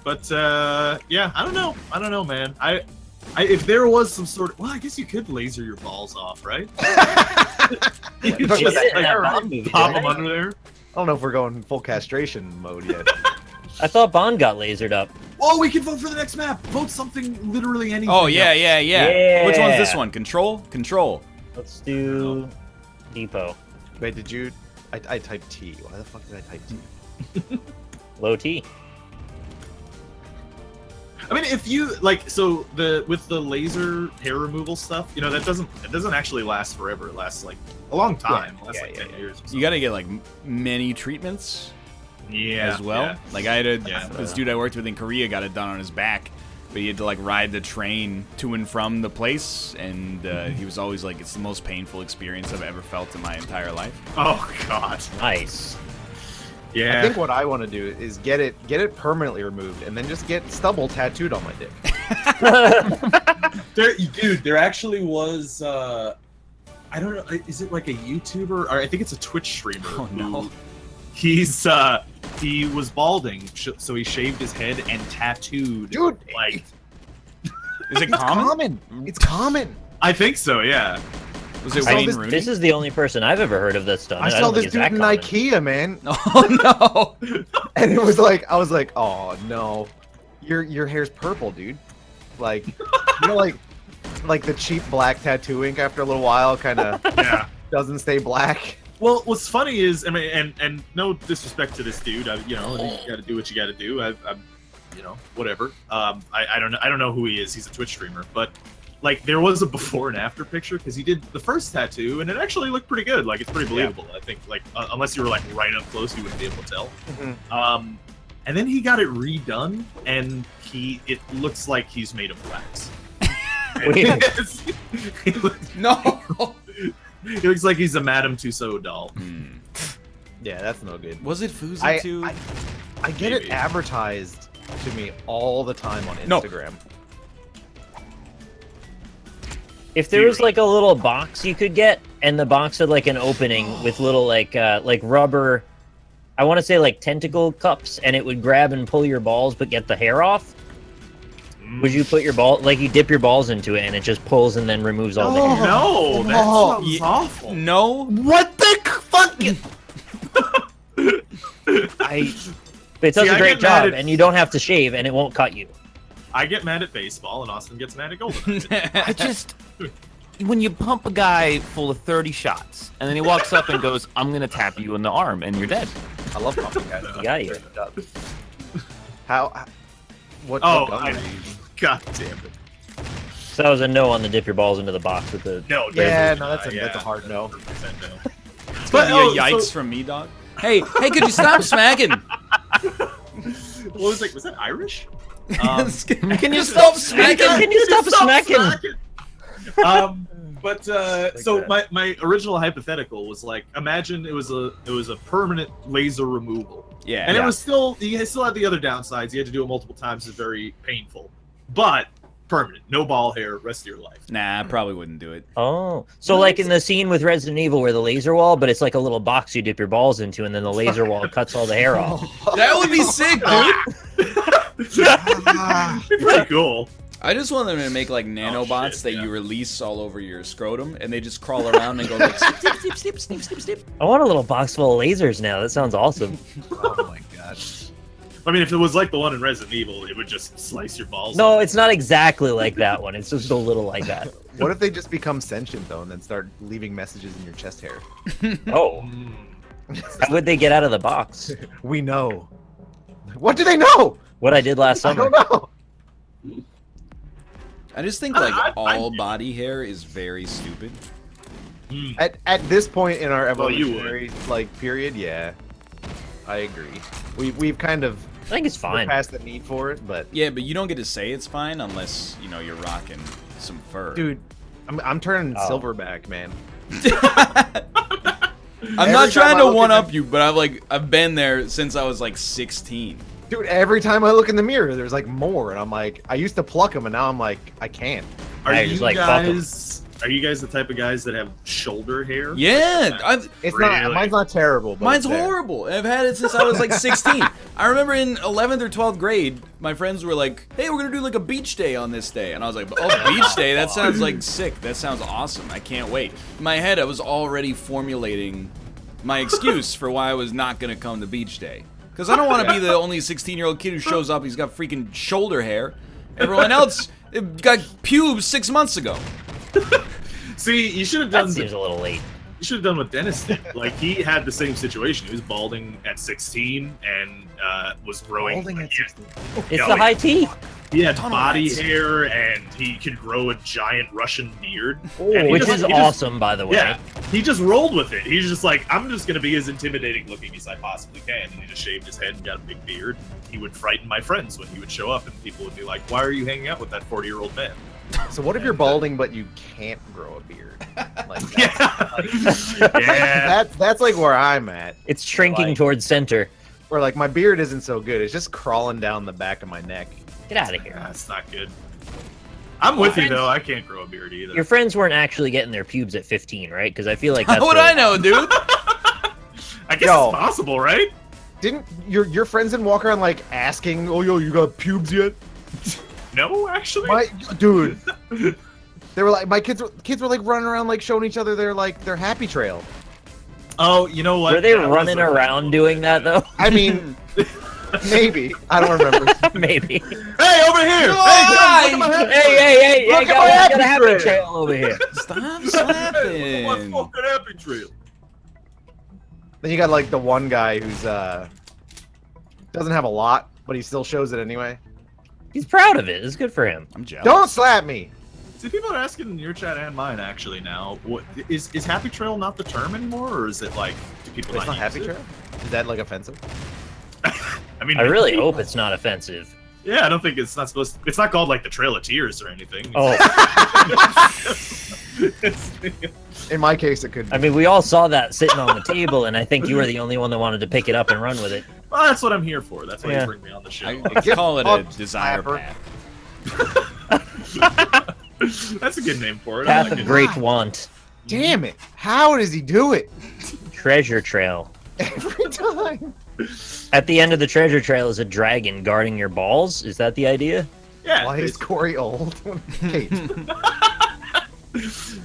But yeah, I don't know. I don't know, man. If there was some sort of, well, I guess you could laser your balls off, right? You could Talk about just that like, hair, Bond movie, pop didn't them it? under there. I don't know if we're going full castration mode yet. I thought Bond got lasered up. Oh, we can vote for the next map. Vote something, literally anything. Oh yeah, else. yeah. Which one's this Yeah. one? Control? Control. Let's do Depot. Wait, did you? I typed T. Why the fuck did I type T? Low T. I mean, if you like, so with the laser hair removal stuff, you know, it doesn't actually last forever. It lasts like a long time. It lasts like 10 years. Or something. You got to get like many treatments yeah, as well. yeah. Like I had Yeah. this dude I worked with in Korea got it done on his back, but he had to like ride the train to and from the place, and he was always like, "It's the most painful experience I've ever felt in my entire life." Oh God. Nice. Yeah. I think what I want to do is get it permanently removed, and then just get stubble tattooed on my dick. There actually was. I don't know. Is it like a YouTuber or I think it's a Twitch streamer? Oh, no. Who, he was balding, so he shaved his head and tattooed. Dude, like, Is it it's common? common. It's common. I think so. Yeah. Was it I saw Wayne this- Rooney? This is the only person I've ever heard of that's done it. I saw don't this think dude it's in that common. IKEA, man, Oh no! and it was like I was like, oh no, your hair's purple, dude. Like, you know, like the cheap black tattoo ink after a little while kind of Yeah. doesn't stay black. Well, what's funny is, I mean, and no disrespect to this dude, you know, you got to do what you got to do. I'm, you know, whatever. I don't know who he is. He's a Twitch streamer, but like there was a before and after picture because he did the first tattoo and it actually looked pretty good. Like it's pretty believable. I think like unless you were like right up close, you wouldn't be able to tell. And then he got it redone, and it looks like he's made of wax. Weird. No. He looks like he's a Madame Tussauds doll. Yeah, that's no good. Was it Fuzi I too? I get it Maybe. advertised to me all the time on No. Instagram. If there was like a little box you could get, and the box had like an opening with little like rubber, I want to say like tentacle cups, and it would grab and pull your balls but get the hair off. Would you put your ball like you dip your balls into it and it just pulls and then removes all the hair? No, that Oh, sounds yeah. awful. No. What the fuck? But it does See, a I great get mad job, at- and you don't have to shave, and it won't cut you. I get mad at baseball, and Austin gets mad at GoldenEye. I just when you pump a guy full of 30 shots, and then he walks up and goes, "I'm gonna tap you in the arm," and you're dead. I love pumpkin guys. You got you. How? What? Oh, what gun I- are you using? God damn it. So that was a no on the dip your balls into the box with the. No, Yeah, definitely no, not. that's a hard no. 100% no. It's gonna be a oh, yikes so- from me, dog. Hey, could you stop smacking? What was like? Was that Irish? Can you stop smacking? Can you stop smacking? But so my original hypothetical was like, imagine it was a permanent laser removal, Yeah. and it was still you still had the other downsides. You had to do it multiple times. It's very painful, but permanent, no ball hair, rest of your life. Nah, I probably wouldn't do it. Oh, so like in the scene with Resident Evil where the laser wall, but it's like a little box you dip your balls into, and then the laser wall cuts all the hair off. That would be sick, dude. Pretty cool. I just want them to make like nanobots shit, that yeah. you release all over your scrotum, and they just crawl around and go like snip, snip, snip, snip, snip, snip, snip. I want a little box full of lasers now. That sounds awesome. Oh my god. I mean, if it was like the one in Resident Evil, it would just slice your balls. No, it's not exactly like that one. It's just a little like that. What if they just become sentient though, and then start leaving messages in your chest hair? Oh, how would they get out of the box? We know. What do they know? What I did last I summer. don't know. I just think like all body hair is very stupid. At this point in our Well, you evolutionary period, yeah, I agree. We've kind of I think it's fine. past the need for it, but Yeah, but you don't get to say it's fine unless you know you're rocking some fur. dude, I'm turning Oh. silverback, man. I'm not Every time trying I to look one in up you, but I've been there since I was like 16. Dude, every time I look in the mirror, there's like more, and I'm like, I used to pluck them, and now I'm like, I can't. Are Yeah, you just like, fuck 'em. guys? Are you guys the type of guys that have shoulder hair? Yeah, It's Really? not. Mine's not terrible. But mine's it's there. horrible. I've had it since I was like 16. I remember in 11th or 12th grade, my friends were like, "Hey, we're gonna do like a beach day on this day," and I was like, "Oh, beach day? That sounds like sick. That sounds awesome. I can't wait." In my head, I was already formulating my excuse for why I was not gonna come to beach day. Because I don't want to be the only 16-year-old kid who shows up. He's got freaking shoulder hair. Everyone else got pubes 6 months ago. See, you should have That done. seems a little late. You should have done what Dennis did. Like he had the same situation. He was balding at 16 and was growing. Holding at 16. It's Yeah, the high tea. He had Tunnel body rats. hair and he could grow a giant Russian beard. Oh, And he which just- is he just- awesome, by the way. Yeah, he just rolled with it. He's just like, I'm just gonna be as intimidating looking as I possibly can. And he just shaved his head and got a big beard. He would frighten my friends when he would show up, and people would be like, "Why are you hanging out with that 40-year-old man?" So what if you're balding but you can't grow a beard? Like Yeah. that's like where I'm at. It's shrinking Like- towards center. Where like my beard isn't so good. It's just crawling down the back of my neck. Get out of here. That's not good. I'm with you though. I can't grow a beard either. Your friends weren't actually getting their pubes at 15, right? Because I feel like that's How would really- I know, dude? I guess Yo. it's possible, right? Didn't your friends didn't walk around like asking, "Oh yo, you got pubes yet?" No, actually. My dude, they were like, my kids were like running around like showing each other their happy trail. Oh, you know what? Were they That was running a- around doing that though? I mean, maybe I don't remember. Maybe. Hey, over here! Hi! Hey, look at my Hey! Look at my got happy a happy trail. trail over here. Stop my slapping. fucking happy trail. Then you got like the one guy who's doesn't have a lot, but he still shows it anyway. He's proud of it. It's good for him. I'm jealous. Don't slap me. See, people are asking in your chat and mine actually now. What is happy trail not the term anymore, or is it like do people It's not use happy it? trail. Is that like offensive? I mean, I really maybe. hope it's not offensive. Yeah, I don't think it's not supposed. It's not called like the Trail of Tears or anything. Oh, In my case, it could. I mean, we all saw that sitting on the table, and I think you were the only one that wanted to pick it up and run with it. Well, that's what I'm here for. That's why Yeah. you bring me on the show. I call it a Up, desire slapper. path. That's a good name for it. I Path like of it. Great Want. Damn it! How does he do it Treasure Trail. every time? At the end of the treasure trail is a dragon guarding your balls. Is that the idea? Yeah. Why is basically. Corey old? Kate.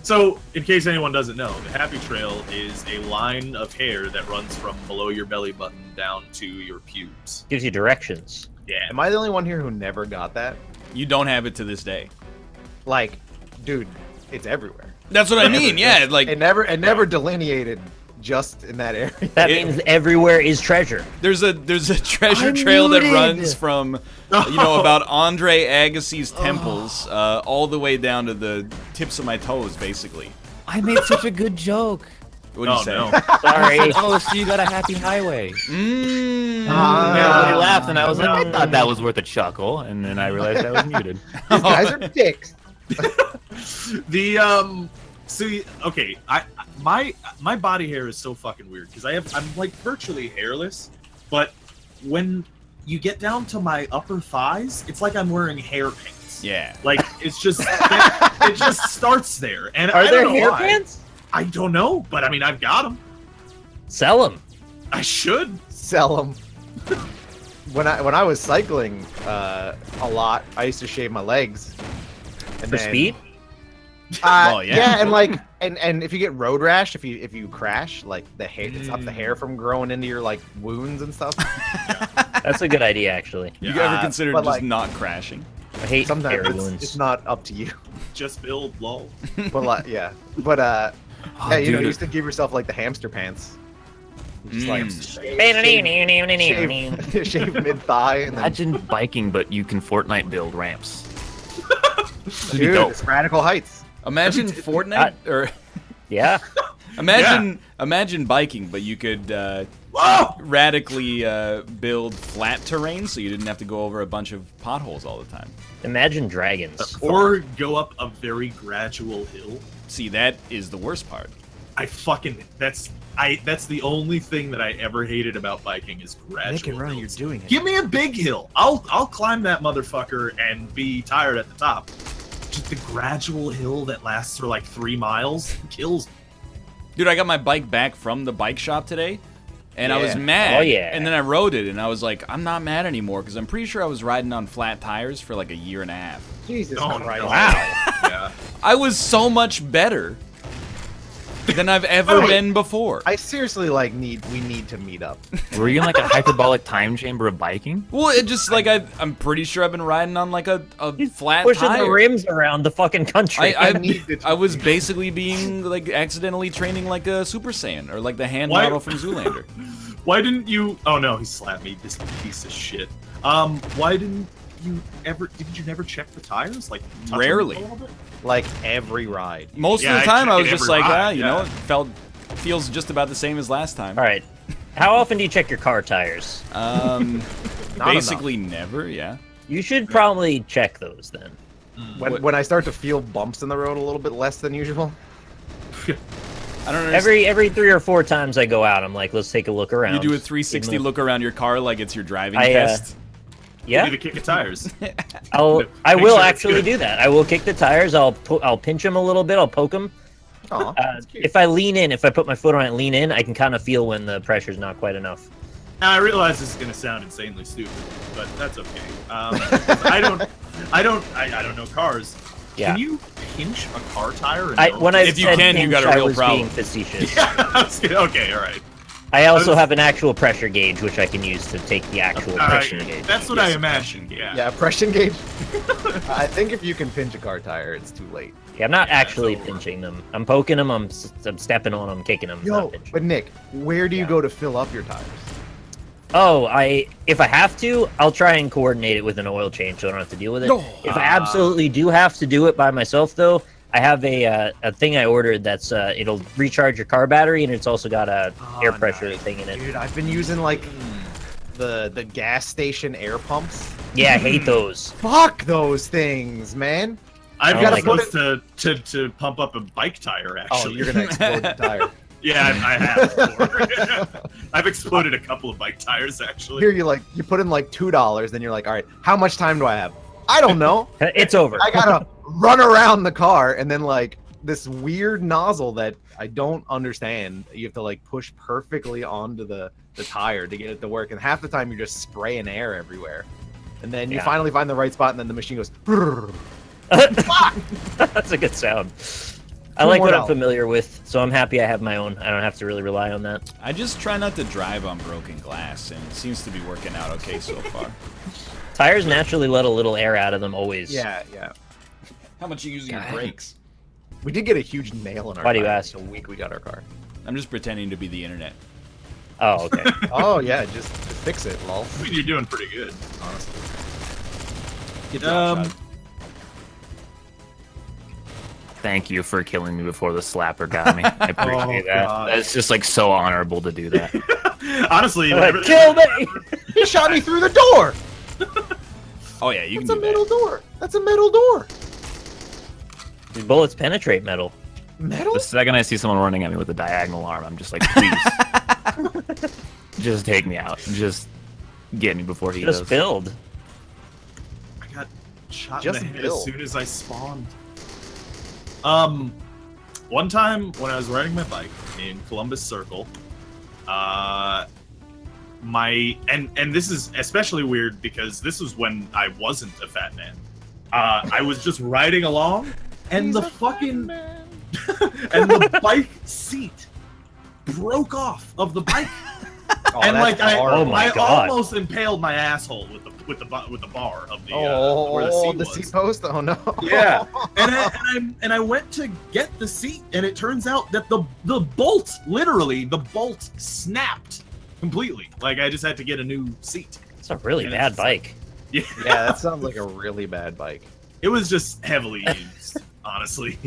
So, in case anyone doesn't know, the happy trail is a line of hair that runs from below your belly button down to your pubes. Gives you directions. Yeah. Am I the only one here who never got that? You don't have it to this day. Like, dude, it's everywhere. That's what I mean. Yeah, like It never delineated just in that area. That It- means everywhere is treasure. there's a treasure I'm trail that muted. runs from about Andre Agassi's temples all the way down to the tips of my toes, basically. I made such a good joke. What do you Oh, say? no. Sorry. Oh, so you got a happy highway. Mm. Yeah, he laughed, and I was like, I no. thought that was worth a chuckle, and then I realized I was muted. These guys are dicks. See, okay, my body hair is so fucking weird because I'm like virtually hairless, but when you get down to my upper thighs, it's like I'm wearing hair pants. Yeah. Like it's just it just starts there. And Are I there don't know hair why. pants? I don't know, but I mean I've got them. Sell them. I should. Sell them. When I was cycling a lot, I used to shave my legs. And For speed? Well, yeah. Yeah, and like, and if you get road rash, if you crash, like the hair, it stops the hair from growing into your like wounds and stuff. That's a good idea, actually. You ever Uh, considered but, just like- not crashing? I hate hair Sometimes it's wounds. not up to you, Just build lol. but like, yeah, but yeah, you know, dude. you used to give yourself like the hamster pants. Just like shave mid thigh, and then Imagine biking, but you can Fortnite build ramps. Dude, dope. it's radical heights. Imagine Fortnite, or Yeah. imagine biking, but you could Whoa! radically build flat terrain, so you didn't have to go over a bunch of potholes all the time. Imagine dragons. Or go up a very gradual hill. See, that is the worst part. That's the only thing that I ever hated about biking is gradual. Nick and Ron, you're hills. doing it. Give me a big hill. I'll climb that motherfucker and be tired at the top. Just the gradual hill that lasts for like 3 miles kills me. Dude, I got my bike back from the bike shop today, and I was Yeah. mad. Oh, yeah. And then I rode it, and I was like, I'm not mad anymore, because I'm pretty sure I was riding on flat tires for like a year and a half. Jesus Oh, Christ. no. Wow. Yeah. I was so much better than I've ever been before. I seriously we need to meet up. Were you in like a hyperbolic time chamber of biking? Well, it just like I'm pretty sure I've been riding on like a flat Pushing tire. the rims around the fucking country. I was basically being like accidentally training like a Super Saiyan or like the hand Why- model from Zoolander. Why didn't you? Oh no, he slapped me. This piece of shit. Why didn't you ever? Did you never check the tires? Like touch them Rarely. a little bit? Like every ride. Most Yeah, of I the time, I check was it just every like, ride, you know, yeah. it feels just about the same as last time. All right. How often do you check your car tires? Basically never. Yeah. You should probably check those then. When I start to feel bumps in the road a little bit less than usual. I don't know. Every 3 or 4 times I go out, I'm like, let's take a look around. You do a 360 Even though- look around your car like it's your driving I, test. Yeah, Need to kick the tires. I Make will sure it's actually good. do that. I will kick the tires. I'll pinch them a little bit. I'll poke them. Aw, that's cute. If I lean in, if I put my foot on it and lean in, I can kind of feel when the pressure's not quite enough. Now I realize this is gonna sound insanely stupid, but that's okay. I don't know cars. Yeah. Can you pinch a car tire? And When I If you said can, you pinch, got a I real was problem. being facetious. Okay, all right. I also have an actual pressure gauge, which I can use to take the actual All pressure right. gauge. That's what I imagined. Yeah. Yeah, pressure gauge. I think if you can pinch a car tire, it's too late. Yeah, I'm not Yeah, it's actually over. pinching them. I'm poking them. I'm stepping on them, kicking them. Yo, not pinching. but Nick, where do you Yeah. go to fill up your tires? Oh, if I have to, I'll try and coordinate it with an oil change so I don't have to deal with it. No. If I absolutely do have to do it by myself, though, I have a thing I ordered that's it'll recharge your car battery, and it's also got a air pressure thing in it. Dude, I've been using like the gas station air pumps. Yeah, I hate those. Fuck those things, man. I've Oh got my to pump up a bike tire. Oh, Actually, you're gonna explode the tire. Yeah, I have. Before. I've exploded a couple of bike tires actually. Here you put in like $2, then you're like, all right, how much time do I have? I don't know. It's over. I gotta run around the car, and then like this weird nozzle that I don't understand. You have to like push perfectly onto the tire to get it to work, and half the time you're just spraying air everywhere. And then you Yeah. finally find the right spot, and then the machine goes. That's a good sound. I like what I'm $2 familiar with, so I'm happy I have my own. I don't have to really rely on that. I just try not to drive on broken glass, and it seems to be working out okay so far. Tires naturally let a little air out of them always. Yeah. How much are you using your brakes? We did get a huge nail in our Why do you tire ask? the week we got our car. I'm just pretending to be the internet. Oh, okay. Oh yeah, just fix it, lol. I mean, you're doing pretty good, honestly. Get the shot. Thank you for killing me before the slapper got me. I appreciate that. God. That's just like so honorable to do that. Honestly, Kill me! He shot me through the door. Oh yeah, you can That's a do metal that. door. That's a metal door. These bullets penetrate metal. Metal? The second I see someone running at me with a diagonal arm, I'm just like, please, just take me out. Just get me before he Just does. build. I got shot Just in the head Bill. as soon as I spawned. One time when I was riding my bike in Columbus Circle, and this is especially weird because this was when I wasn't a fat man. I was just riding along, and the fucking and the bike seat broke off of the bike. Oh, And that's like I, Oh my I God. almost impaled my asshole with the bar of the Oh, where the seat the was. seat post. Oh no. Yeah, and I went to get the seat, and it turns out that the bolt, literally the bolt, snapped completely. Like I just had to get a new seat. It's a really And bad it's just like- bike. Yeah, Yeah, that sounds like a really bad bike. it was just heavily used, honestly.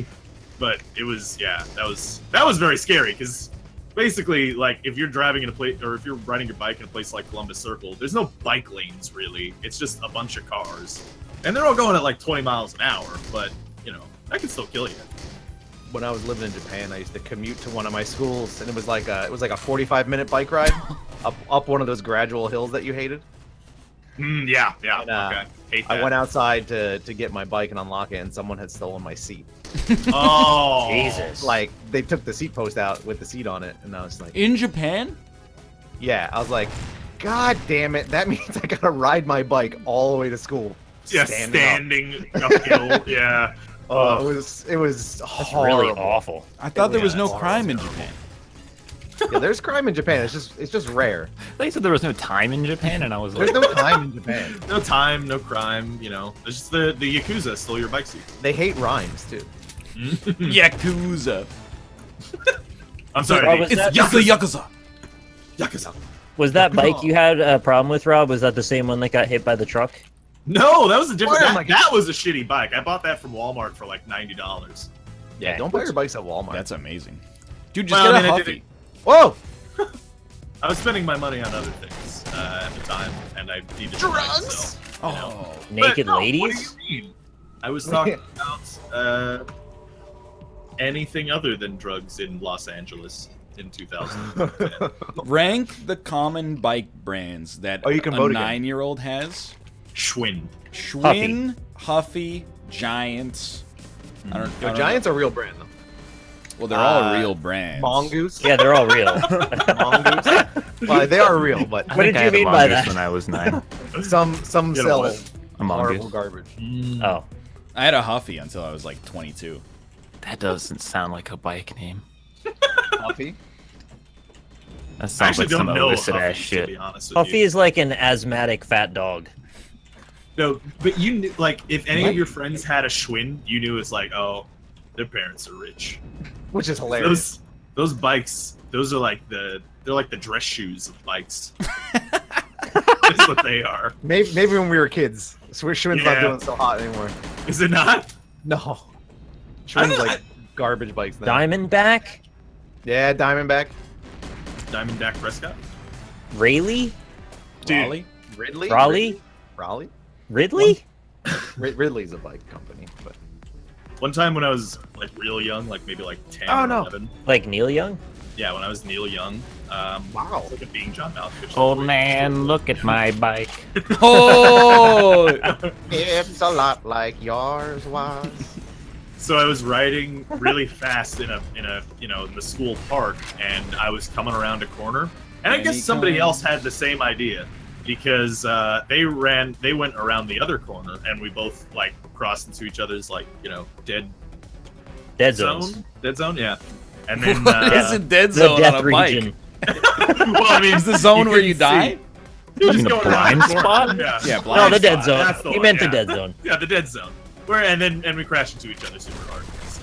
But it was, yeah, that was very scary because basically, like, if you're driving in a place or if you're riding your bike in a place like Columbus Circle, there's no bike lanes really. It's just a bunch of cars, and they're all going at like 20 miles an hour. But you know, that can still kill you. When I was living in Japan, I used to commute to one of my schools, and it was like a 45-minute bike ride up one of those gradual hills that you hated. Yeah. And, Okay. Hate that. I went outside to get my bike and unlock it, and someone had stolen my seat. Oh, Jesus. Like, they took the seat post out with the seat on it, and I was like, In Japan? yeah, I was like, God damn it, that means I gotta ride my bike all the way to school. yeah, standing uphill. Yeah. Oh, it was That's horrible. really awful. I thought there was Yeah, no that's crime in horrible. Japan. Yeah, there's crime in Japan. It's just rare. They said there was no time in Japan, and I was There's like, no time in Japan. No time, no crime. You know, it's just the Yakuza stole your bike seat. They hate rhymes too. Yakuza. I'm sorry. Rob, was It's that- the Yakuza. Yakuza. Was that bike you had a problem with, Rob? Was that the same one that got hit by the truck? No, that was a different. Why am That, that was a shitty bike. I bought that from Walmart for like $90. Yeah, don't buy your bikes at Walmart. That's amazing. Dude, just Well, get I a mean, I did Huffy. Whoa! I was spending my money on other things at the time, and I needed drugs. So, you know. Oh. Naked But no, ladies? What do you mean? I was talking about anything other than drugs in Los Angeles in 2010. Rank the common bike brands that Oh, you can a vote again. 9-year-old has. Schwinn. Schwinn, Huffy, Giants. I don't Yo, know. Giants are a real brand though. Well, they're all real brands. Mongoose. Yeah, they're all real. Mongoose. Well, they are real, but I What think did I you had a mean by mongoose that? when I was 9. some You know sell what? A horrible mongoose. garbage. Oh. I had a Huffy until I was like 22. That doesn't sound like a bike name. Huffy. That I sounds actually like don't some know illicit Huffy, ass to shit. be honest with Puffy you. is like an asthmatic fat dog. No, but you knew, like, if any of your friends had a Schwinn, you knew it's like, oh, their parents are rich. Which is hilarious. Those bikes, they're like the dress shoes of bikes. That's what they are. Maybe when we were kids, Schwinn's not Yeah. doing so hot anymore. Is it not? No. I Schwinn's don't- like garbage bikes now. Diamondback? Yeah, Diamondback. Diamondback Prescott? Rayleigh? Dude. Raleigh? Ridley. Raleigh? Raleigh. Ridley? Ridley's a bike company, but One time when I was like real young, like maybe like 10 Oh, or no. 11. Like Neil Young? Yeah, when I was Neil Young. Wow. Like a being John Malkovich. Old man, look at my bike. Oh! it's a lot like yours was. So I was riding really fast in the school park, and I was coming around a corner, and I guess somebody else had the same idea because they went around the other corner, and we both like crossed into each other's like dead Zones. zone, yeah. And then What is a dead The zone death on a bike? region. well, I mean, Is the zone where you couldn't die? see. You were just In the going around blind the corner. spot? Yeah, Yeah, No, blind the dead spot. zone. That's the He one, meant the yeah. dead zone. Yeah, the dead zone. And we crashed into each other super hard. It's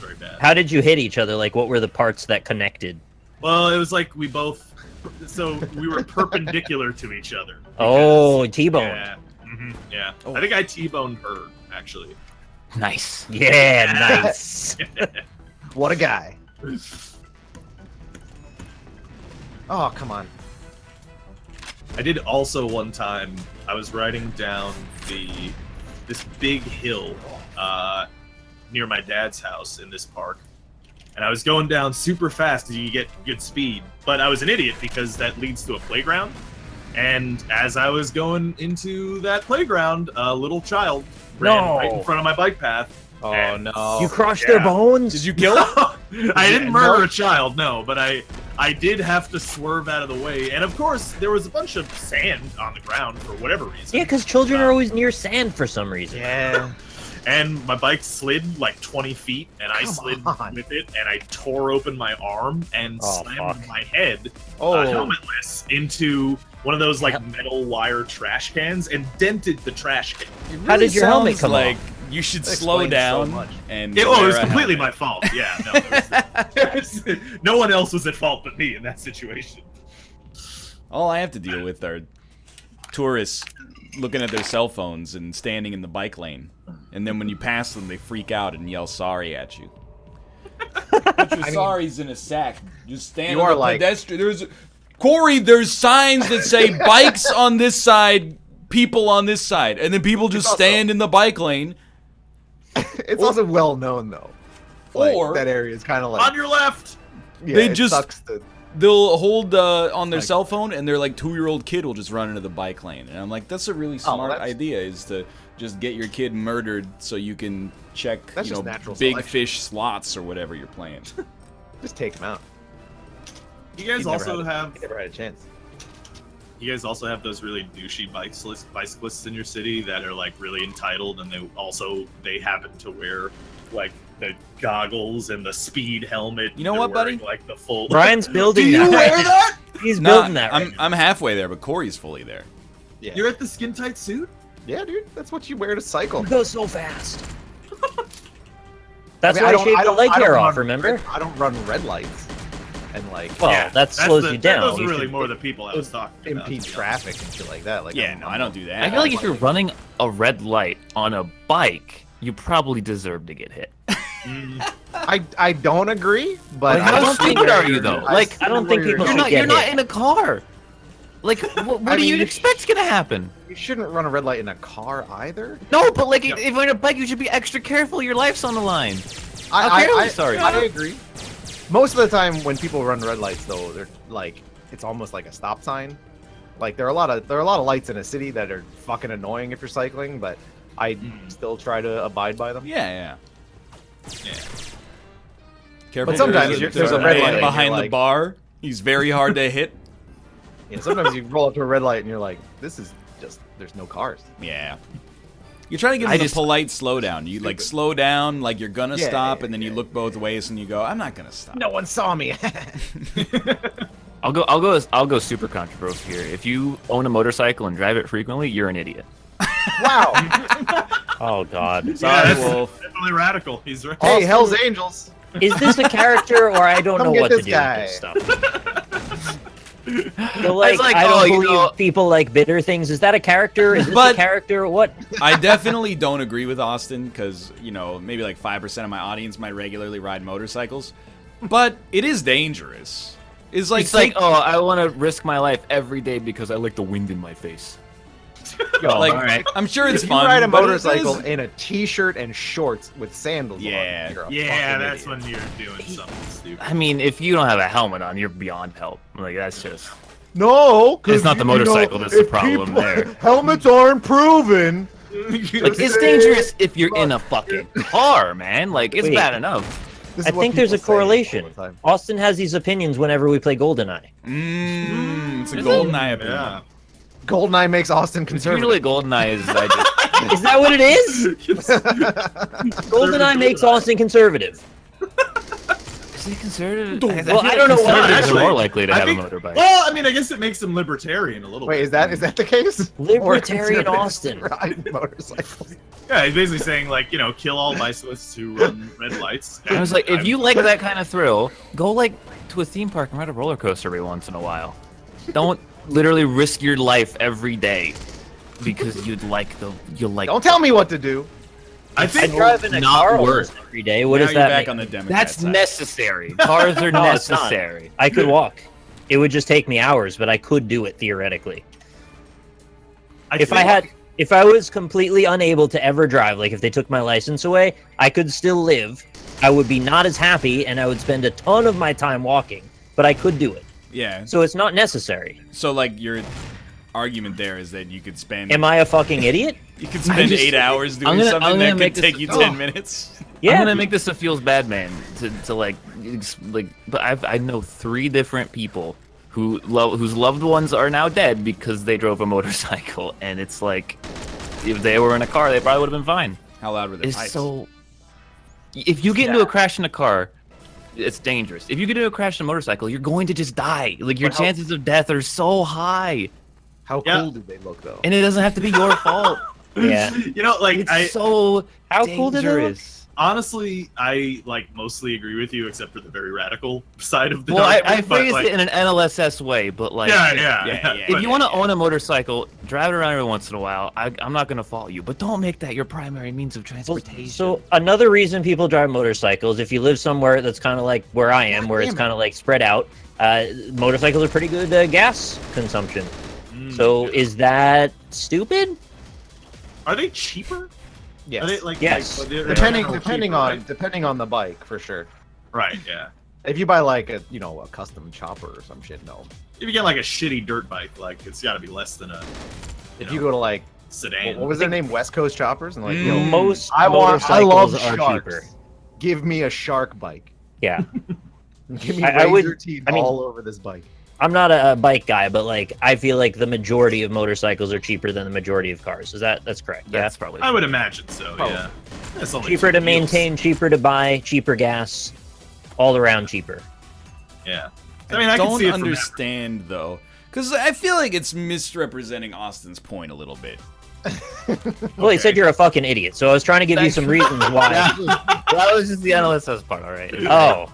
very bad. How did you hit each other? Like, what were the parts that connected? Well, it was like we were perpendicular to each other. Oh, because- T-bone. Yeah. Yeah. Oh. I think I T-boned her actually. Nice. Yeah, nice. What a guy. Oh, come on. I did also one time. I was riding down this big hill near my dad's house in this park, and I was going down super fast because you get good speed. But I was an idiot because that leads to a playground. And as I was going into that playground, a little child ran right in front of my bike path. Oh And- no. You crushed their Yeah. bones? Did you kill him? I didn't murder a child, no, but I did have to swerve out of the way. And of course, there was a bunch of sand on the ground for whatever reason. Yeah, because children are always near sand for some reason. Yeah. And my bike slid like 20 feet, and I Come slid on. with it, and I tore open my arm and Oh, slammed fuck. my head, Oh. helmetless, into one of those like metal wire trash cans and dented the trash can. It How did your helmet sounds come like off? you should That slow explains so down much. and It wear was a completely my helmet. fault. Yeah, no, no one else was at fault but me in that situation. All I have to deal with are tourists looking at their cell phones and standing in the bike lane, and then when you pass them, they freak out and yell sorry at you. Put your sorries in a sack. Just stand on the pedestrian. Corey, there's signs that say bikes on this side, people on this side, and then people just stand in the bike lane. It's also well known though. Like, that area is kind of like on your left. Yeah, they it just sucks to, they'll hold on their cell phone, and their like 2-year-old kid will just run into the bike lane, and I'm like, that's a really smart idea, is to just get your kid murdered so you can check, you know, big fish slots or whatever you're playing. just take him out. You guys also have. He never had a chance. You guys also have those really douchey bicyclists in your city that are like really entitled, and they happen to wear like the goggles and the speed helmet. You know what, buddy? Like the full. Brian's building that. Do you wear that? He's building that. I'm halfway there, but Corey's fully there. Yeah. You're at the skin tight suit. Yeah, dude. That's what you wear to cycle. You go so fast. That's why I shaved the leg hair off. Remember? I don't run red lights. And like, well, that slows you down. Those are really more the people I was talking about. Impede traffic and shit like that. Like, yeah, no, I don't do that. I feel like if you're running a red light on a bike, you probably deserve to get hit. I don't agree, but Like, how stupid are you though? Like, I don't think people should get you're not hit. in a car. Like, what do you expect's gonna happen? You shouldn't run a red light in a car either. No, but like, if you're on a bike, you should be extra careful. Your life's on the line. Sorry. I agree. Most of the time, when people run red lights, though, they're like, it's almost like a stop sign. Like there are a lot of lights in a city that are fucking annoying if you're cycling, but I still try to abide by them. Yeah. Careful. But sometimes there's a red light behind the like, bar. He's very hard to hit. Yeah, sometimes you roll up to a red light and you're like, this is just, there's no cars. Yeah. You're trying to give them a polite slowdown. You like slow down, like you're gonna stop, and then you look both ways and you go, I'm not gonna stop. No one saw me. I'll go super controversial here. If you own a motorcycle and drive it frequently, you're an idiot. Wow. Oh God. Sorry, Wolf. Definitely radical. He's right. Hey, Hell's Angels. Is this a character, or I don't know what to do guy. with this stuff? So, like, I don't believe people like bitter things. Is that a character? Is this a character? What? I definitely don't agree with Austin because, you know, maybe like 5% of my audience might regularly ride motorcycles, but it is dangerous. It's like, oh, I want to risk my life every day because I like the wind in my face. Like, I'm sure it's fun. You ride a motorcycle in a t-shirt and shorts with sandals on. Yeah, that's when you're doing something stupid. I mean, if you don't have a helmet on, you're beyond help. Like, that's just... No, it's not the motorcycle that's the problem there. Helmets aren't proven. Like, it's dangerous if you're in a fucking car, man. Like, it's bad enough. I think there's a correlation. Austin has these opinions whenever we play GoldenEye. It's a GoldenEye opinion. Yeah. GoldenEye makes Austin conservative. Usually GoldenEye is... Is that what it is? GoldenEye makes Austin conservative. Is he conservative? Well, I don't know what. Conservatives are more likely to have a motorbike. Well, I mean, I guess it makes him libertarian a little bit. Wait, is that the case? Libertarian Austin. Ride motorcycles. Yeah, he's basically saying, like, you know, kill all bicyclists who run red lights. I was like, if you like that kind of thrill, go like to a theme park and ride a roller coaster every once in a while. Don't literally risk your life every day because you'd like. Don't tell me what to do. I drive in a car almost every day. What does that back on the Democrat That's side. Necessary. Cars are necessary. I could walk. It would just take me hours, but I could do it theoretically. If I was completely unable to ever drive, like if they took my license away, I could still live. I would be not as happy, and I would spend a ton of my time walking, but I could do it. Yeah. So it's not necessary. So, like, your argument there is that you could spend... Am I a fucking idiot? You could spend 8 hours doing something that could take you 10 minutes? Yeah. I'm gonna make this a feels bad man to like, but I know 3 different people whose loved ones are now dead because they drove a motorcycle, and it's like, if they were in a car, they probably would have been fine. How loud were the pipes? So, if you get into a crash in a car, it's dangerous. If you get into a crash in a motorcycle, you're going to just die. Like, your chances of death are so high. How cool did they look, though? And it doesn't have to be your fault. Yeah. You know, like, It's so how cool did they look? Honestly, I like mostly agree with you, except for the very radical side of the. Well, I argument, but, phrased like, it in an NLSS way, but like, yeah. if you want to own a motorcycle, drive it around every once in a while. I'm not gonna fault you, but don't make that your primary means of transportation. So another reason people drive motorcycles, if you live somewhere that's kind of like where I am, where it's kind of like spread out, motorcycles are pretty good gas consumption. So is that stupid? Are they cheaper? Yes. Are they, like, Yes. like, they're depending cheaper, right? depending on the bike for sure. Right. Yeah. If you buy like a a custom chopper or some shit, no. If you get like a shitty dirt bike, like it's got to be less than a. If you go to like sedan. what was their name? West Coast Choppers, and like Most I love motorcycles are sharks. cheaper. Give me a shark bike. Yeah. Give me I would- razor teeth I mean- all over this bike. I'm not a bike guy, but like I feel like the majority of motorcycles are cheaper than the majority of cars. That's correct? That's probably. I would imagine so. Yeah. That's only Cheaper 2 to wheels. maintain, cheaper to buy, cheaper gas, all around cheaper. Yeah. I mean, I can don't see it from that. understand though, because I feel like it's misrepresenting Austin's point a little bit. Well, he said you're a fucking idiot, so I was trying to give you some reasons why. That was just the NLSS part, all right. Oh,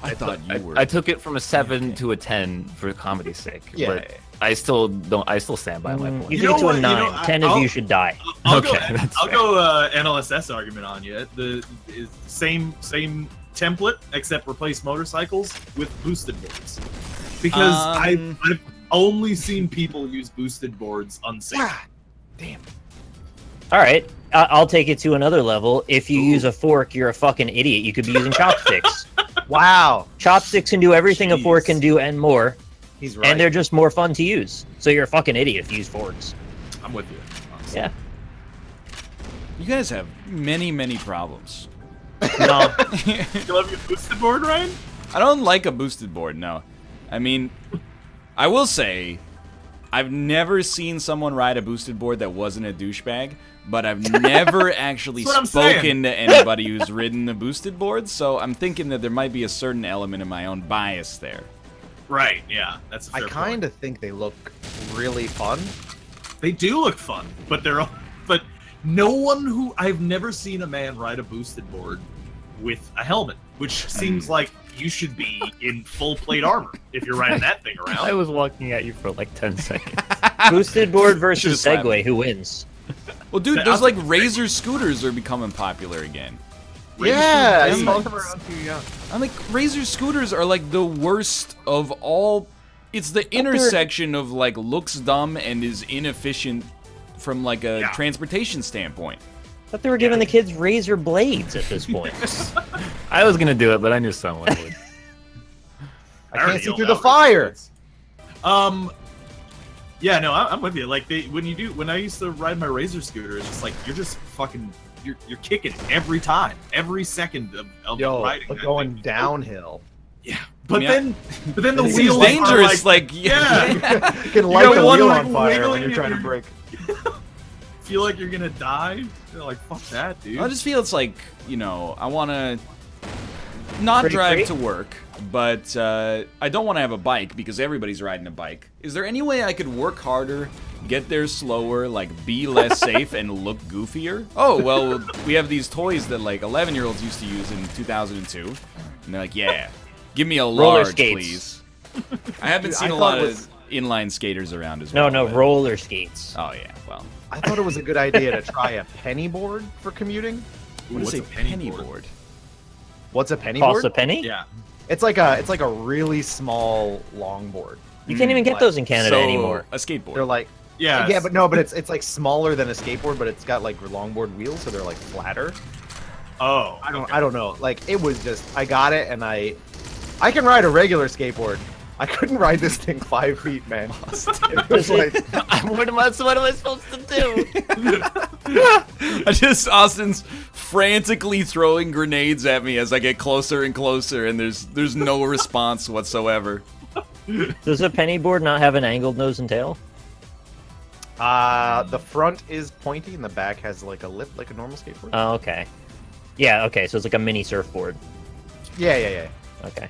I thought you were. I took it from a 7 to a 10 for comedy's sake. Yeah. But I still don't. I still stand by my point. you You take it know to a what, 9. 10 of you should die. I'll Okay, go, that's I'll go NLSS argument on you. The same template, except replace motorcycles with boosted boards. Because I've only seen people use boosted boards unsafe. Damn. All right, I'll take it to another level. If you use a fork, you're a fucking idiot. You could be using chopsticks. Wow. Chopsticks can do everything a fork Jeez. can do and more, He's right. and they're just more fun to use. So you're a fucking idiot if you use forks. I'm with you. Honestly. Yeah. You guys have many problems. No. You love your boosted board, Ryan? I don't like a boosted board. No, I mean, I will say, I've never seen someone ride a boosted board that wasn't a douchebag. But I've never actually That's what I'm saying. spoken to anybody who's ridden a boosted board, so I'm thinking that there might be a certain element of my own bias there. Right, yeah. That's a I fair kind point. of think they look really fun. They do look fun, but but no one who I've never seen a man ride a boosted board with a helmet, which seems like you should be in full plate armor if you're riding that thing I around. was walking at you for like 10 seconds. Boosted board versus Should've slapped Segway, who wins? Well, dude, The there's like outfit- Razor scooters are becoming popular again. Yeah, I Razor saw scooters. them around too. Yeah. I'm like, Razor scooters are like the worst of all. It's the intersection of like looks dumb and is inefficient from like a Yeah. transportation standpoint. I thought they were giving the kids razor blades at this point. I was gonna do it, but I knew someone would. I already can't see yelled through the out fire. Razor Blades. Yeah, no, I'm with you. Like when I used to ride my Razor scooter, it's just like you're just fucking you're kicking every time, every second of Yo, riding. but that going thing. downhill. Yeah, but I mean, then the It seems wheels are dangerous. like, Like, yeah. You can light got the one, wheel like, on fire wiggling when you're and trying to you're- brake. feel like you're gonna die. You're like, fuck that, dude. I just feel it's like, you know, I want to not Pretty drive free? to work, but I don't want to have a bike because everybody's riding a bike. Is there any way I could work harder, get there slower, like be less safe and look goofier? Oh, well, we have these toys that like 11-year-olds used to use in 2002. And they're like, yeah, give me a Roller large, skates. please. I haven't Dude, seen I a thought lot it of was- inline skaters around as No, well. no, but- roller skates. Oh, yeah, well. I thought it was a good idea to try a penny board for commuting. What is What's a a penny penny board? board? What's a penny Costs board? a penny? Yeah. It's like a really small longboard. You can't even get those in Canada So, anymore. a skateboard. They're like Yeah. but it's like smaller than a skateboard, but it's got like longboard wheels, so they're like flatter. Oh. I don't know. Like it was just I got it and I can ride a regular skateboard. I couldn't ride this thing 5 feet, man. It was like what am I supposed to do? I just Austin's frantically throwing grenades at me as I get closer and closer, and there's no response whatsoever. Does a penny board not have an angled nose and tail? the front is pointy and the back has like a lip like a normal skateboard. Oh, okay. Yeah, okay, so it's like a mini surfboard. Yeah. Okay.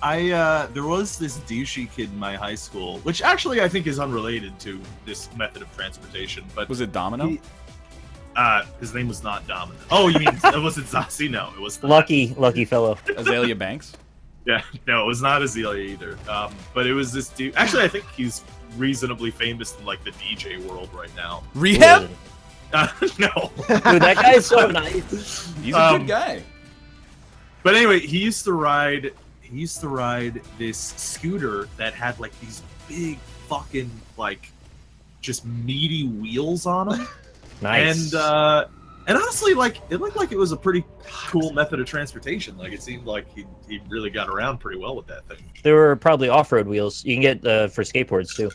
There was this douchey kid in my high school, which actually I think is unrelated to this method of transportation, but Was it Domino? He- His name was not Dominic. Oh, you mean was it Zassi? No, it was not. Lucky fellow. Azalea Banks. Yeah, no, it was not Azealia either. But it was this dude. Actually, I think he's reasonably famous in like the DJ world right now. Rehab? No. Dude, that guy is so nice. He's a good guy. But anyway, he used to ride this scooter that had like these big fucking like just meaty wheels on them. Nice. And honestly, like it looked like it was a pretty cool method of transportation. Like it seemed like he really got around pretty well with that thing. There were probably off-road wheels. You can get for skateboards too.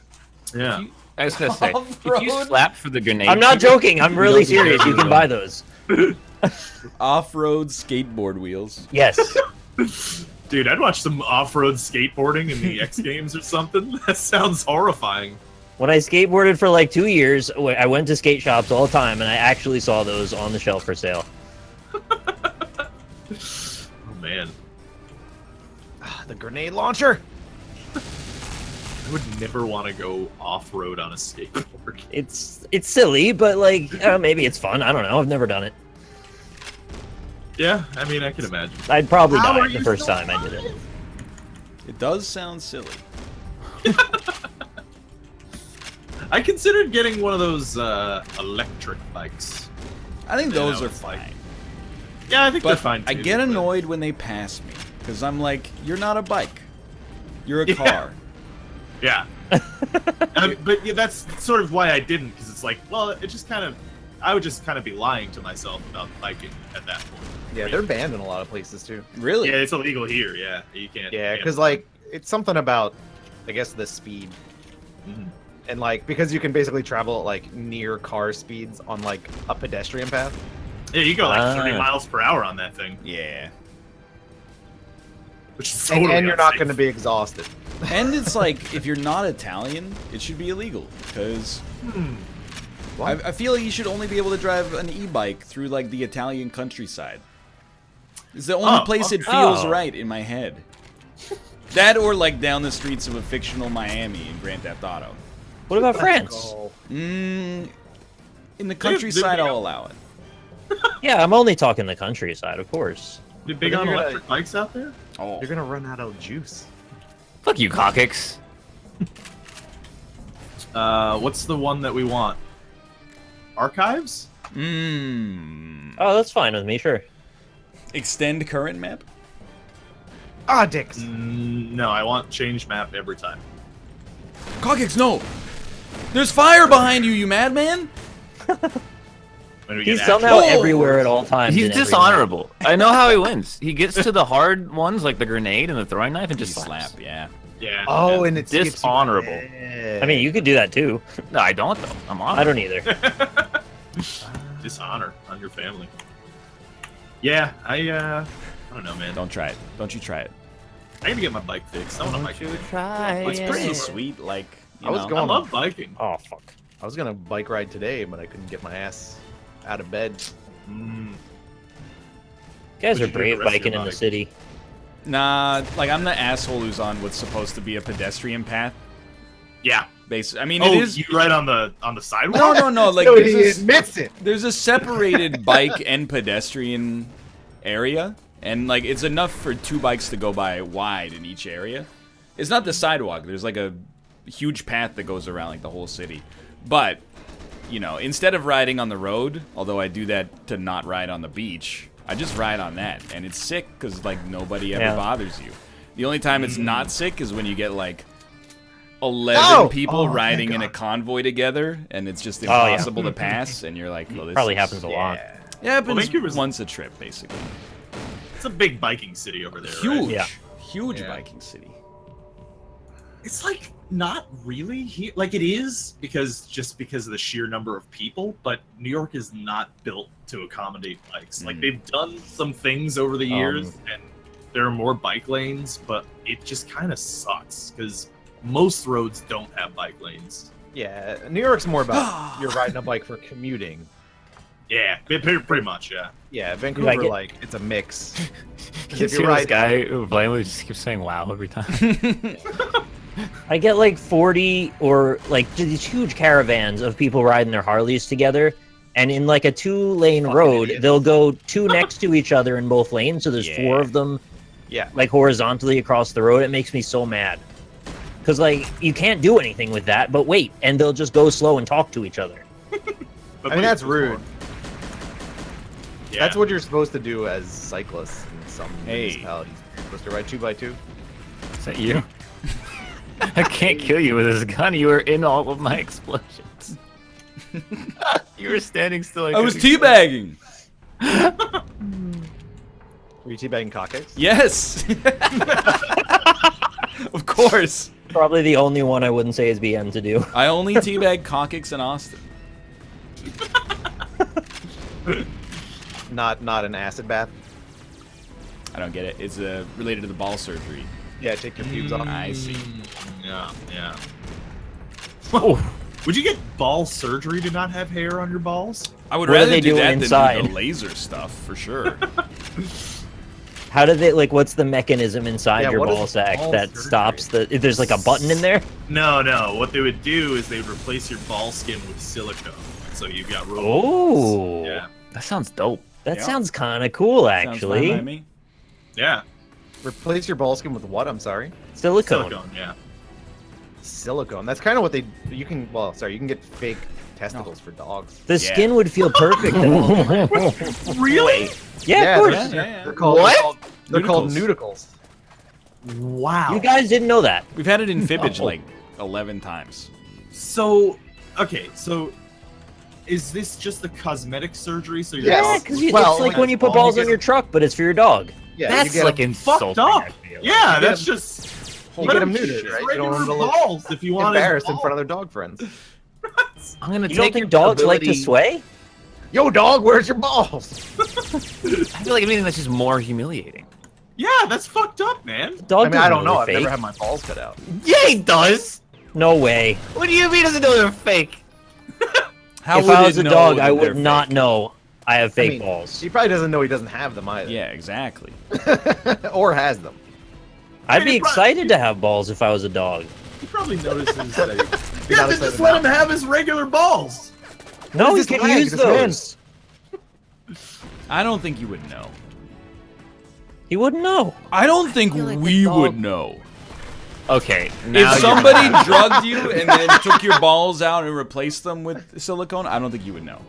Yeah. I was gonna say, if you slap for the grenade. I'm not joking. I'm really serious. You can buy those. Off-road skateboard wheels. Yes. Dude, I'd watch some off-road skateboarding in the X Games or something. That sounds horrifying. When I skateboarded for like 2 years, I went to skate shops all the time, and I actually saw those on the shelf for sale. Oh man, The grenade launcher. I would never want to go off-road on a skateboard. It's silly, but like maybe it's fun. I don't know. I've never done it. Yeah, I mean, I can imagine. I'd probably How die are the you first so time I did it. It does sound silly. I considered getting one of those electric bikes. I think Yeah, those that are was like- fine. Yeah, I think they're But fine. I too, get but- annoyed when they pass me. Because I'm like, you're not a bike. You're a Yeah. car. Yeah. But yeah, that's sort of why I didn't, because it's like, well, it just kind of, I would just kind of be lying to myself about biking at that point. Yeah, they're banned in a lot of places too. Really? Yeah, it's illegal here. Yeah, you can't. Yeah, you because can't- like it's something about, I guess, the speed, Mhm. and like because you can basically travel at like near car speeds on like a pedestrian path. Yeah, you go like 30 Ah. miles per hour on that thing, Yeah. which is And, totally and you're not unsafe. going to be exhausted. And it's like, if you're not Italian, it should be illegal. Because I feel like you should only be able to drive an e-bike through like the Italian countryside. It's the only Oh, place it okay. feels Oh. right in my head. That or like down the streets of a fictional Miami in Grand Theft Auto. What about France? In the They're countryside, big I'll on- allow it. Yeah, I'm only talking the countryside, of course. You big But on then you're electric bikes out there? Oh. You're gonna run out of juice. Fuck you, Cockix. What's the one that we want? Archives? Oh, that's fine with me, sure. Extend current map? Ah, dicks. No, I want change map every time. Cockix, no! There's fire behind you, you madman! When we He's get somehow Oh! everywhere at all times. He's in every dishonorable. I know how he wins. He gets to the hard ones like the grenade and the throwing knife and just You slaps. slap, yeah. Yeah. Oh, yeah. and it's Dishonorable. map. I mean, you could do that too. No, I don't though. I'm on. I don't either. Dishonor on your family. Yeah, I don't know, man. Don't try it. Don't you try it. I need to get my bike fixed. I want a bike. try. It's pretty Yeah. sweet, like, you I was know. going- I love biking. Oh fuck. I was gonna bike ride today, but I couldn't get my ass out of bed. Mm. You guys What'd are you do brave the rest of biking your in the bike? city. Nah, like, I'm the asshole who's on what's supposed to be a pedestrian path. Yeah. I mean, Oh, it is... you ride on the sidewalk? No, like, So there's he this- admits it. there's a separated bike and pedestrian area, and like it's enough for two bikes to go by wide in each area. It's not the sidewalk. There's like a huge path that goes around like the whole city. But, you know, instead of riding on the road, although I do that to not ride on the beach, I just ride on that, and it's sick because like nobody ever Yeah. bothers you. The only time it's not sick is when you get like 11 Oh! people Oh, riding thank in a God. convoy together, and it's just yeah. impossible to pass, and you're like, well, this Probably is- happens a lot. Yeah, it happens Vancouver's- once a trip, basically. It's a big biking city over there. Huge, Right? Yeah. huge Yeah. biking city. It's like not really here. Like it is because of the sheer number of people, but New York is not built to accommodate bikes. Like they've done some things over the years, and there are more bike lanes, but it just kind of sucks because most roads don't have bike lanes. Yeah, New York's more about you're riding a bike for commuting. Yeah, pretty much. Yeah. Yeah, Vancouver, it? like it's a mix. You see this guy who blindly just keeps saying "wow" every time. I get like 40 or like these huge caravans of people riding their Harleys together, And in like a 2-lane Fucking road, idiot. they'll go 2 next to each other in both lanes. So there's 4 of them, Yeah. like horizontally across the road. It makes me so mad. Because like you can't do anything with that, but wait, and they'll just go slow and talk to each other. But I mean, that's wait, rude. Yeah. That's what you're supposed to do as cyclists in some Hey. municipalities. You're supposed to ride 2x2. Is that you? I can't kill you with this gun. You were in all of my explosions. You were standing still. I was couldn't- teabagging. Were you teabagging cocks? Yes. Of course. Probably the only one I wouldn't say is BM to do. I only teabag coccyx in Austin. Not an acid bath. I don't get it. It's related to the ball surgery. Yeah, take your pubes off. I see. Yeah, yeah. Oh, Would you get ball surgery to not have hair on your balls? I would What are rather they do doing that than inside? do the laser stuff for sure. How do they like? What's the mechanism inside Yeah, your what is ball sack ball that surgery? stops the? If there's like a button in there. No, no. What they would do is they would replace your ball skin with silicone, so you've got real Oh, balls. Yeah, that sounds dope. that Yeah. sounds kind of cool, Sounds fine actually. by me. yeah. Replace your ball skin with what? I'm sorry. Silicone. Silicone. Yeah. Silicone. That's kind of what they. You can. Well, sorry. You can get fake testicles for dogs. The Yeah. skin would feel perfect. Though. Really? Yeah, of course. Yeah, yeah, yeah. They're called. What? They're called nudicles. Wow. You guys didn't know that. We've had it in Fibbage No. like 11 times. So, okay. So, is this just the cosmetic surgery? So your Yes. Yeah, dog- because Well, it's like like, when you put all balls you on get- your truck, but it's for your dog. Yeah, That's you get like them, fucked insulting. up. I feel. Yeah, You that's get just. you let get him them neutered, use right? You regular don't want them to look balls if you want his embarrassed in balls. front of their dog friends. I'm gonna You take don't your think dogs like to ability- sway? Yo, dog, where's your balls? I feel like anything that's just more humiliating. Yeah, that's fucked up, man. Dog I mean, I doesn't don't know. they're I've fake. never had my balls cut out. Yeah, he does. No way. What do you mean doesn't know they're fake? How If would I was it a know dog, that I they're would not fake? know I have fake I mean, balls. He probably doesn't know he doesn't have them either. Yeah, exactly. Or has them. I'd be Hey, bro- excited to have balls if I was a dog. He probably notices that. You're Yeah, not then excited just let him now. have his regular balls. No, is you this can lag? use This man- those. I don't think you would know. He wouldn't know. I don't think feel like the we dog- would know. Okay, If now somebody drugged you and then took your balls out and replaced them with silicone, I don't think you would know.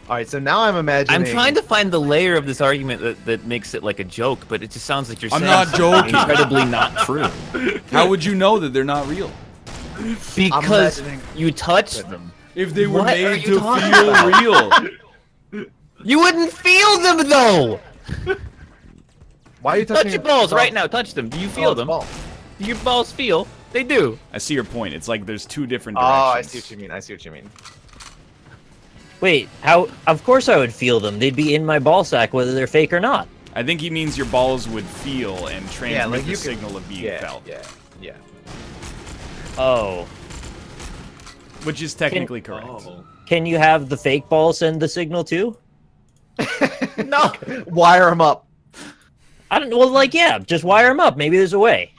All right, so now I'm imagining. I'm trying to find the layer of this argument that makes it like a joke, but it just sounds like you're I'm saying not something joking. incredibly not true. How would you know that they're not real? Because imagining- you touched them. If they were What are made you to talking feel real. You wouldn't feel them though. Why are you touching Touch your balls right now. Touch them. Do you feel them? Ball. Do your balls feel? They do. I see your point. It's like there's two different Oh, directions. I see what you mean. I see what you mean. Wait, how? Of course I would feel them. They'd be in my ball sack whether they're fake or not. I think he means your balls would feel and transmit like the you could- signal of being Yeah, felt, yeah. Oh. which is technically correct. Oh. Can you have the fake ball send the signal too? No, wire them up. I don't. Well, like yeah, just wire them up. Maybe there's a way.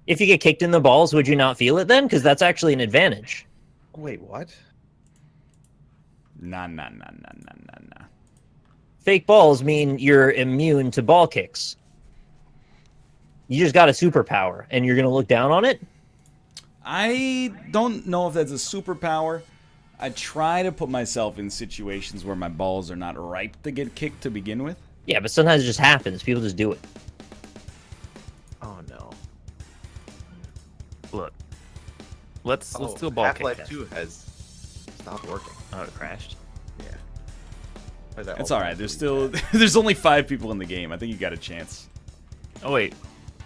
If you get kicked in the balls, would you not feel it then? Because that's actually an advantage. Wait, what? Nah. Fake balls mean you're immune to ball kicks. You just got a superpower, and you're gonna look down on it. I don't know if that's a superpower. I try to put myself in situations where my balls are not ripe to get kicked to begin with. Yeah, but sometimes it just happens. People just do it. Oh no. Look. Let's do a ball kick Half-Life test. 2 has stopped working. Oh, it crashed. Yeah. Or is that It's all all right. time There's really still bad? there's only 5 people in the game. I think you got a chance. Oh wait,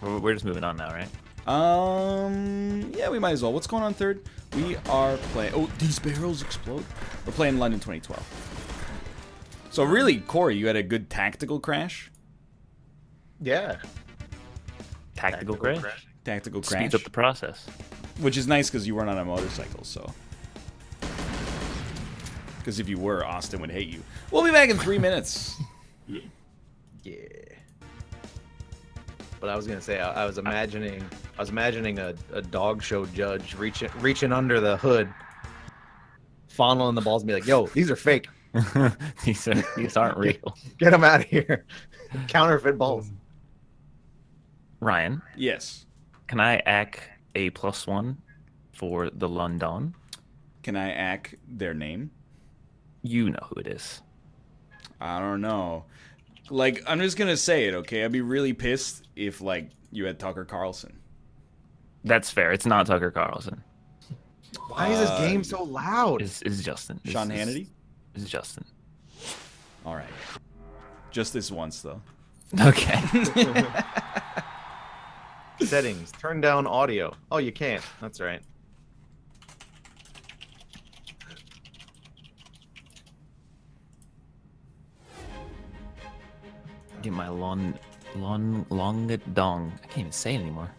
we're just moving on now, right? Yeah, we might as well. What's going on third? We are playing. Oh, these barrels explode. We're playing London 2012. So really, Corey, you had a good tactical crash. Yeah. Tactical crash. Tactical crash, Speeds up the process. which is nice because you weren't on a motorcycle. So, because if you were, Austin would hate you. We'll be back in 3 minutes. Yeah. But I was gonna say I was imagining a dog show judge reaching under the hood, fondling the balls and be like, "Yo, these are fake. these aren't real. Get them out of here. Counterfeit balls." Ryan, Yes. can I act a +1 for the London? Can I act their name? You know who it is. I don't know. Like, I'm just gonna say it, okay? I'd be really pissed if, like, you had Tucker Carlson. That's fair. It's not Tucker Carlson. Why is this game so loud? It's Justin. Sean Hannity? It's Justin. All right. Just this once, though. Okay. Settings. Turn down audio. Oh, you can't. That's right. Get my long dong. I can't even say it anymore.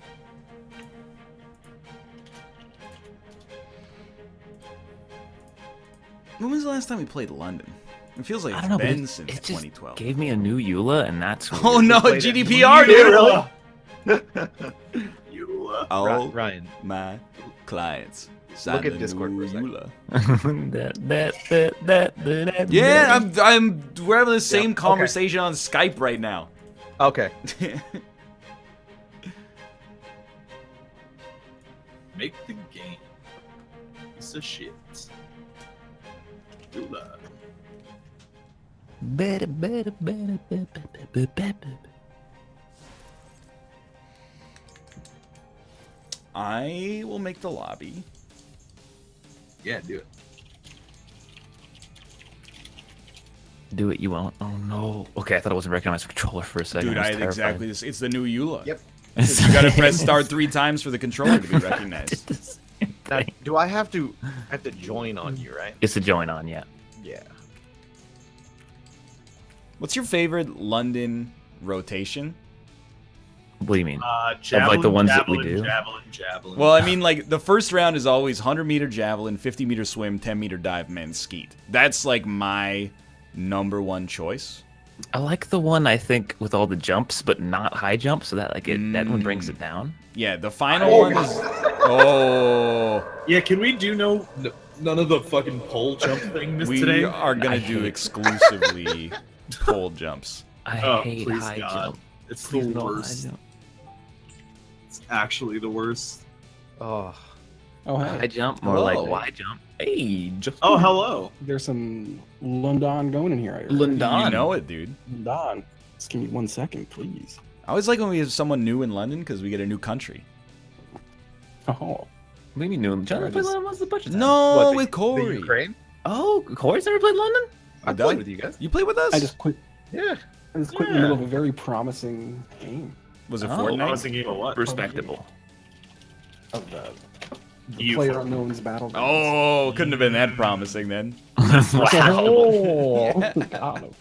When was the last time we played London? It feels like I it's don't know, but been since it just 2012. gave me a new EULA, and that's Oh weird. no, played it. GDPR, dude! You, All Ryan. my clients. Look at Discord for a second. Yeah, we're having the same conversation on Skype right now. Okay. make the game. Piece of shit. Do that. I will make the lobby. Yeah, do it. Do it, you won't. Oh no. Okay, I thought I wasn't recognizing my controller for a second. Dude, I I was had terrified. exactly this. It's the new EULA. Yep. You gotta press start 3 times for the controller to be recognized. Now, do I have to join on you, right? It's a join on, yeah. Yeah. What's your favorite London rotation? What do you mean? Javelin, the ones that javelin, we do? Javelin. Well, I mean, like, the first round is always 100-meter javelin, 50-meter swim, 10-meter dive, men's skeet. That's, like, my #1 choice. I like the one, I think, with all the jumps, but not high jumps, so that like that one brings it down. Yeah, the final one is... Oh... Yeah, can we do none of the fucking pole jump things We today? are gonna do exclusively pole jumps. I Oh, hate please, high God. jump. It's Please the no high worst. jump. It's actually the worst. Oh. Oh, High hey. jump, more like Hello. wide jump. Hey, just Oh, hello. There's some London going in here. I heard. London. You know it, dude. London. Just give me 1 second, please. I always like when we have someone new in London because we get a new country. Oh. What do you mean new? John Sorry, played just- London once a bunch of times. No, What, with The Corey. Ukraine? Oh, Corey's never played London? I Done? played with you guys. You played with us? I just quit. Yeah. I just quit in the middle of a very promising game. Was it Oh. Fortnite? I was thinking of what? Respectable. Of the You Player fucking- Unknown's battle. Oh, couldn't have been that promising then. Oh. God.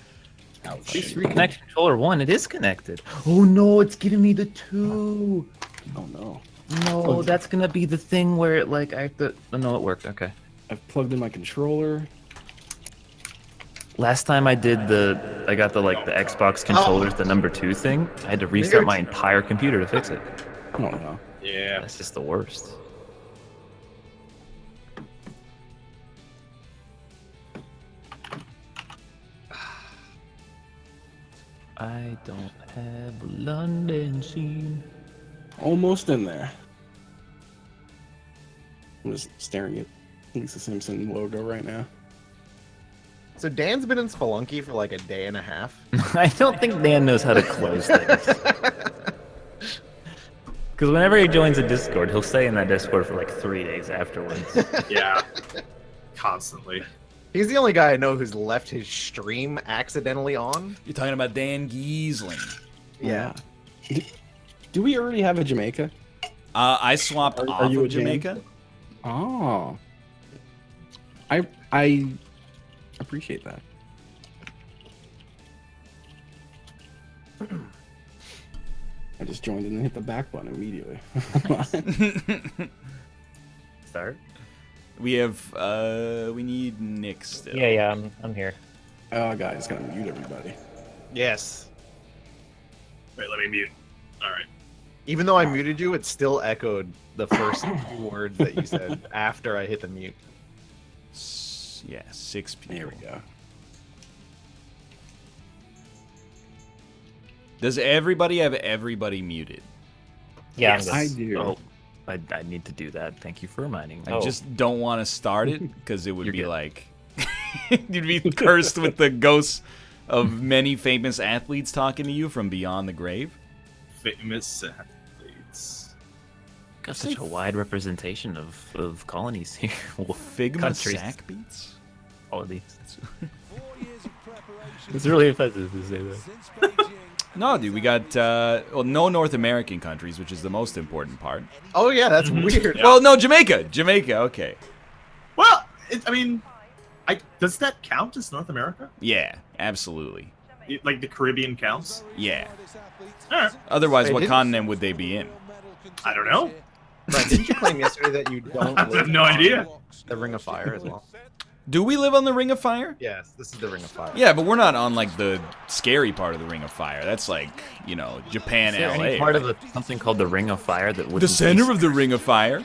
These 3 connection controller 1, it is connected. Oh no, it's giving me the 2. Oh no. No, that's gonna be the thing where it, like I have to. Oh, no, it worked. Okay. I've plugged in my controller. Last time I did I got the Xbox controllers, the #2 thing. I had to restart my entire computer to fix it. Oh no. Yeah. That's just the worst. I don't have a London scene. Almost in there. I'm just staring at Lisa Simpson logo right now. So Dan's been in Spelunky for like a day and a half. I don't think Dan knows how to close things. Because whenever he joins a Discord, he'll stay in that Discord for like 3 days afterwards. Yeah. Constantly. He's the only guy I know who's left his stream accidentally on. You're talking about Dan Giesling. Yeah. Do we already have a Jamaica? I swapped Are off you of a Jan? Jamaica. Oh. I appreciate that. I just joined and hit the back button immediately. Start. We have, we need Nick still. Yeah, I'm here. Oh, God, it's gonna mute everybody. Yes. Wait, let me mute. Alright. Even though I muted you, it still echoed the first few words that you said after I hit the mute. Yeah, 6 people. There we go. Does everybody have everybody muted? Yeah, Yes. I'm I good. do. Oh, I need to do that. Thank you for reminding me. I just don't want to start it because it would You're be good. like you'd be cursed with the ghosts of many famous athletes talking to you from beyond the grave. Famous athletes. Got such a wide representation of colonies here. Figma Countries. sack beats? All of these. It's really offensive to say that. No, dude, we got well, no North American countries, which is the most important part. Oh yeah, that's weird. Well, no, Jamaica, okay. Well, I mean, does that count as North America? Yeah, absolutely. Like the Caribbean counts? Yeah. Alright. Otherwise, Hey, what didn't- continent would they be in? I don't know. Brian, didn't you claim yesterday that you don't I have live no on idea. the Ring of Fire as well? Do we live on the Ring of Fire? Yes, this is the Ring of Fire. Yeah, but we're not on like the scary part of the Ring of Fire. That's like, you know, Japan, Is there LA. any part of something called the Ring of Fire that would the center of the Ring of Fire?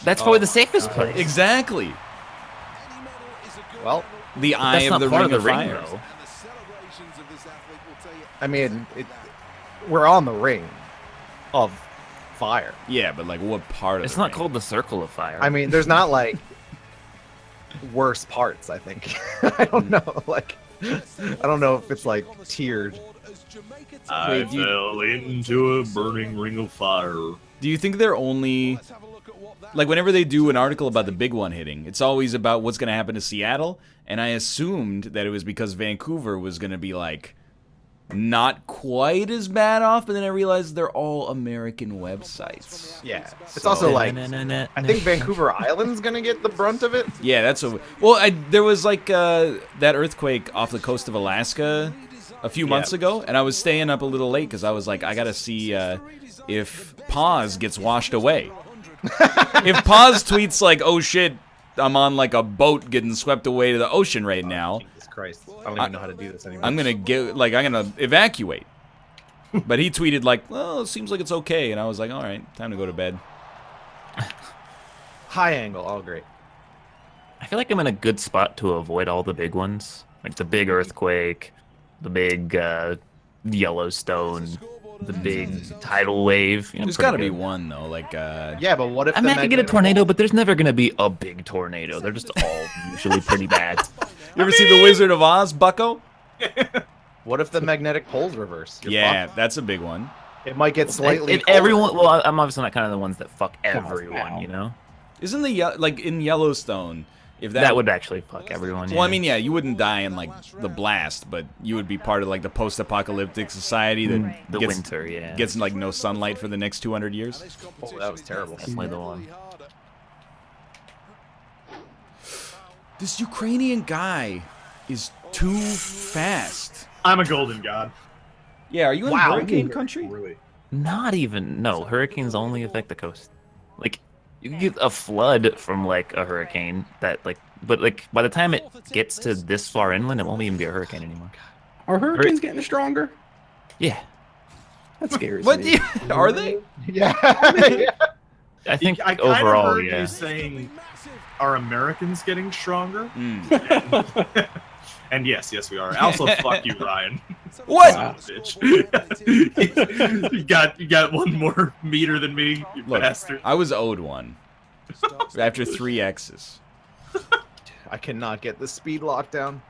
That's probably the safest place. Exactly. Well, The eye That's of not the part Ring of the of ring, Fire. though. I mean, we're on the ring of fire. Yeah, but like what part of It's the not ring? called the Circle of Fire. I mean, there's not like worse parts. I think. I don't know. Like, I don't know if it's like tiered. I fell into a burning ring of fire. Do you think they're only like whenever they do an article about the big one hitting, it's always about what's going to happen to Seattle, and I assumed that it was because Vancouver was going to be like not quite as bad off, but then I realized they're all American websites. Yeah, it's also like I think Vancouver Island's gonna get the brunt of it. Yeah, that's a well. There was like that earthquake off the coast of Alaska a few months ago, and I was staying up a little late because I was like, I gotta see if Paz gets washed away. If Paz tweets like, "Oh shit, I'm on like a boat getting swept away to the ocean right now," Jesus Christ, I don't even know how to do this anymore. I'm gonna evacuate. But he tweeted like, "Well, it seems like it's okay," and I was like, "All right, time to go to bed." High angle, all great. I feel like I'm in a good spot to avoid all the big ones, like the big earthquake, the big Yellowstone, the big tidal wave. You know, There's pretty got to be good. one though, like Yeah, but what if I the mean, I could get a magnetic tornado, pole- but there's never gonna be a big tornado. They're just all usually pretty bad. You ever see The Wizard of Oz, Bucko? What if the magnetic poles reverse? You're Yeah, fucked. that's a big one. It might get slightly. If colder. everyone, well, I'm obviously not kind of the ones that fuck everyone, you know. Isn't like in Yellowstone? If That would actually fuck everyone. Well, I mean, yeah, you wouldn't die in like the blast, but you would be part of like the post-apocalyptic society that the gets, winter, yeah. gets like no sunlight for the next 200 years. Oh, that was terrible. Definitely the one. This Ukrainian guy is too fast. I'm a golden god. Yeah, are you in Wow. hurricane country? Not even. No, hurricanes only affect the coast. Like, you can get a flood from like a hurricane that like, but like by the time it gets to this far inland, it won't even be a hurricane anymore. Are hurricanes getting stronger? Yeah, That scares What? me. Are they? Yeah. I think I kind overall, of heard yeah. you saying, "Are Americans getting stronger?" Mm. And yes, we are. Also, fuck you, Ryan. What? Wow. Bitch. you got one more meter than me, you Look, bastard. I was owed one after 3 X's. I cannot get the speed lockdown.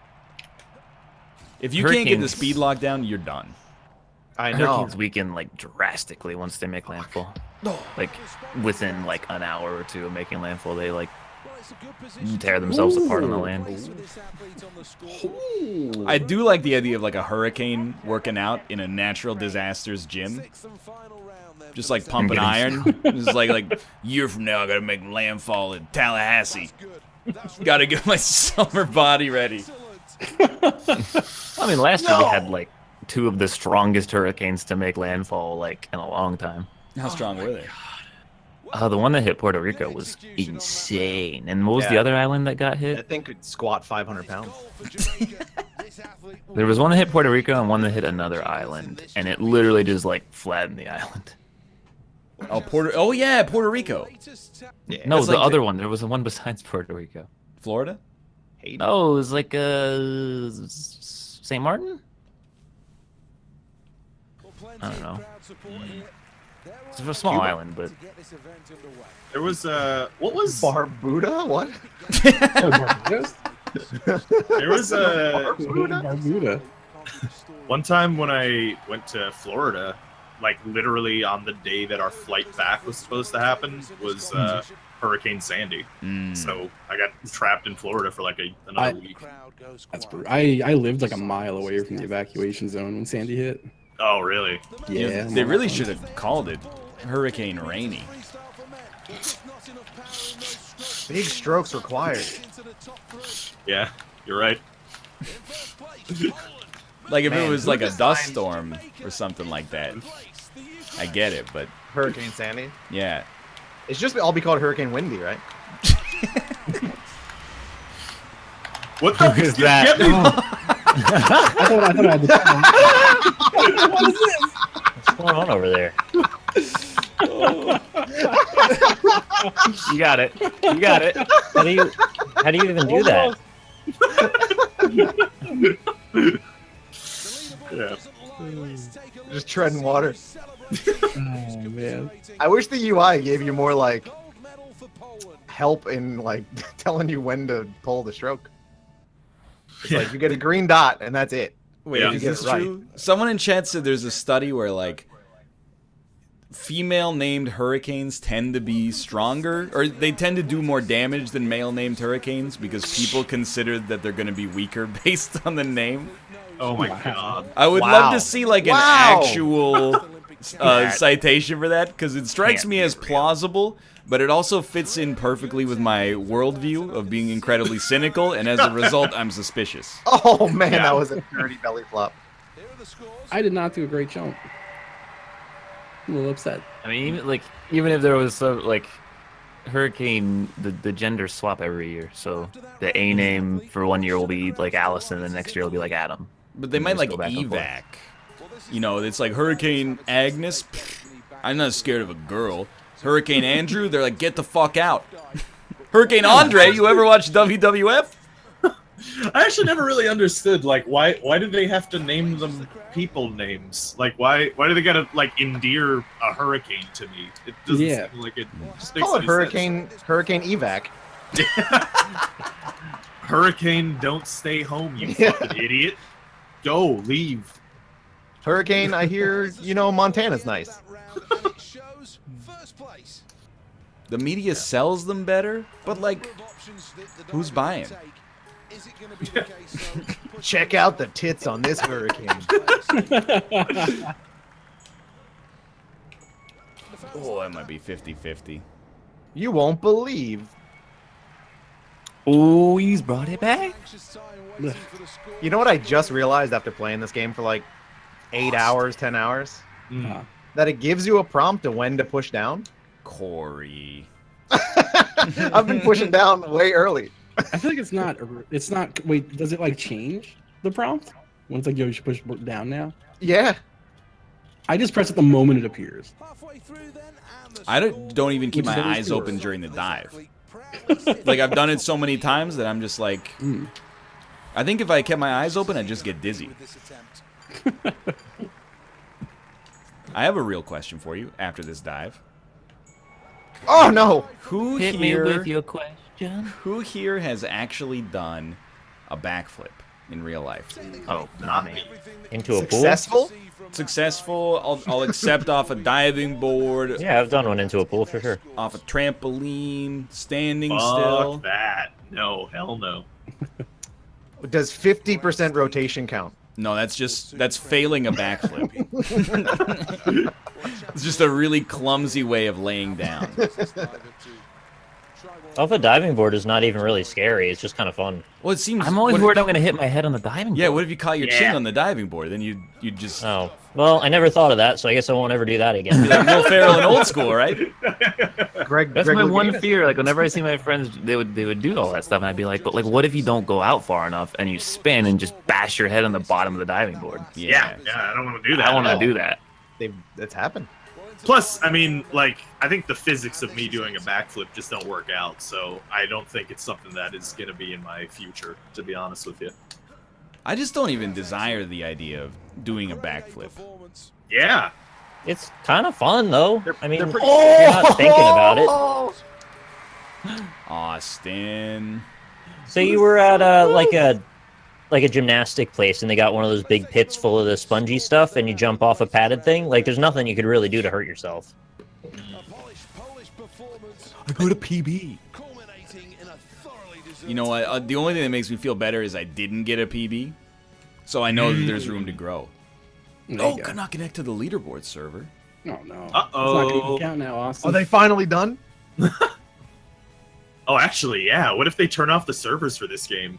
If you can't get the Hurricanes- speed lockdown, you're done. I know. Hurricanes weaken like drastically once they make landfall. Like within like an hour or two of making landfall, they like tear themselves apart on the land. I do like the idea of like a hurricane working out in a natural disasters gym. Just like pumping getting iron. It's like a year from now I gotta make landfall in Tallahassee. Gotta get my summer body ready. I mean, last year we had like 2 of the strongest hurricanes to make landfall like in a long time. How strong were they? The one that hit Puerto Rico was insane. And what was the Yeah. other island that got I hit? think it'd squat 500 pounds. There was one that hit Puerto Rico and one that hit another island, and it literally just like flattened the island. Oh yeah, Puerto Rico. Yeah. No, That's the like other one. There was the one besides Puerto Rico. Florida? Haiti. Oh, it was like St. Martin. I don't know. It's a small island, but There was what was Barbuda? What? there was Barbuda. one time when I went to Florida, like literally on the day that our flight back was supposed to happen, was Hurricane Sandy. So I got trapped in Florida for like another week. That's I lived like a mile away from the evacuation zone when Sandy hit. Oh, really? Yeah. They really should have called it Hurricane Rainy. Big strokes required. Yeah, you're right. Like if it Man, was who like a designed- dust storm or something like that. I get it, but Hurricane Sandy. yeah. It's just all be called Hurricane Windy, right? What the Who is you that? get me? I thought I had the time. What is this? What's going on over there? you got it. You got it. How do you even do that? Yeah. Just treading water. Oh man. I wish the UI gave you more like help in like telling you when to pull the stroke. It's like you get a green dot and that's it. Wait, Yeah. is You get this it right. true? Someone in chat said there's a study where like female named hurricanes tend to be stronger, or they tend to do more damage than male named hurricanes because people consider that they're going to be weaker based on the name. Oh my god. I would Wow. love to see like an Wow. actual citation for that, because it strikes Can't me be as real. plausible, but it also fits in perfectly with my worldview of being incredibly cynical, and as a result, I'm suspicious. Oh man, Yeah. that was a dirty belly flop. I did not do a great jump. I'm a little upset. I mean, even if there was some like Hurricane, the genders swap every year. So the A name for 1 year will be like Allison, and the next year will be like Adam. But they And might just like go back and forth. evac. You know, it's like Hurricane Agnes. Pfft, I'm not scared of a girl. Hurricane Andrew, they're like, get the fuck out. Hurricane Andre, you ever watch WWF? I actually never really understood like why did they have to name them people names? Like why do they gotta like endear a hurricane to me? It doesn't Yeah. seem like it just makes Call it any Hurricane Evac. sense. Hurricane, don't stay home, you Yeah. fucking idiot. Go, leave. Hurricane, I hear, Montana's nice. The media sells them better, but like, who's buying? Check out the tits on this hurricane. Oh, that might be 50-50. You won't believe. Oh, he's brought it back. You know what I just realized after playing this game for like 8 hours, 10 hours? Uh, That it gives you a prompt to when to push down. Corey. I've been pushing down way early. I feel like it's not. Wait, does it like change the prompt? When it's like, yo, you should push down now. Yeah. I just press it the moment it appears. I don't even keep Which my is always eyes true. open during the dive. Like, I've done it so many times that I'm just like, I think if I kept my eyes open, I'd just get dizzy. I have a real question for you after this dive. Oh no. Who Hit me here with your question. Who here has actually done a backflip in real life? Oh, not me. Into a pool? Successful? Successful. I'll accept off a diving board, Yeah, I've done one into a pool for sure. off a trampoline, standing Fuck still. that. No, hell no. Does 50% rotation count? No, that's failing a backflip. It's just a really clumsy way of laying down. Off a diving board is not even really scary. It's just kind of fun. Well, it seems. I'm always what- worried I'm gonna hit my head on the diving board. Yeah, what if you caught your chin Yeah. on the diving board? Then you just Oh, well, I never thought of that, so I guess I won't ever do that again. like Will Ferrell in Old School, right? Greg, That's Greg my one Louganis. fear. Like whenever I see my friends, they would do all that stuff, and I'd be like, but like, what if you don't go out far enough and you spin and just bash your head on the bottom of the diving board? Yeah, I don't want to do that. I don't want at to all. do that. That's happened. Plus, I mean, like, I think the physics of me doing a backflip just don't work out, so I don't think it's something that is going to be in my future, to be honest with you. I just don't even desire the idea of doing a backflip. Yeah. It's kind of fun though. I mean, they're pretty- if you're not thinking about it. Austin. So you were at like a gymnastic place, and they got one of those big pits full of the spongy stuff, and you jump off a padded thing. Like, there's nothing you could really do to hurt yourself. I go to PB. You know what? The only thing that makes me feel better is I didn't get a PB, so I know that there's room to grow. Oh, could not connect to the leaderboard server. No, no. Uh-oh. It's not going to count now, Austin. Are they finally done? Oh, actually, yeah. What if they turn off the servers for this game?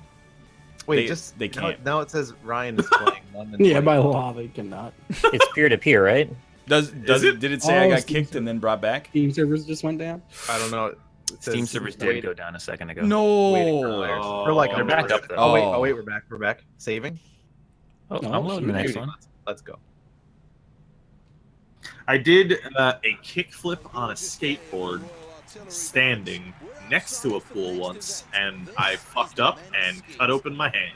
Wait, They can't. Now it says Ryan is playing. Yeah, by law, they cannot. It's peer-to-peer, right? Does it? Did it say I Oh, got Steam kicked and then brought back? Team servers just went down. I don't know. It says Steam servers did go down a second ago. No. We're like They're back up though. Oh wait, we're back. We're back. Saving. Oh, No, I'm loading the next shooting. one. Let's go. I did a kickflip on a skateboard standing next to a pool once, and I fucked up and cut open my hand.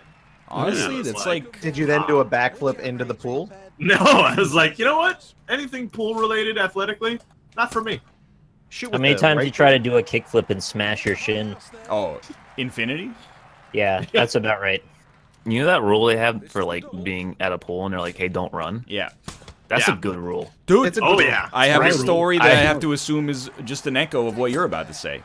Honestly, Yeah, it's that's like- like Did you then do a backflip into the pool? No, I was like, you know what? Anything pool related athletically, not for me. Shoot. How with many the times right you try to do a kickflip and smash your shin? oh, Infinity? Yeah, that's about right. You know that rule they have for like being at a pool and they're like, "Hey, don't run." Yeah. That's Yeah. a good rule. Dude, It's a Oh good yeah. I have a Right. story that I I- have to assume is just an echo of what you're about to say.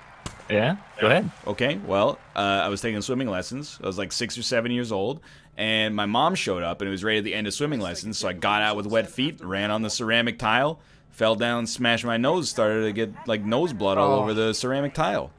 Yeah. Go ahead. Okay, well, I was taking swimming lessons. I was like 6 or 7 years old, and my mom showed up, and it was right at the end of swimming lessons, so I got out with wet feet, ran on the ceramic tile, fell down, smashed my nose, started to get, like, nose blood all over the ceramic tile.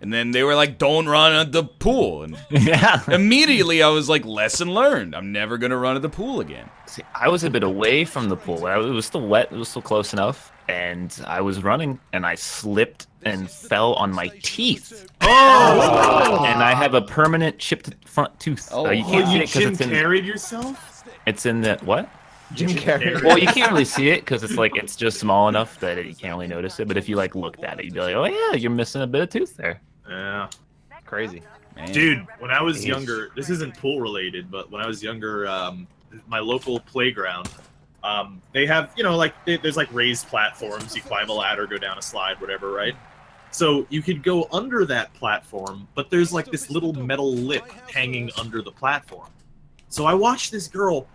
And then they were like, don't run at the pool. And Yeah. immediately I was like, lesson learned. I'm never going to run at the pool again. See, I was a bit away from the pool. It was still wet. It was still close enough. And I was running, and I slipped and fell on my teeth. Oh! And I have a permanent chipped front tooth. Oh. You can't see You it because Jim it's in. carried yourself? It's in the what? Jim Carrey. Well, you can't really see it because it's like it's just small enough that you can't really notice it. But if you like looked at it, you'd be like, "Oh yeah, you're missing a bit of tooth there." Yeah. Crazy. Man. Dude, when I was Jeez. younger, this isn't pool related, but when I was younger, my local playground, they have, you know, like, there's like raised platforms. You climb a ladder, go down a slide, whatever, right? So you could go under that platform, but there's like this little metal lip hanging under the platform. So I watched this girl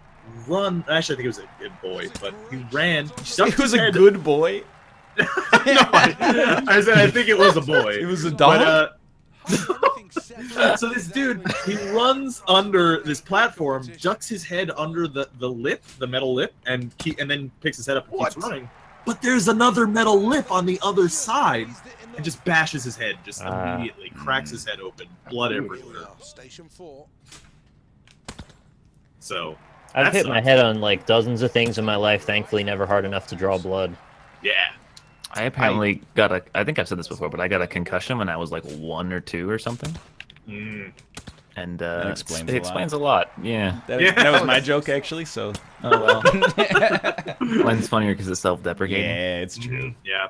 run. Actually, I think it was a good boy, but he ran. It was a good boy. No, I said I think it was a boy. It was a dog. But, so this dude, he runs under this platform, ducks his head under the lip, the metal lip, and then picks his head up and keeps running. But there's another metal lip on the other side, and just bashes his head, just immediately cracks his head open, blood everywhere. So I've that hit my sucks. head on like dozens of things in my life. Thankfully, never hard enough to draw blood. Yeah. I apparently got a. I think I've said this before, but I got a concussion when I was like 1 or 2 or something. And That explains it a lot. explains a lot. Yeah. That was my joke, actually, so. Oh well. Mine's funnier because it's self-deprecating. Yeah, it's true. Yeah.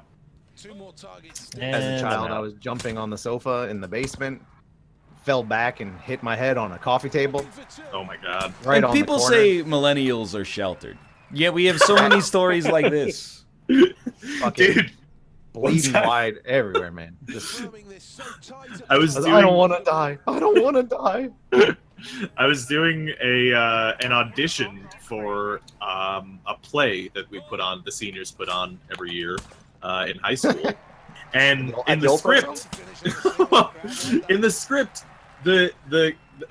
As a And child, I'm I out. was jumping on the sofa in the basement, fell back and hit my head on a coffee table. Oh my god. Right And on people the corner. say millennials are sheltered. Yeah, we have so many stories like this. Fucking Dude, bleeding time- wide everywhere, man. Just, I was doing I don't want to die. I don't want to die. I was doing an audition for a play that we put on, the seniors put on every year in high school, and in the script, in the script,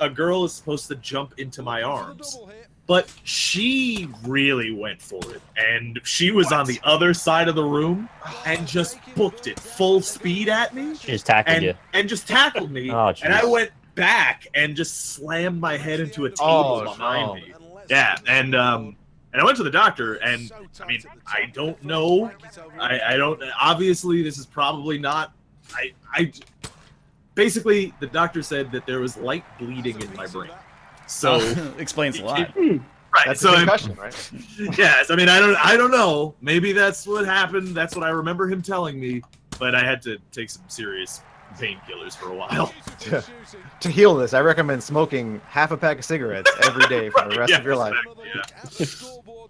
a girl is supposed to jump into my arms, but she really went for it, and she was on the other side of the room and just booked it full speed at me, She just tackled you. and just tackled me, Oh, and I jeez. went back and just slammed my head into a table Oh, behind no. me. Yeah, and I went to the doctor, and I mean, I don't know. I don't. Obviously, this is probably not. I basically, the doctor said that there was light bleeding in my brain. So Explains a lot. Right. That's So a concussion, right? yes, I mean, I don't know. Maybe that's what happened. That's what I remember him telling me. But I had to take some serious painkillers for a while. To heal this, I recommend smoking half a pack of cigarettes every day for the rest Yeah, of your life.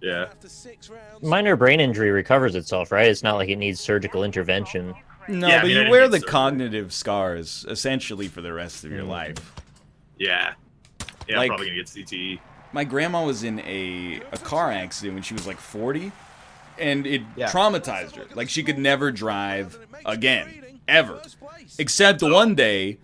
Yeah. Minor brain injury recovers itself, right? It's not like it needs surgical intervention. No, Yeah, I but mean, I you didn't wear need the surgery. cognitive scars essentially for the rest of your life. Yeah. Yeah, Like- I'm probably gonna get CTE. My grandma was in a car accident when she was like 40, and it Yeah. traumatized her. Like, she could never drive again, ever. Except one day,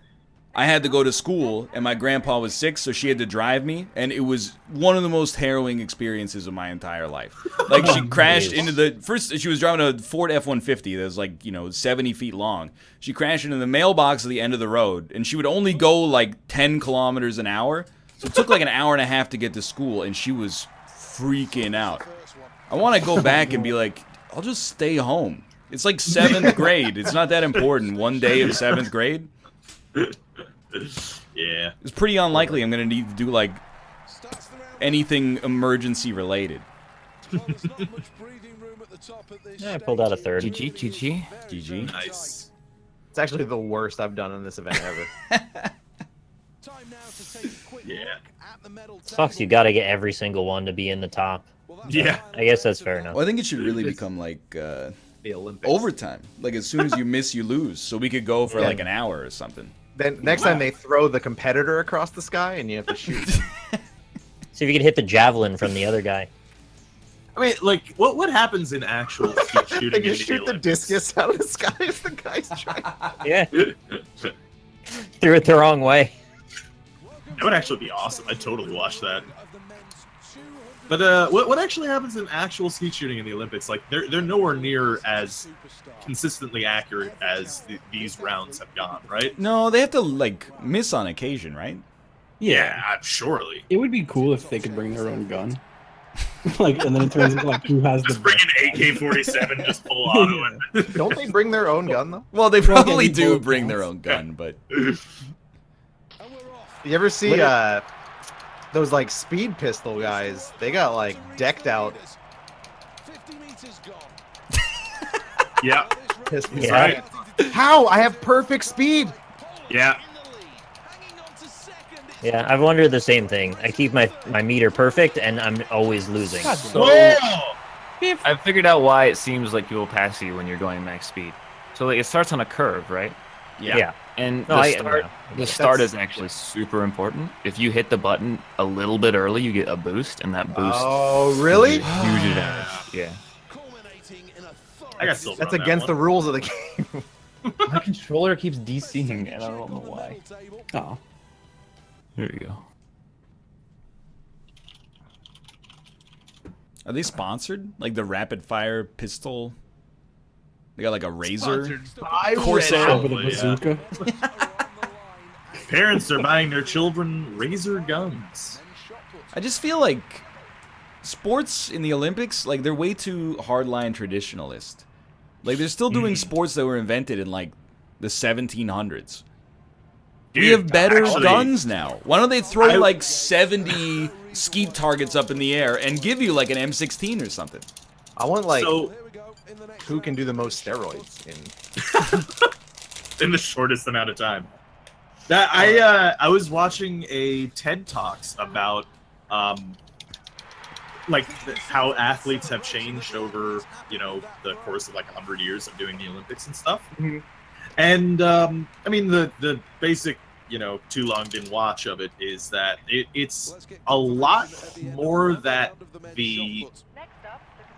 I had to go to school, and my grandpa was sick, so she had to drive me, and it was one of the most harrowing experiences of my entire life. Like, she crashed into the... First, she was driving a Ford F-150 that was, like, 70 feet long. She crashed into the mailbox at the end of the road, and she would only go, like, 10 kilometers an hour. So it took, like, an hour and a half to get to school, and she was freaking out. I want to go back and be like, I'll just stay home. It's like 7th grade. It's not that important. One day of 7th grade. Yeah. It's pretty unlikely I'm going to need to do, like, anything emergency related. Yeah, I pulled out a third. GG, GG. GG. Nice. It's actually the worst I've done in this event ever. Yeah. Sucks. You got to get every single one to be in the top. Yeah. I guess that's fair enough. Well, I think it should really become, like, The Olympics. overtime. Like, as soon as you miss, you lose. So we could go for, like, an hour or something. Then next time they throw the competitor across the sky and you have to shoot. See if you can hit the javelin from the other guy. I mean, like, what happens in actual skeet shooting? They in just the shoot the Olympics? discus out of the sky as the guy's trying. Yeah. Threw it the wrong way. That would actually be awesome. I'd totally watch that. But what actually happens in actual skeet shooting in the Olympics? Like, they're nowhere near as consistently accurate as these rounds have gone, right? No, they have to, like, miss on occasion, right? Surely. It would be cool if they could bring their own gun. Like, and then it turns into like who has Just the bring an AK-47, just full auto. And Don't they bring their own gun though? Well, they Well, probably yeah, do people bring counts. their own gun, but... You ever see those like speed pistol guys? They got like decked out yeah, pistols. Yeah. right. How? I have perfect speed. Yeah. Yeah, I've wondered the same thing. I keep my meter perfect, and I'm always losing. So I figured out why it seems like people pass you when you're going max speed. So like it starts on a curve, right? Yeah. And No, the start is actually super important. If you hit the button a little bit early, you get a boost, and that boost Oh, really? is a huge advantage. Yeah. I got silver. That's on that against the one. rules of the game. My controller keeps DCing, and I don't know why. Oh, There you go. Are they sponsored? Like the rapid fire pistol? They got like a razor? Corsair. over the Probably, bazooka. Parents are buying their children razor guns. I just feel like sports in the Olympics, like they're way too hardline traditionalist. Like they're still doing sports that were invented in like the 1700s. We Dude, have better actually, guns now. Why don't they throw I- like 70 skeet targets up in the air and give you like an M16 or something? I want like So, who can do the most steroids in in the shortest amount of time. That I was watching a TED Talks about how athletes have changed over the course of like 100 years of doing the Olympics and stuff. Mhm. And I mean the basic too long didn't watch of it is that it's a lot more that the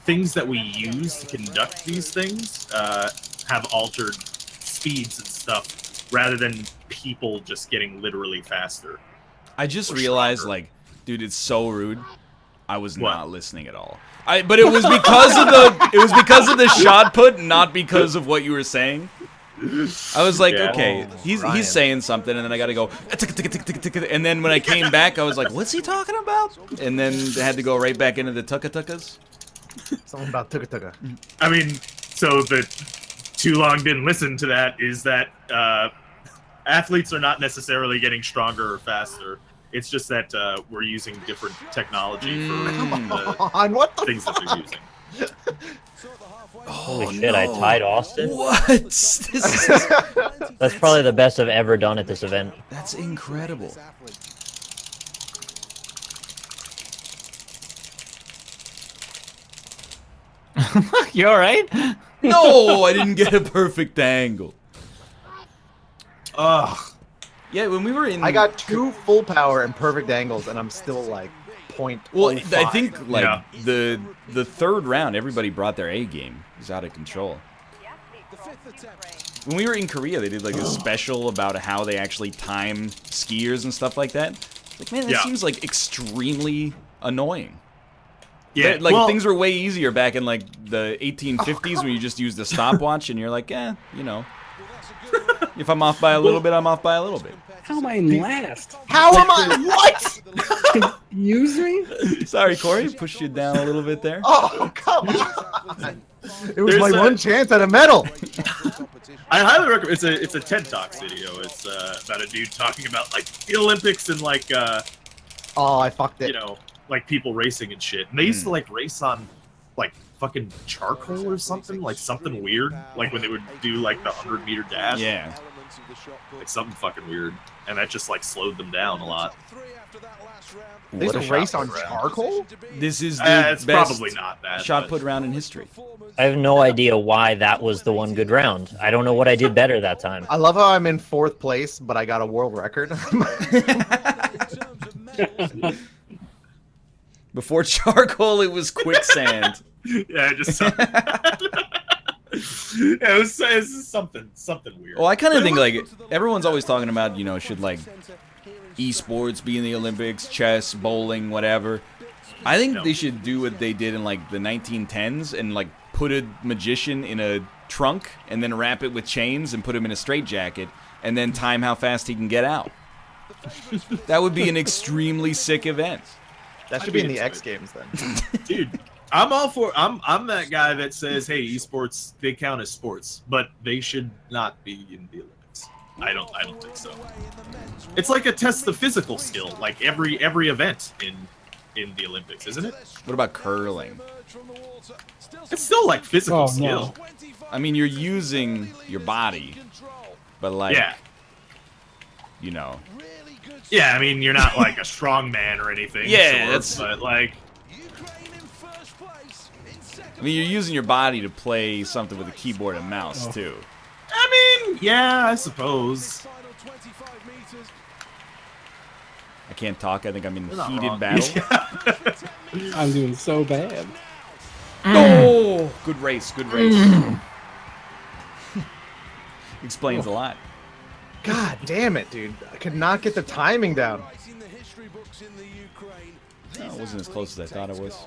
things that we use to conduct these things have altered speeds and stuff rather than people just getting literally faster. I just Or realized, stronger. like, dude, it's so rude. I was What? not listening at all. But it was because of the shot put, not because of what you were saying. I was like, Yeah. okay, Ryan. he's saying something, and then I got to go, and then when I came back, I was like, what's he talking about? And then I had to go right back into the tucka-tuckas. something about tuka tuka? I mean, so the too long didn't listen to that is that athletes are not necessarily getting stronger or faster. It's just that we're using different technology for On what the things that they're using. Holy shit! I tied Austin. What? This is, That's probably the best I've ever done at this event. that's incredible. You all right? No, I didn't get a perfect angle. Ugh. Yeah, when we were in, I got 2 full power and perfect angles, and I'm still like .05. well, I think like Yeah. the third round, everybody brought their A game. It was out of control. When we were in Korea, they did like a special about how they actually time skiers and stuff like that. Like, man, that Yeah. seems like extremely annoying. Yeah, Like well, things were way easier back in like the 1850s when you just used a stopwatch and you're like, you know, if I'm off by a little bit, I'm off by a little bit. How am I in last? How am I? What? Use me? Sorry, Corey, pushed you down a little bit there. Oh, come on. It was There's my a- one chance at a medal. I highly recommend. It's a TED Talks video. It's about a dude talking about like the Olympics and like Oh, I fucked it. you know, like people racing and shit. And they used to like race on like fucking charcoal or something, like something weird. Like when they would do like the 100-meter dash. Yeah. Like something fucking weird. And that just like slowed them down a lot. They used What a to race shot on put round. charcoal? This is the It's best probably not that. shot but- put round in history. I have no idea why that was the one good round. I don't know what I did better that time. I love how I'm in 4th place, but I got a world record. Before charcoal, it was quicksand. Yeah, just something. Yeah, it was something weird. Well, I kind of think like everyone's always talking about, you know, should like esports be in the Olympics, chess, bowling, whatever. I think No. they should do what they did in like the 1910s and like put a magician in a trunk and then wrap it with chains and put him in a straitjacket and then time how fast he can get out. That would be an extremely sick event. That should I'd be be in the into X it. Games then. Dude, I'm all for. I'm that guy that says, hey, esports, they count as sports, but they should not be in the Olympics. I don't think so. It's like a test of physical skill, like every event in the Olympics, isn't it? What about curling? It's still like physical Oh, skill. no. I mean, you're using your body, but like, Yeah. you know, Yeah, I mean, you're not like a strong man or anything. Yeah, sure, that's- but like, I mean, you're using your body to play something with a keyboard and mouse Oh. too. I mean, yeah, I suppose. I can't talk. I think I'm in You're not heated wrong. battle. I'm doing so bad. Oh, good race, good race. Explains a lot. God damn it, dude. I could not get the timing down. No, it wasn't as close as I thought it was.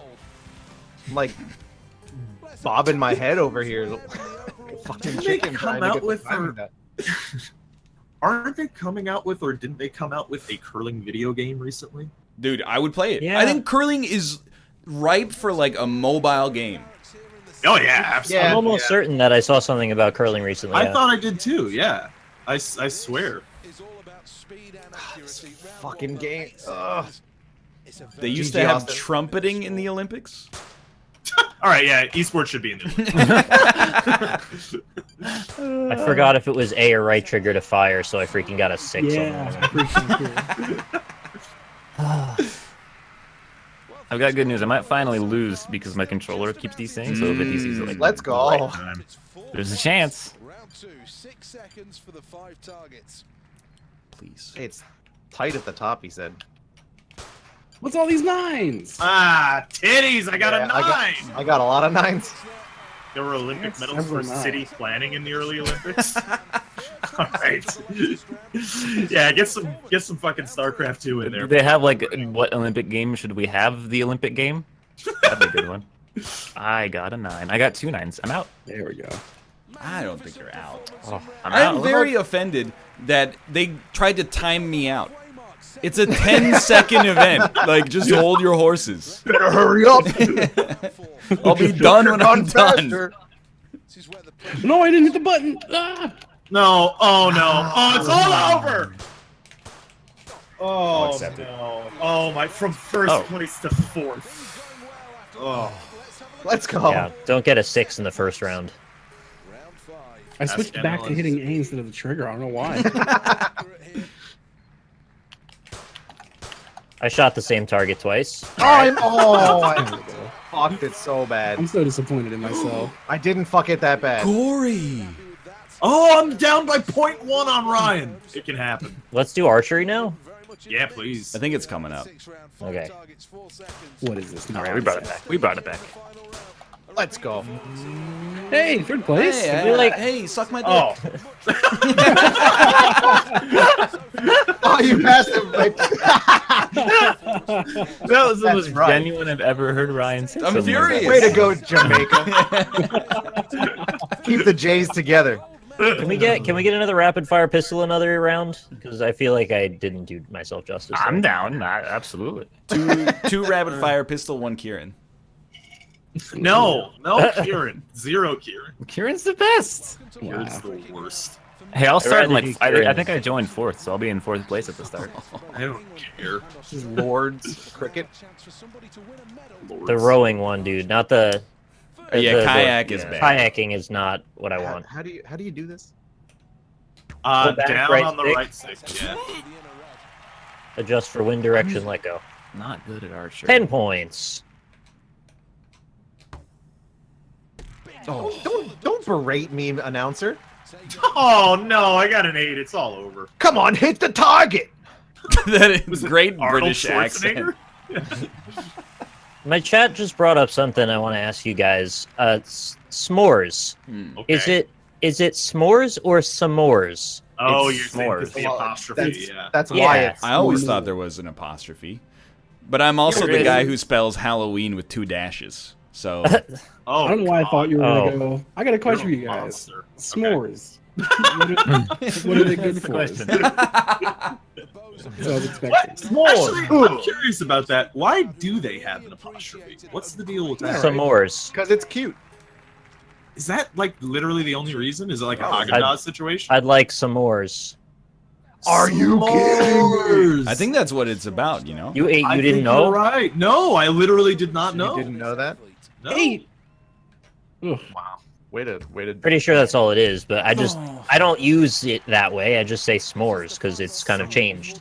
I'm like bobbing my head over here. Like a fucking Didn't they chicken come trying to out get the with timing her- down. Aren't they coming out with, or didn't they come out with a curling video game recently? Dude, I would play it. Yeah. I think curling is ripe for like a mobile game. Oh yeah, absolutely. I'm almost certain that I saw something about curling recently. I yeah. thought I did too. Yeah, I swear. This fucking game. Ugh. They used GG to have Austin. trumpeting in the Olympics. All right, yeah, esports should be in there. I forgot if it was A or right trigger to fire, so I freaking got a 6 on Yeah. that. freaking cool. I've got good news. I might finally lose because my controller keeps these things. So if it sees it, like, Let's go. there's a chance. Round 2, 6 seconds for the 5 targets. Please. Hey, it's tight at the top, he said. What's all these nines? Ah, titties! I got Yeah, a 9. I got a lot of 9s. There were Olympic That's medals for several city nines. planning in the early Olympics. All right. Yeah, get some fucking StarCraft 2 in there. Do they have like what Olympic game should we have? The Olympic game? That'd be a good one. I got a 9. I got 2 9s. I'm out. There we go. I don't think you're out. Oh, I'm I'm out. very offended that they tried to time me out. It's a 10-second event. Like, just hold your horses. Better hurry up. I'll be done when I'm done. faster. This is where the No, I didn't hit the button. Ah! No, oh no, oh, it's all over. Oh, accept it. no. Oh, my, from first Oh. place to fourth. Oh. Let's go. Yeah, don't get a 6 in the first round. Round 5. I switched back to hitting A instead of the trigger. I don't know why. I shot the same target twice. I fucked it so bad. I'm so disappointed in myself. I didn't fuck it that bad. Gory. Oh, I'm down by 0.1 on Ryan. It can happen. Let's do archery now. Yeah, please. I think it's coming up. Okay. What is this? All right, we brought it back. We brought it back. Let's go. Hey, third place. Hey, suck my dick. Oh. Oh, you passed him. Like... that was the most right. Genuine I've ever heard Ryan say. I'm something like furious. that. Way to go, Jamaica. Keep the J's together. Can we get another rapid fire pistol another round? Because I feel like I didn't do myself justice. I'm down. Absolutely. Two rapid fire pistol, 1 Kieran. No, Kieran. 0 Kieran. Kieran's the best. Kieran's the worst. Hey, I'll start in rather like. do I Kieran. think I joined 4th, so I'll be in 4th place at the start. I don't care. This is Lord's cricket. The rowing one, dude, not the. Yeah, kayak is bad. Kayaking is not what I want. How do you do this? Pull back, Down right on the stick. right stick. Yeah. Adjust for wind direction, let go. Not good at archery. 10 points. Oh, don't berate me, announcer. Oh no, I got an 8. It's all over. Come on, hit the target. That is great Arnold British accent. Schwarzenegger? My chat just brought up something I want to ask you guys. S'mores. Okay. Is it s'mores or s'mores? Oh, It's you're saying 'cause s'mores. the apostrophe, yeah. That's Yeah. why it's. I always thought there was an apostrophe. But I'm also There the guy is. who spells Halloween with 2 dashes. So Oh, I don't know why I thought you were Oh. gonna go. I got a question for you You're a guys. monster. S'mores. What are they good for? question. So I was expecting. Actually, I'm curious about that. Why do they have an apostrophe? What's the deal with that? S'mores. Because it's cute. Is that like literally the only reason? Is it like a I'd- Haagen-Dazs situation? I'd like s'mores. Are you kidding? I think that's what it's about, you know? You ate? I You didn't think know? you're right. No, I literally did not know. You didn't know that? No. Hey. Ugh. Wow. Way to. Pretty sure that's all it is, but I don't use it that way. I just say s'mores because it's kind of changed.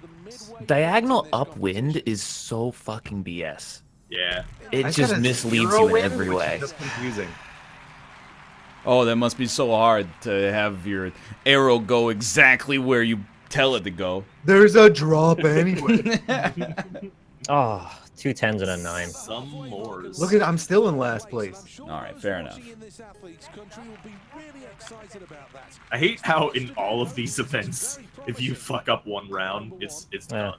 Diagonal upwind is so fucking BS. Yeah. It I just got a misleads 0 you in win, every which way. is just confusing. Oh, that must be so hard to have your arrow go exactly where you tell it to go. There's a drop anyway. Oh, 2 10s and a 9. Some mores. Look at, I'm still in last place. All right, fair enough. I hate how in all of these events, if you fuck up one round, it's Yeah. done.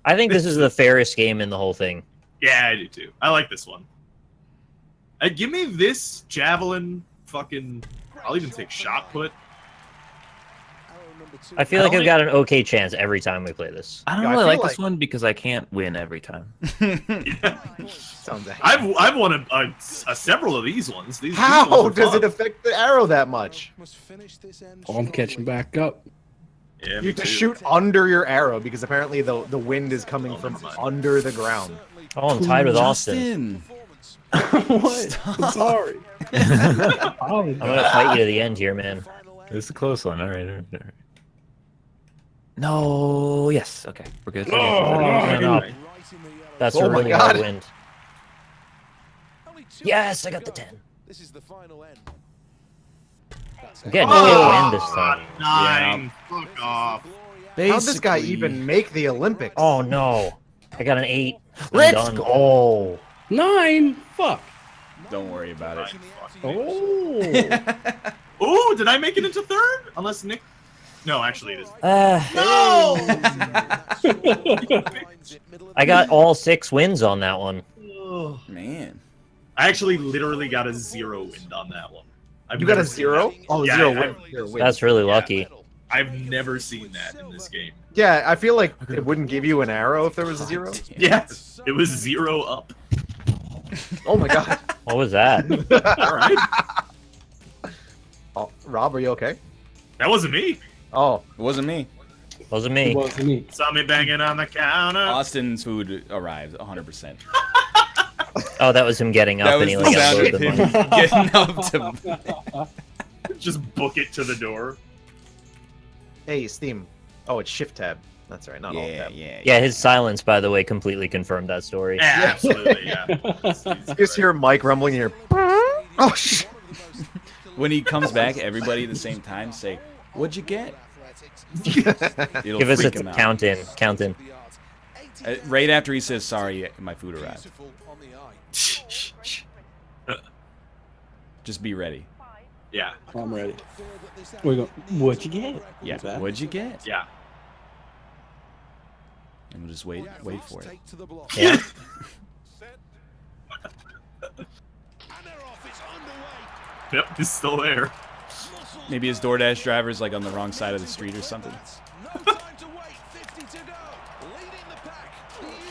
I think this is the fairest game in the whole thing. Yeah, I do too. I like this one. Give me this javelin, fucking. I'll even take shot put. I feel like I've got an okay chance every time we play this. I don't Yeah, I really feel like this like- one because I can't win every time. Sounds like. I've won several of these ones. These How ones are does fun. it affect the arrow that much? Oh, I'm catching back up. Yeah, You me have to too. shoot under your arrow because apparently the wind is coming Oh, from never mind. under the ground. Oh, I'm tied with Austin. Justin. What? I'm sorry. I'm gonna fight you to the end here, man. It's a close one. All right. No. Yes. Okay. We're good. No. That's Oh a my really God. hard wind. Yes, I got the 10. This is the final end. I'm getting Oh, a win this time. 9. Fuck off. How'd this guy Basically- even make the Olympics? Oh no, I got an 8. I'm Let's done. go. Oh, 9. Fuck. Don't worry about it. Oh. Ooh, did I make it into third? Unless Nick. No, actually, it is. no! I got all 6 wins on that one. Man. I actually literally got a 0 wind on that one. I've You got never a seen 0? that. Oh, Yeah, 0 I- win. 0 win. That's really lucky. I've never seen that in this game. Yeah, I feel like it wouldn't give you an arrow if there was a 0. Yeah, it was 0 up. Oh my god. What was that? All right, Oh, Rob, are you okay? that wasn't me. Oh, It wasn't me. Wasn't It me. wasn't me. Saw me banging on the counter. Austin's food arrived 100%. Oh, that was him getting up That and was he the like sound unloaded of the him money. getting up to. Just book it to the door. Hey, Steam. Oh, it's Shift Tab. That's right, not Alt Yeah, Tab. yeah. Yeah, his silence, by the way, completely confirmed that story. Yeah, absolutely, yeah. You just hear Mike rumbling in your. Oh shit! When he comes back, everybody at the same time say, "What'd you get?" It'll Give us a freak him out. count in. Count in. Right after he says, "Sorry, my food arrived." Just be ready. Yeah, I'm ready. We go. What you get? Yeah. What's that? What'd you get? yeah. And we'll just wait for it. Yeah. Yep, he's still there. Maybe his DoorDash driver's like on the wrong side of the street or something.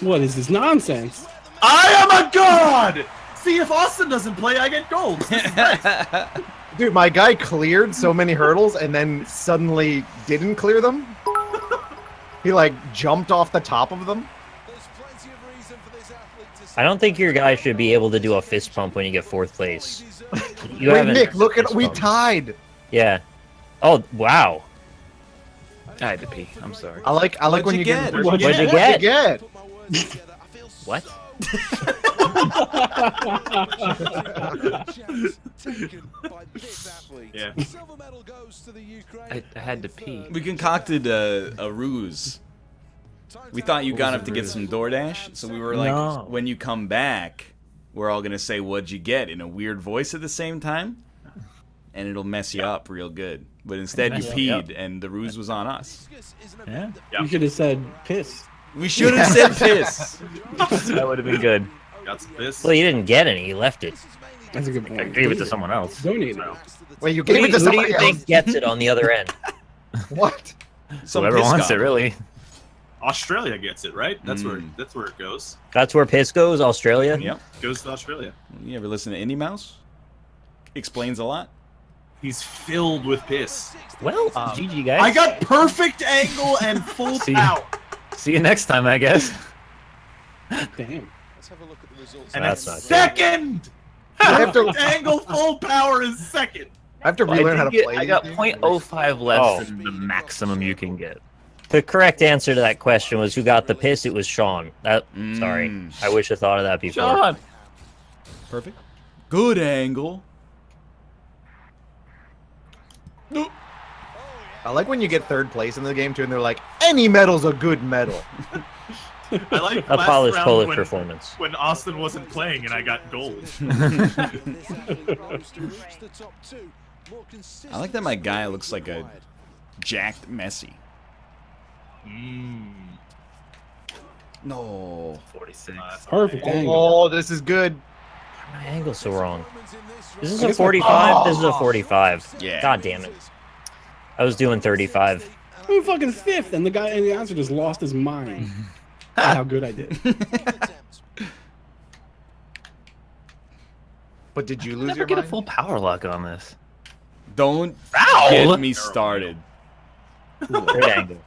What is this nonsense? I am a god! See, if Austin doesn't play, I get gold. This is nice. Dude, my guy cleared so many hurdles and then suddenly didn't clear them. He like jumped off the top of them. I don't think your guy should be able to do a fist pump when you get 4th place. You Wait, haven't. Nick, look at fist we pump. tied. Yeah. Oh wow. I had to pee. I'm sorry. I like What'd when you you get? get. What'd you What'd get? get? What? Yeah. I had to pee. We concocted a ruse. We thought you got up to get some DoorDash, so we were like, No. when you come back, we're all gonna say, "What'd you get?" in a weird voice at the same time, and it'll mess you up real good. But instead, you Mess you up. peed, and the ruse was on us. Yeah. You should have said piss. We should have said piss. That would have been good. Got some piss. Well, you didn't get any. You left it. That's a good I point. gave it to someone else. Donate it. Wait, you Who do gave it you, to who do somebody you else? think gets it on the other end? What? Some Whoever piss wants it, goblin. really. Australia gets it, right? That's Mm. where it goes. That's where piss goes, Australia? Yep. Goes to Australia. You ever listen to Indie Mouse? Explains a lot. He's filled with piss. Well, GG, guys. I got perfect angle and full See- power. See you next time, I guess. Damn. And That's it's not good. second! I have to, Perfect angle full power is second. I have to relearn how to play. I got these games. 0.05 less Oh. than the maximum you can get. The correct answer to that question was who got the piss. It was Sean. Sorry. Mm. I wish I thought of that before. Sean! Perfect. Good angle. I like when you get 3rd place in the game too, and they're like, any medal's a good medal. I like A last polished round Polish when, performance. when Austin wasn't playing and I got gold. I like that my guy looks like a jacked Messi. No. 46. Perfect angle. Oh, this is good. My angle's so wrong. This is I a guess my- 45. This is a 45. Yeah. God damn it. I was doing 35. I'm fucking 5th, and the guy in the answer just lost his mind. At how good I did. But did you I lose never your get a mind? full power lock on this. Don't Ow! get me started. Great angle.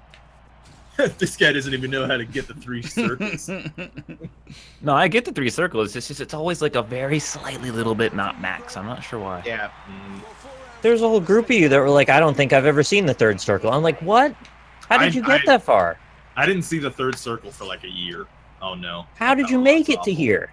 This guy doesn't even know how to get the 3 circles. No, I get the 3 circles. It's just it's always like a very slightly little bit not max. I'm not sure why. Yeah. There's a whole group of you that were like, I don't think I've ever seen the 3rd circle. I'm like, what? How did you get that far? I didn't see the 3rd circle for like a year. Oh no. How did you make it to here?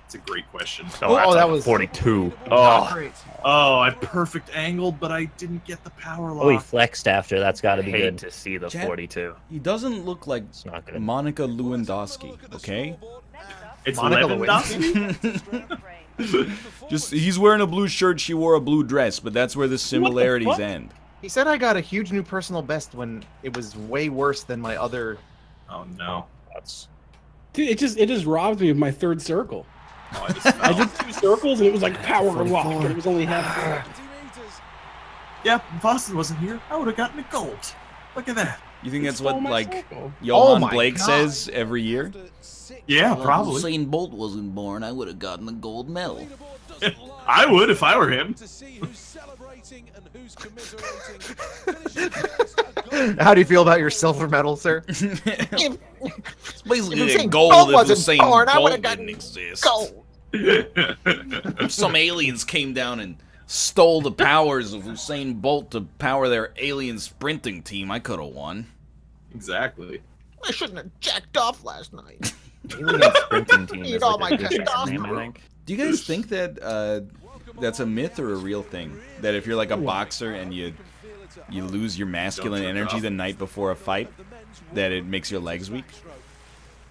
It's a great question. Oh, Oh, that was 42. not Oh, great. Oh, I perfect angled, but I didn't get the power Oh, he lock. flexed after. That's got I to be hate good. to see the Jet- 42. He doesn't look like It's not good. Monica Lewandowski, okay? It's Monica Lewandowski. Just he's wearing a blue shirt, she wore a blue dress, but that's where the similarities fuck? end. He said I got a huge new personal best when it was way worse than my other. Oh no. That's Dude, it just robbed me of my 3rd circle. Oh, I just I fell. did 2 circles, and it was like power lock, but it was only half. Yeah, if Austin wasn't here, I would have gotten a gold. Look at that. You think that's Stole what my like circle. Johan my Blake God. says every year? Yeah, probably. Usain Bolt wasn't born, I would have gotten the gold medal. I would if I were him. To see who's celebrating and who's commiserating. Finishing first, a gold How do you feel about your silver medal, sir? It's basically Usain gold Bolt if wasn't Usain born, I Bolt would've didn't gotten exist. Gold. If some aliens came down and stole the powers of Usain Bolt to power their alien sprinting team, I could have won. Exactly. I shouldn't have jacked off last night. Alien sprinting team Eat is all like my a district name, I testosterone. think. Do you guys think that that's a myth or a real thing? That if you're like a boxer and you lose your masculine energy the night before a fight, that it makes your legs weak?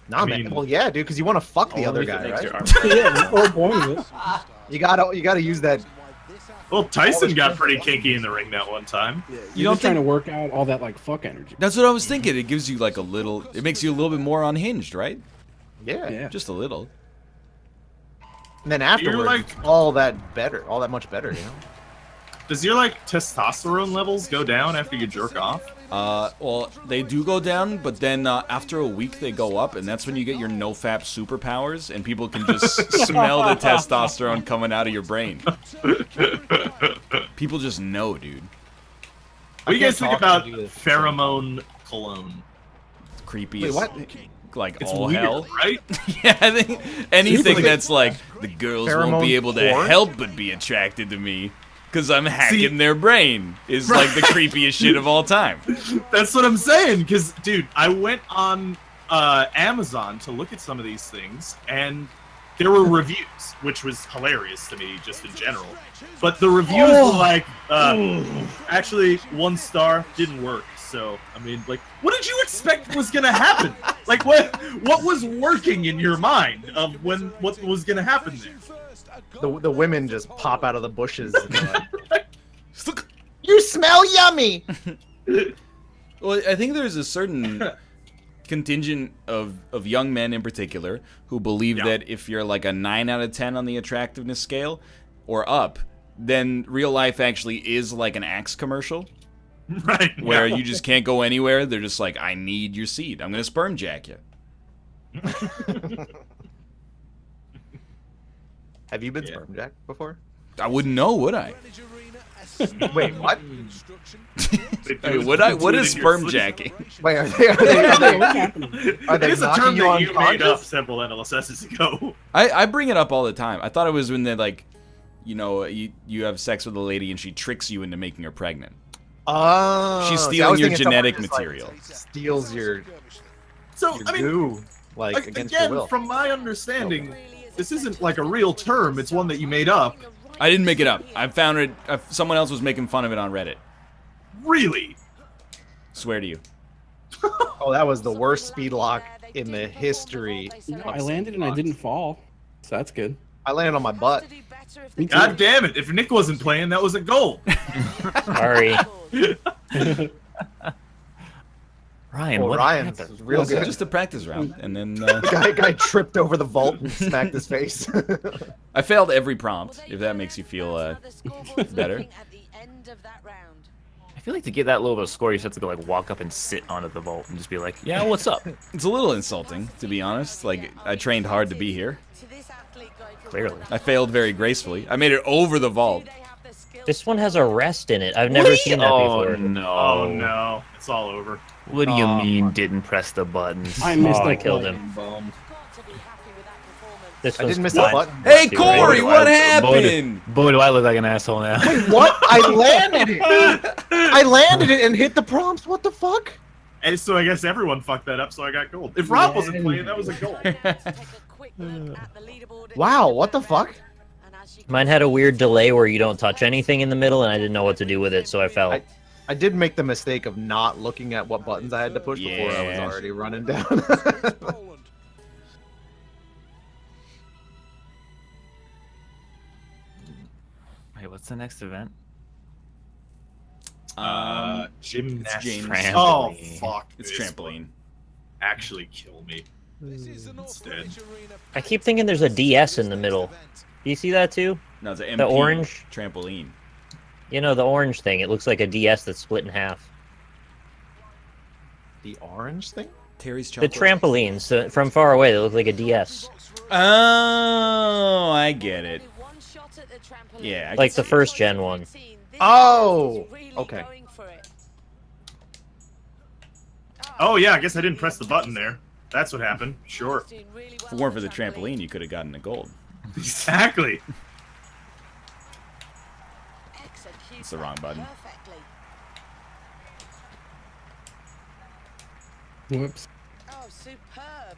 Nah, man. Well, yeah, dude, because you want to fuck the other Only if it guy, makes right? your arm Yeah, that's the whole point of it. You gotta use that. Well, Tyson got pretty kinky in the ring that one time. You're just trying to work out all that like fuck energy. That's what I was thinking. It gives you like a little. It makes you a little bit more unhinged, right? Yeah. Yeah. Just a little. And then afterwards, like- it's all that much better, you know. Does your like testosterone levels go down after you jerk off? Well, they do go down, but then after a week they go up, and that's when you get your no-fap superpowers, and people can just smell the testosterone coming out of your brain. People just know, dude. What do you guys can't think talk about to you. pheromoon cologne? It's creepy Wait, as what? like It's all weird, hell. right? Yeah, I think anything Like- that's like the girls won't be Pheromone able to porn? help but be attracted to me because I'm hacking See- their brain is like the creepiest shit of all time. That's what I'm saying. Because, dude, I went on Amazon to look at some of these things, and there were reviews, which was hilarious to me just in general. But the reviews were like, actually, 1 star, didn't work. So, I mean, like, what did you expect was gonna happen? Like, what was working in your mind of what was gonna happen there? The women just pop out of the bushes. And they're like, you smell yummy. Well, I think there's a certain contingent of young men in particular who believe Yeah. that if you're like a 9 out of 10 on the attractiveness scale or up, then real life actually is like an Axe commercial. Right. Where yeah. you just can't go anywhere. They're just like, I need your seed. I'm gonna sperm jack you. Have you been Yeah. sperm jacked before? I wouldn't know, would I? Wait, what? Hey, would I? What is Including your sperm sleep. jacking? Wait, are What's they happening? are they It's a knocking term you that you made up unconscious? several NLSSs ago. I bring it up all the time. I thought it was when they like, you know, you have sex with a lady and she tricks you into making her pregnant. Oh, She's see, I stealing was your thinking someone genetic just, like, material. steals your So, I mean, goo, like against your again, will. from my understanding, this isn't like a real term. It's one that you made up. I didn't make it up. I found it. Someone else was making fun of it on Reddit. Really? Swear to you. Oh, that was the worst speed lock in the history. I landed and I didn't fall, so that's good. I landed on my butt. Me too. God damn it! If Nick wasn't playing, that was a goal. Sorry. Ryan, Well, what Ryan happened? was real Well, so good. just a practice round, and then Guy tripped over the vault and smacked his face. I failed every prompt. If that makes you feel better. I feel like to get that low of a score, you just have to go like walk up and sit onto the vault and just be like, "Yeah, what's up?" It's a little insulting, to be honest. Like I trained hard to be here. Clearly. I failed very gracefully. I made it over the vault. This one has a rest in it. I've never seen that Oh before. no! Oh no, it's all over. What do you Oh, mean fuck. didn't press the buttons? I missed Oh, I that killed play. him. This I one's didn't miss fine. a button. Hey Too Corey, right. what Boy, happened? boy, do I look like an asshole now. What? I landed it. I landed it and hit the prompts. What the fuck? And so I guess everyone fucked that up, so I got gold. If Rob wasn't playing, that was a goal. Wow, what the fuck? Mine had a weird delay where you don't touch anything in the middle, and I didn't know what to do with it, so I fell. I did make the mistake of not looking at what buttons I had to push before I was Yeah. already running down. Wait, what's the next event? Gymnastics. James. Oh Trampoline. fuck! It's this trampoline. would actually kill me. Instead. I keep thinking there's a DS in the middle. Do you see that too? No, it's an The MP orange? trampoline. You know, the orange thing. It looks like a DS that's split in half. The orange thing? Terry's The chocolate. trampolines, from far away, they look like a DS. Oh, I get it. Yeah, I Like can the see first gen one. Oh, okay. Oh yeah, I guess I didn't press the button there. That's what happened. Sure. If it weren't for the trampoline, you could have gotten the gold. Exactly. It's the wrong button. Whoops. Oh, superb.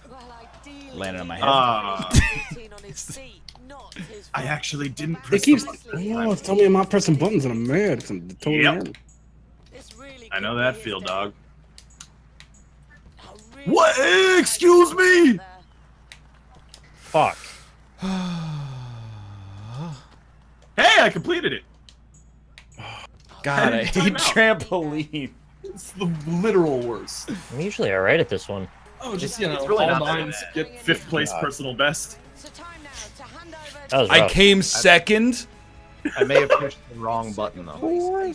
Well, ideally, Landed on my head. I actually didn't It press keeps. the Oh, it's telling me I'm not pressing buttons, and I'm mad because I'm totally Yep. in. I know that feel, dog. What? Excuse me? Fuck. Hey, I completed it. God, I hate Timeout. trampoline. It's the literal worst. I'm usually alright at this one. Oh, just It's really all not that nines bad. Get 5th place personal best. That was I rough. came second. I may have pushed the wrong button though.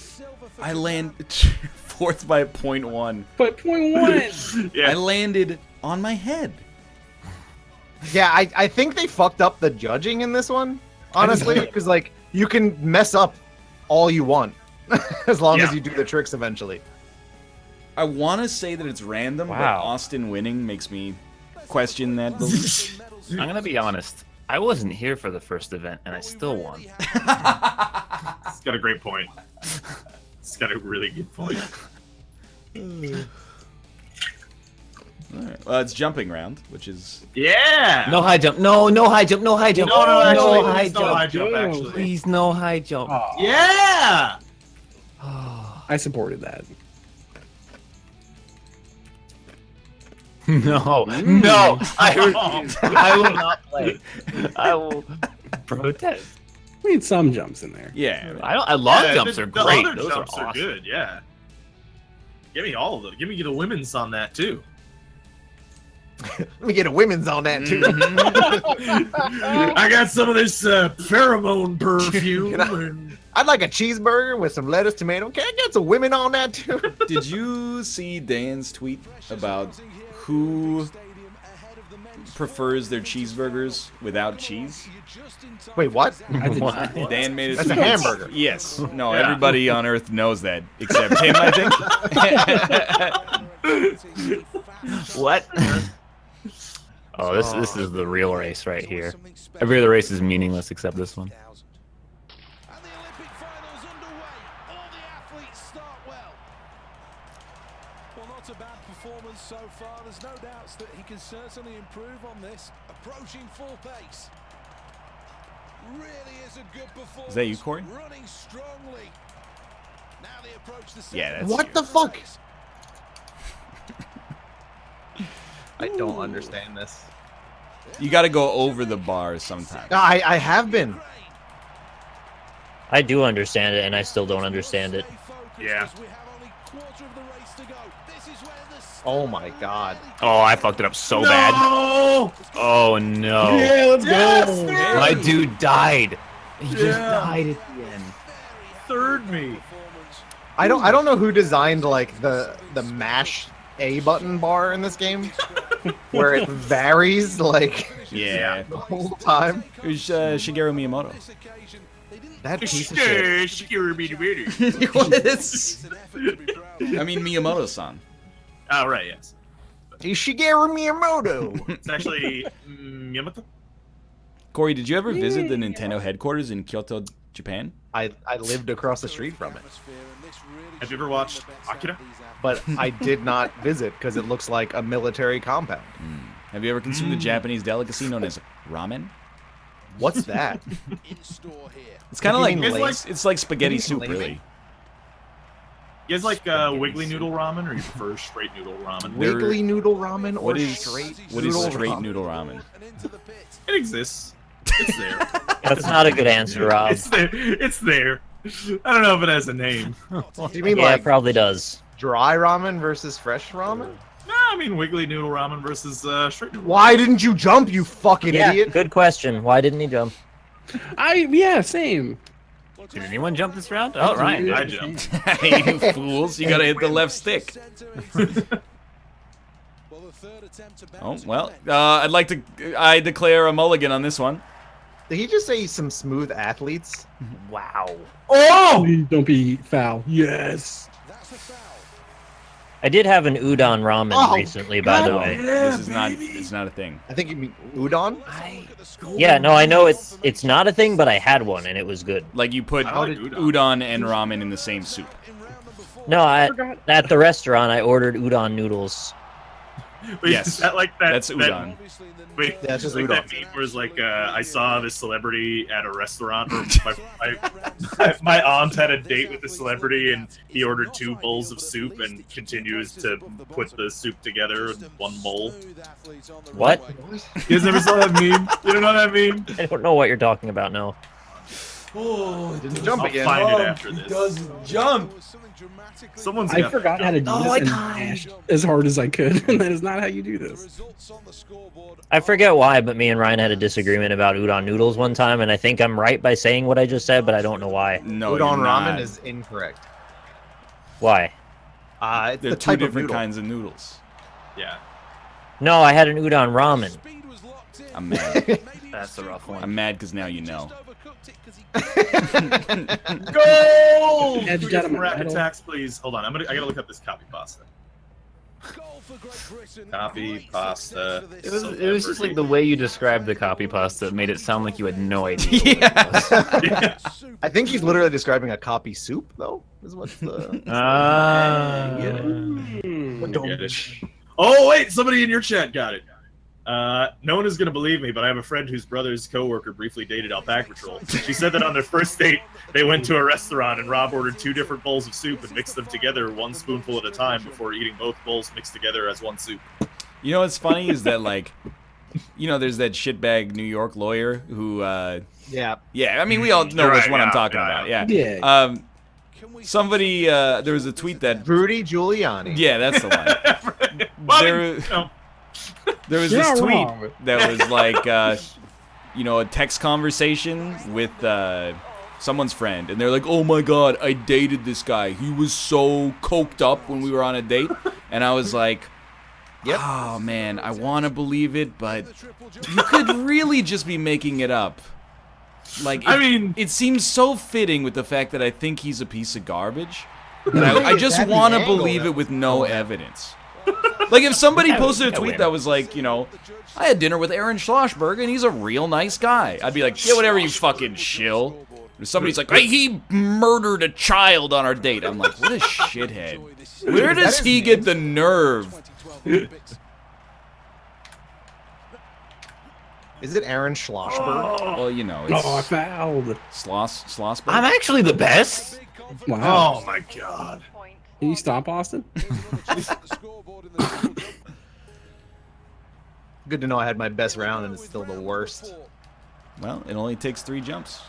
I landed 4th by 0.1. But .1. Yeah. I landed on my head. Yeah, I think they fucked up the judging in this one, honestly, because like you can mess up all you want as long as you do the tricks eventually. I want to say that it's random, but Wow. Austin winning makes me question that belief. I'm gonna be honest. I wasn't here for the first event, and I still won. It's got a great point. It's got a really good point. Alright. Well, it's jumping round, which is Yeah. No high jump. No, no high jump. No high jump. No, actually, no high it's no jump. high jump, actually. Please, no high jump. Yeah. I supported that. No, no. I will not play. I will protest. We need some jumps in there. yeah. Long Yeah, jumps the, are the great. other Those jumps are awesome. good. Yeah. Give me all of them. Give me the women's on that too. Let me get a women's on that too. I got some of this pheromone perfume. and... I'd like a cheeseburger with some lettuce, tomato. Can I get some women on that too? Did you see Dan's tweet about who prefers their cheeseburgers without cheese? Wait, what? I did not. Dan made a That's a tweet. hamburger. Yes. No, Yeah. everybody on Earth knows that except him, I think. What? Oh, this is the real race right here. Every other race is meaningless except this one. And the Olympic finals underway. All the athletes start well. Well, not a bad performance so far. There's no doubts that he can certainly improve on this. Approaching full pace. Really is a good performance. Is that you, Corey? Running strongly. Now they approach the Yeah, that's What you. the fuck? I don't understand this. You got to go over the bar sometimes. I have been. I do understand it, and I still don't understand it. Yeah. Oh my god. Oh, I fucked it up so bad. No! Oh no. Yeah, let's Yes, go. man! My dude died. He just Yeah. died at the end. Third me. I don't know who designed like the mash A button bar in this game, where it varies like Yeah. the whole time. It was Shigeru Miyamoto. That piece of shit. I mean, Miyamoto-san. Oh, right, yes. Shigeru Miyamoto. It's actually Miyamoto. Corey, did you ever visit the Nintendo headquarters in Kyoto, Japan? I lived across the street from it, Have you ever watched Akira? but I did not visit because it looks like a military compound. Have you ever consumed a Japanese delicacy known as ramen? What's that? It's kind of You like, mean like- it's like spaghetti you mean soup, laming? really. You guys like wiggly noodle ramen, or you prefer straight noodle ramen? There- Wiggly noodle ramen or What is straight what is noodle straight ramen? noodle ramen? It exists. It's there. That's not a good answer, Rob. It's there. It's there. I don't know if it has a name. Do you mean Yeah, like it probably does. dry ramen versus fresh ramen? No, I mean wiggly noodle ramen versus straight noodle. Why didn't you jump, you fucking Yeah, idiot? good question. Why didn't he jump? Yeah, same. Did anyone jump this round? Oh, Ryan. I jumped. You fools! You gotta hit the left stick. Oh well, I declare a mulligan on this one. Did he just say some smooth athletes? Wow. Oh! Please don't be foul. Yes. That's a foul. I did have an udon ramen Oh, recently, by the No, way. this is not. It's not a thing. I think you mean udon? Yeah, no, I know it's not a thing, but I had one and it was good. Like you put I like udon and ramen in the same soup. No, at the restaurant I ordered udon noodles. Wait, Yes, is that like that? That's that- udon. Wait, Yeah, it's just like udon. that meme where it's like, I saw this celebrity at a restaurant, or my aunt had a date with a celebrity, and he ordered 2 bowls of soup and continues to put the soup together in one bowl. What? You guys never saw that meme? You don't know that meme? I don't know what you're talking about, no. Oh, didn't jump I'll again. find it after this. Jump. Someone's I got forgot how to do this and dashed as hard as I could, and that is not how you do this. I forget why, but me and Ryan had a disagreement about udon noodles one time, and I think I'm right by saying what I just said, but I don't know why. No, Udon you're ramen not. is incorrect. Why? It's They're the two type of different noodle. kinds of noodles. Yeah. No, I had an udon ramen. I'm mad. That's a rough one. I'm mad because now you know. Goal! Edge Can we got get him some rack medal. attacks, please. Hold on, I gotta look up this copy pasta. Copy pasta. It was just like the way you described the copy pasta made it sound like you had no idea. Yeah. I think he's literally describing a copy soup, though. Is what's the? Get it. Oh wait, somebody in your chat got it. No one is gonna believe me, but I have a friend whose brother's coworker briefly dated Alpaca Patrol. She said that on their first date, they went to a restaurant and Rob ordered 2 different bowls of soup and mixed them together 1 spoonful at a time before eating both bowls mixed together as one soup. You know what's funny is that, like, you know, there's that shitbag New York lawyer who, Yeah. yeah, I mean, we all know Right, which one I'm yeah, talking yeah, about. Yeah. Yeah. Somebody, there was a tweet that, Rudy Giuliani. yeah, that's the one. Well, There- no. There was You're this not tweet wrong. that was like, you know, a text conversation with someone's friend, and they're like, "Oh my god, I dated this guy. He was so coked up when we were on a date," and I was like, Yep. "Oh man, I want to believe it, but you could really just be making it up." Like, I mean, it seems so fitting with the fact that I think he's a piece of garbage. And I just That's the want to angle believe that it with no evidence. Like, if somebody posted a tweet that was like, you know, I had dinner with Aaron Schlossberg and he's a real nice guy, I'd be like, yeah, whatever, you fucking shill. If somebody's like, hey, he murdered a child on our date, I'm like, what a shithead. Where does he get the nerve? Is it Aaron Schlossberg? Well, you know, Oh, I it's fouled. Schlossberg. I'm actually the best. Wow. oh my god. Can you stop, Austin? Good to know I had my best round and it's still the worst. Well, it only takes 3 jumps.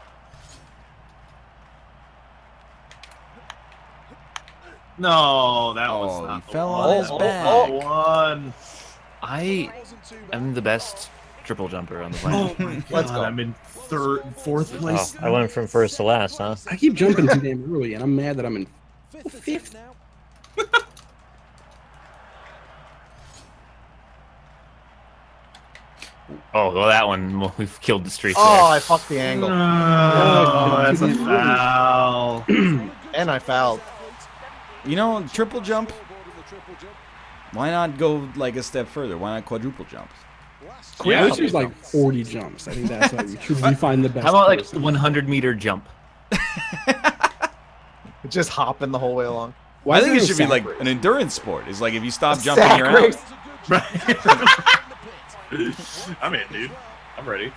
No, that was Oh, not he the fell one. on his back. One. I am the best triple jumper on the planet. Let's go. I'm in fourth Oh, place. I went from first to last, huh? I keep jumping too damn early, and I'm mad that I'm in fifth. Oh, well, that one, we've killed the streak Oh, there. I fucked the angle. Oh, that's a foul. And I fouled. You know, triple jump, why not go like a step further? Why not quadruple jump? Yeah, let's use like 40 jumps. I think that's how we truly find the best. How about like person. 100-meter jump? Just hopping the whole way along. Why I think it is should there be no like sack race? an endurance sport. It's like if you stop A jumping, sack you're out. race. I'm in, dude. I'm ready.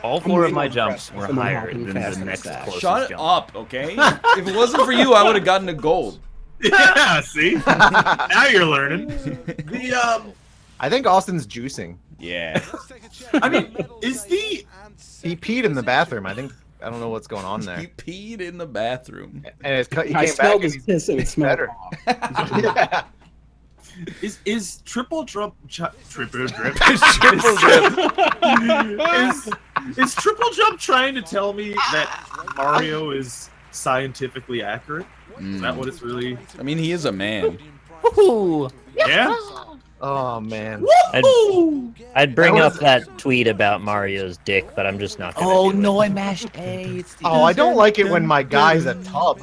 All 4 of my really jumps impressed were with someone higher hopping than fast the on a next sack. closest Shut jump. up, okay? If it wasn't for you, I would have gotten a gold. Yeah, see? Now you're learning. The I think Austin's juicing. Yeah. I mean, is the He peed in the bathroom. I don't know what's going on He there. peed in the bathroom. And he I came back smelled and his he's piss and it smelled better. off. Yeah. is triple jump triple drip Triple jump. is triple jump trying to tell me that Mario is scientifically accurate? Is that what it's really? I mean, he is a man. Woohoo! Yeah. Oh man. I'd bring That up was- that tweet about Mario's dick, but I'm just not gonna Oh do no, it. I mashed A. It's the Oh, I don't like it when my guy's a tub.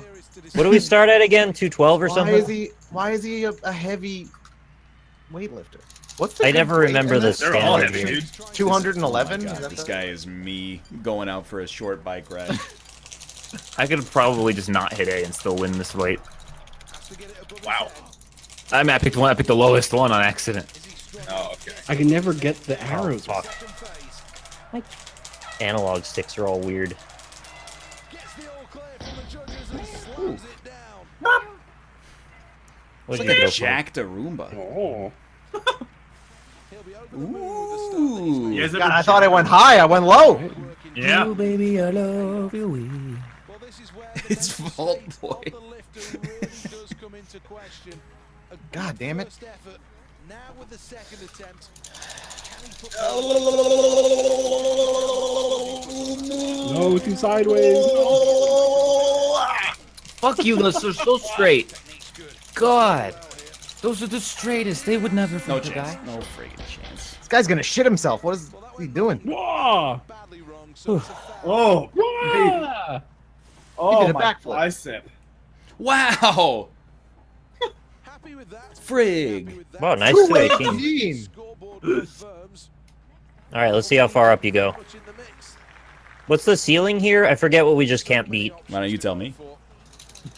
What do we start at again? 212 or Why something? is he? Why is he a heavy weightlifter? What's the I good never weight remember in the this? They're all standard. heavy, here. dude. 211. God, this guy is me going out for a short bike ride. I could probably just not hit A and still win this fight. Wow. I mean, I picked one. I picked the lowest one on accident. Oh, okay. I can never get the arrows. fuck. Analog sticks are all weird. It's What'd like you a go for? jacked a Roomba. Oh. Ooh. You guys ever God, I thought I went high. I went low. Yeah. Baby, I love you. It's Vault Boy. God damn it. Now with the second attempt, No, too sideways. Fuck you, those are so straight. God. Those are the straightest. They would never No fight the chance. guy. No friggin' chance. This guy's gonna shit himself. What is he doing? Whoa! badly wrong. So it's a foul. Oh, Yeah! He did a backflip. bicep. Wow. Happy with that. Frig. Happy with that. Wow, nice 218. 218. Scoreboard confirms. All right, let's see how far up you go. Much in the mix. What's the ceiling here? I forget what we just can't beat. Why don't you tell me?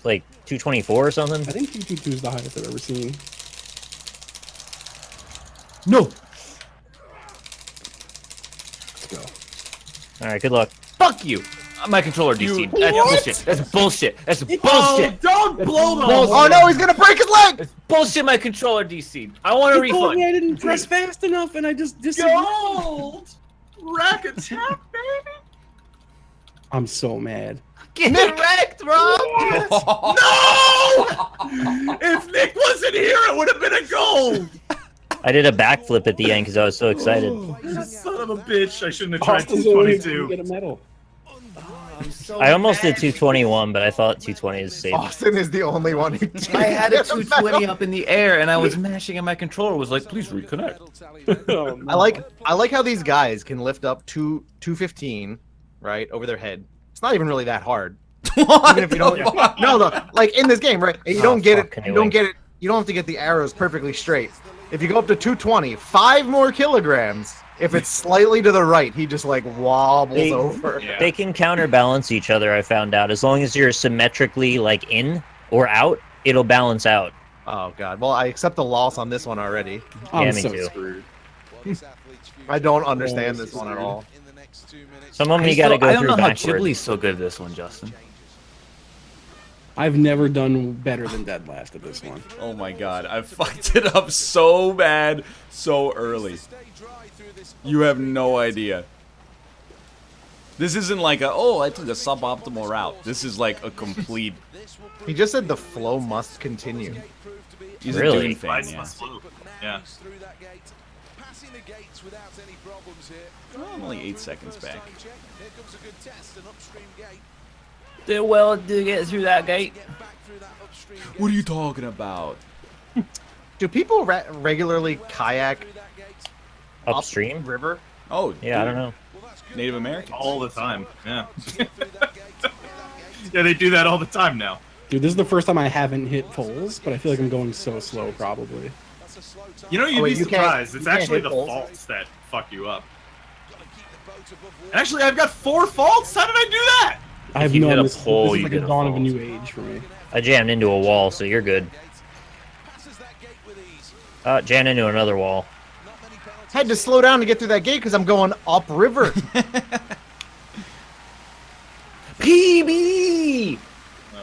Like 224 or something? I think 222 is the highest I've ever seen. No. Let's go. All right, good luck. Fuck you. My controller DC. That's bullshit. That's bullshit. That's Oh, bullshit. don't blow the Oh no, he's gonna break his leg. That's bullshit. My controller DC. I want a You told me refund. I didn't press fast enough, and I just disagreed. gold. Rack attack, baby. I'm so mad. Get wrecked, Rob. No! If Nick wasn't here, it would have been a goal. I did a backflip at the end because I was so excited. You son of a bitch! I shouldn't have tried Austin's the one who didn't 222. get a medal. I almost did 221, but I thought 220 is safe. Austin is the only one who. I had a 220 up in the air, and I was mashing, and my controller was like, "Please reconnect." Oh, no. I like how these guys can lift up 215, right, over their head. It's not even really that hard. Even if you don't, no, like in this game, right? And you Oh, don't get fuck, it. can You you don't wink? get it. You don't have to get the arrows perfectly straight. If you go up to 220, 5 more kilograms. If it's slightly to the right, he just like wobbles They- over. Yeah. They can counterbalance each other, I found out. As long as you're symmetrically like in or out, it'll balance out. Oh god. Well, I accept the loss on this one already. I'm Yeah, me so too. screwed. I don't understand this one at all. Some of them you gotta I go don't through know how backward. Ghibli's so good at this one, Justin. I've never done better than dead last at this one. Oh my god, I fucked it up so bad so early. You have no idea. This isn't like a, oh, I took a suboptimal route. This is like a complete... He just said the flow must continue. He's Really? a Dune fan, Lights yeah. must flow. Yeah. Passing the gates without any problems here. Oh, I'm only 8 seconds back. Here comes a good test, an upstream gate. Did well to get through that gate. Get back through that upstream gate. What are you talking about? Do people regularly kayak Through that gate. Upstream? river? Oh, Yeah, I don't know. Well, that's good. Native Americans. All the time. Yeah. Through that gate. Hit that gate. Yeah, they do that all the time now. Dude, this is the first time I haven't hit poles, but I feel like I'm going so slow, probably. That's a slow time. You know, you'd wait, be you can't- surprised. It's you can't actually hit the balls? faults that fuck you up. Gotta keep the boat above water. And actually, I've got 4 faults. How did I do that? I have you no hit a this, pole, this is you like get a a dawn of a fault. new age for me. I jammed into a wall, so you're good. Passes that gate with ease. Jammed into another wall. Not many penalties. Had to slow down to get through that gate because I'm going upriver. PB!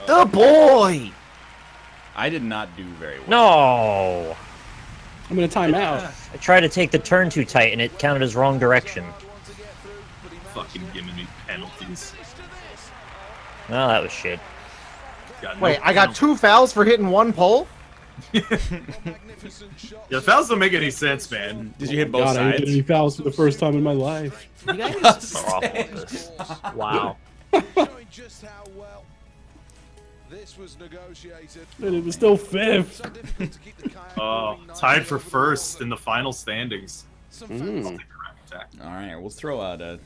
The boy! I did not do very well. No! I'm gonna time out. I tried to take the turn too tight, and it counted as wrong direction. Fucking giving me penalties. Well, that was shit. Got no Wait, I got 2 fouls for hitting 1 pole? Magnificent shot. Yeah, fouls don't make any sense, man. Did you hit both God, I didn't get any sides? fouls for the first time in my life. You guys are awful at this. Wow. Showing just how well. This was negotiated. And it was still fifth. So difficult to keep the kayak Oh, moving tied for nicely. first in the final standings. Some Mm. Attack. All right, we'll throw out a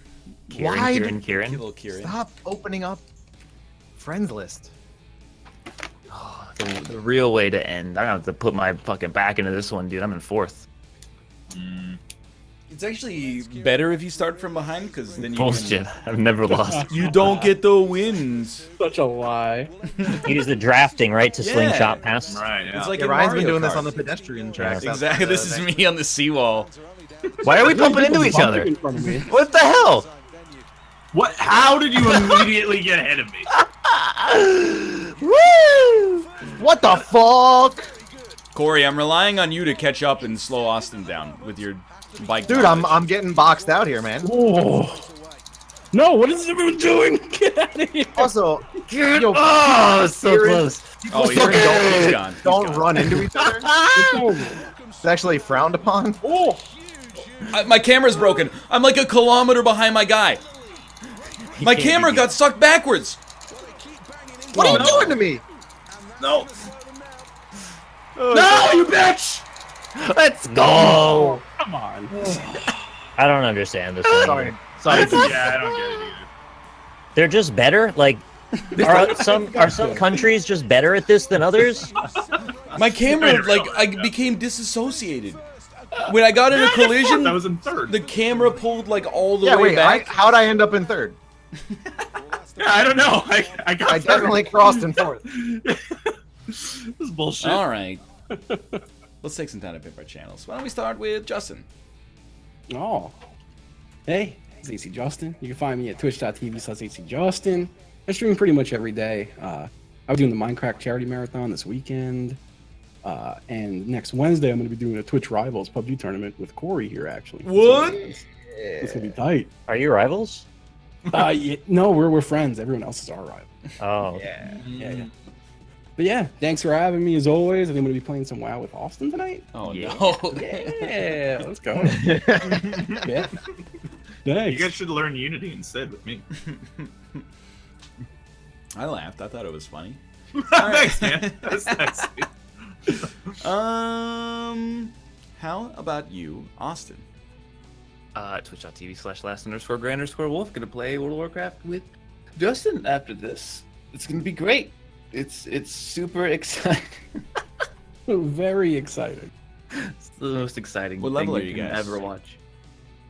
Why Kieran. little Kieran. Stop opening up friends list. The real way to end. I'm gonna have to put my fucking back into this one, dude. I'm in fourth. It's actually better if you start from behind, because then you Bullshit. I've never lost. you don't get the wins. Such a lie. Use the drafting, right, to Yeah. slingshot past. Right, yeah. It's like Yeah, in Ryan's Mario been doing Kart. this on the pedestrian tracks. Exactly. This is me on the seawall. Why are we bumping into each other? In front of me. What the hell? What? How did you immediately get ahead of me? Woo! What the fuck? Corey, I'm relying on you to catch up and slow Austin down with your bike. Dude, knowledge. I'm getting boxed out here, man. Oh. No, what is everyone doing? Get out of here. Also, yo, Oh, so Kieran- close. Oh, he's, Kieran, he's gone. He's don't gone. run into each other. It's over. It's actually frowned upon. Oh. My camera's broken. I'm like a kilometer behind my guy. My camera got sucked backwards. What are you doing to me? No. No, you bitch! Let's go. Come on. I don't understand this one. Sorry. Sorry. Yeah, I don't get it either. They're just better? Like, are some countries just better at this than others? My camera, like, I became disassociated. When I got in a collision, I was in third. the camera pulled, like, all the Yeah, way wait, back. how'd I end up in third? Yeah, I don't know. I got I third. definitely crossed in fourth. This is bullshit. All right. Let's take some time to pick our channels. Why don't we start with Justin? Oh. Hey, it's AC Justin. You can find me at twitch.tv/ACJustin. I stream pretty much every day. I was doing the Minecraft charity marathon this weekend. And next Wednesday, I'm going to be doing a Twitch Rivals PUBG tournament with Corey here, actually. What? It's going to be tight. Are you rivals? Yeah, no, we're friends. Everyone else is our rival. Oh. Yeah. But yeah, thanks for having me as always. I think I'm going to be playing some WoW with Austin tonight. Oh, Yeah. no. Yeah, let's go. Yeah. You Thanks. guys should learn Unity instead with me. I laughed. I thought it was funny. Thanks, man. That's nice. How about you, Austin? Twitch.tv/last_grand_wolf. Gonna play World of Warcraft with Justin after this. It's gonna be great. It's super exciting. Very excited. It's the most exciting What thing level are you you can guys? ever watch.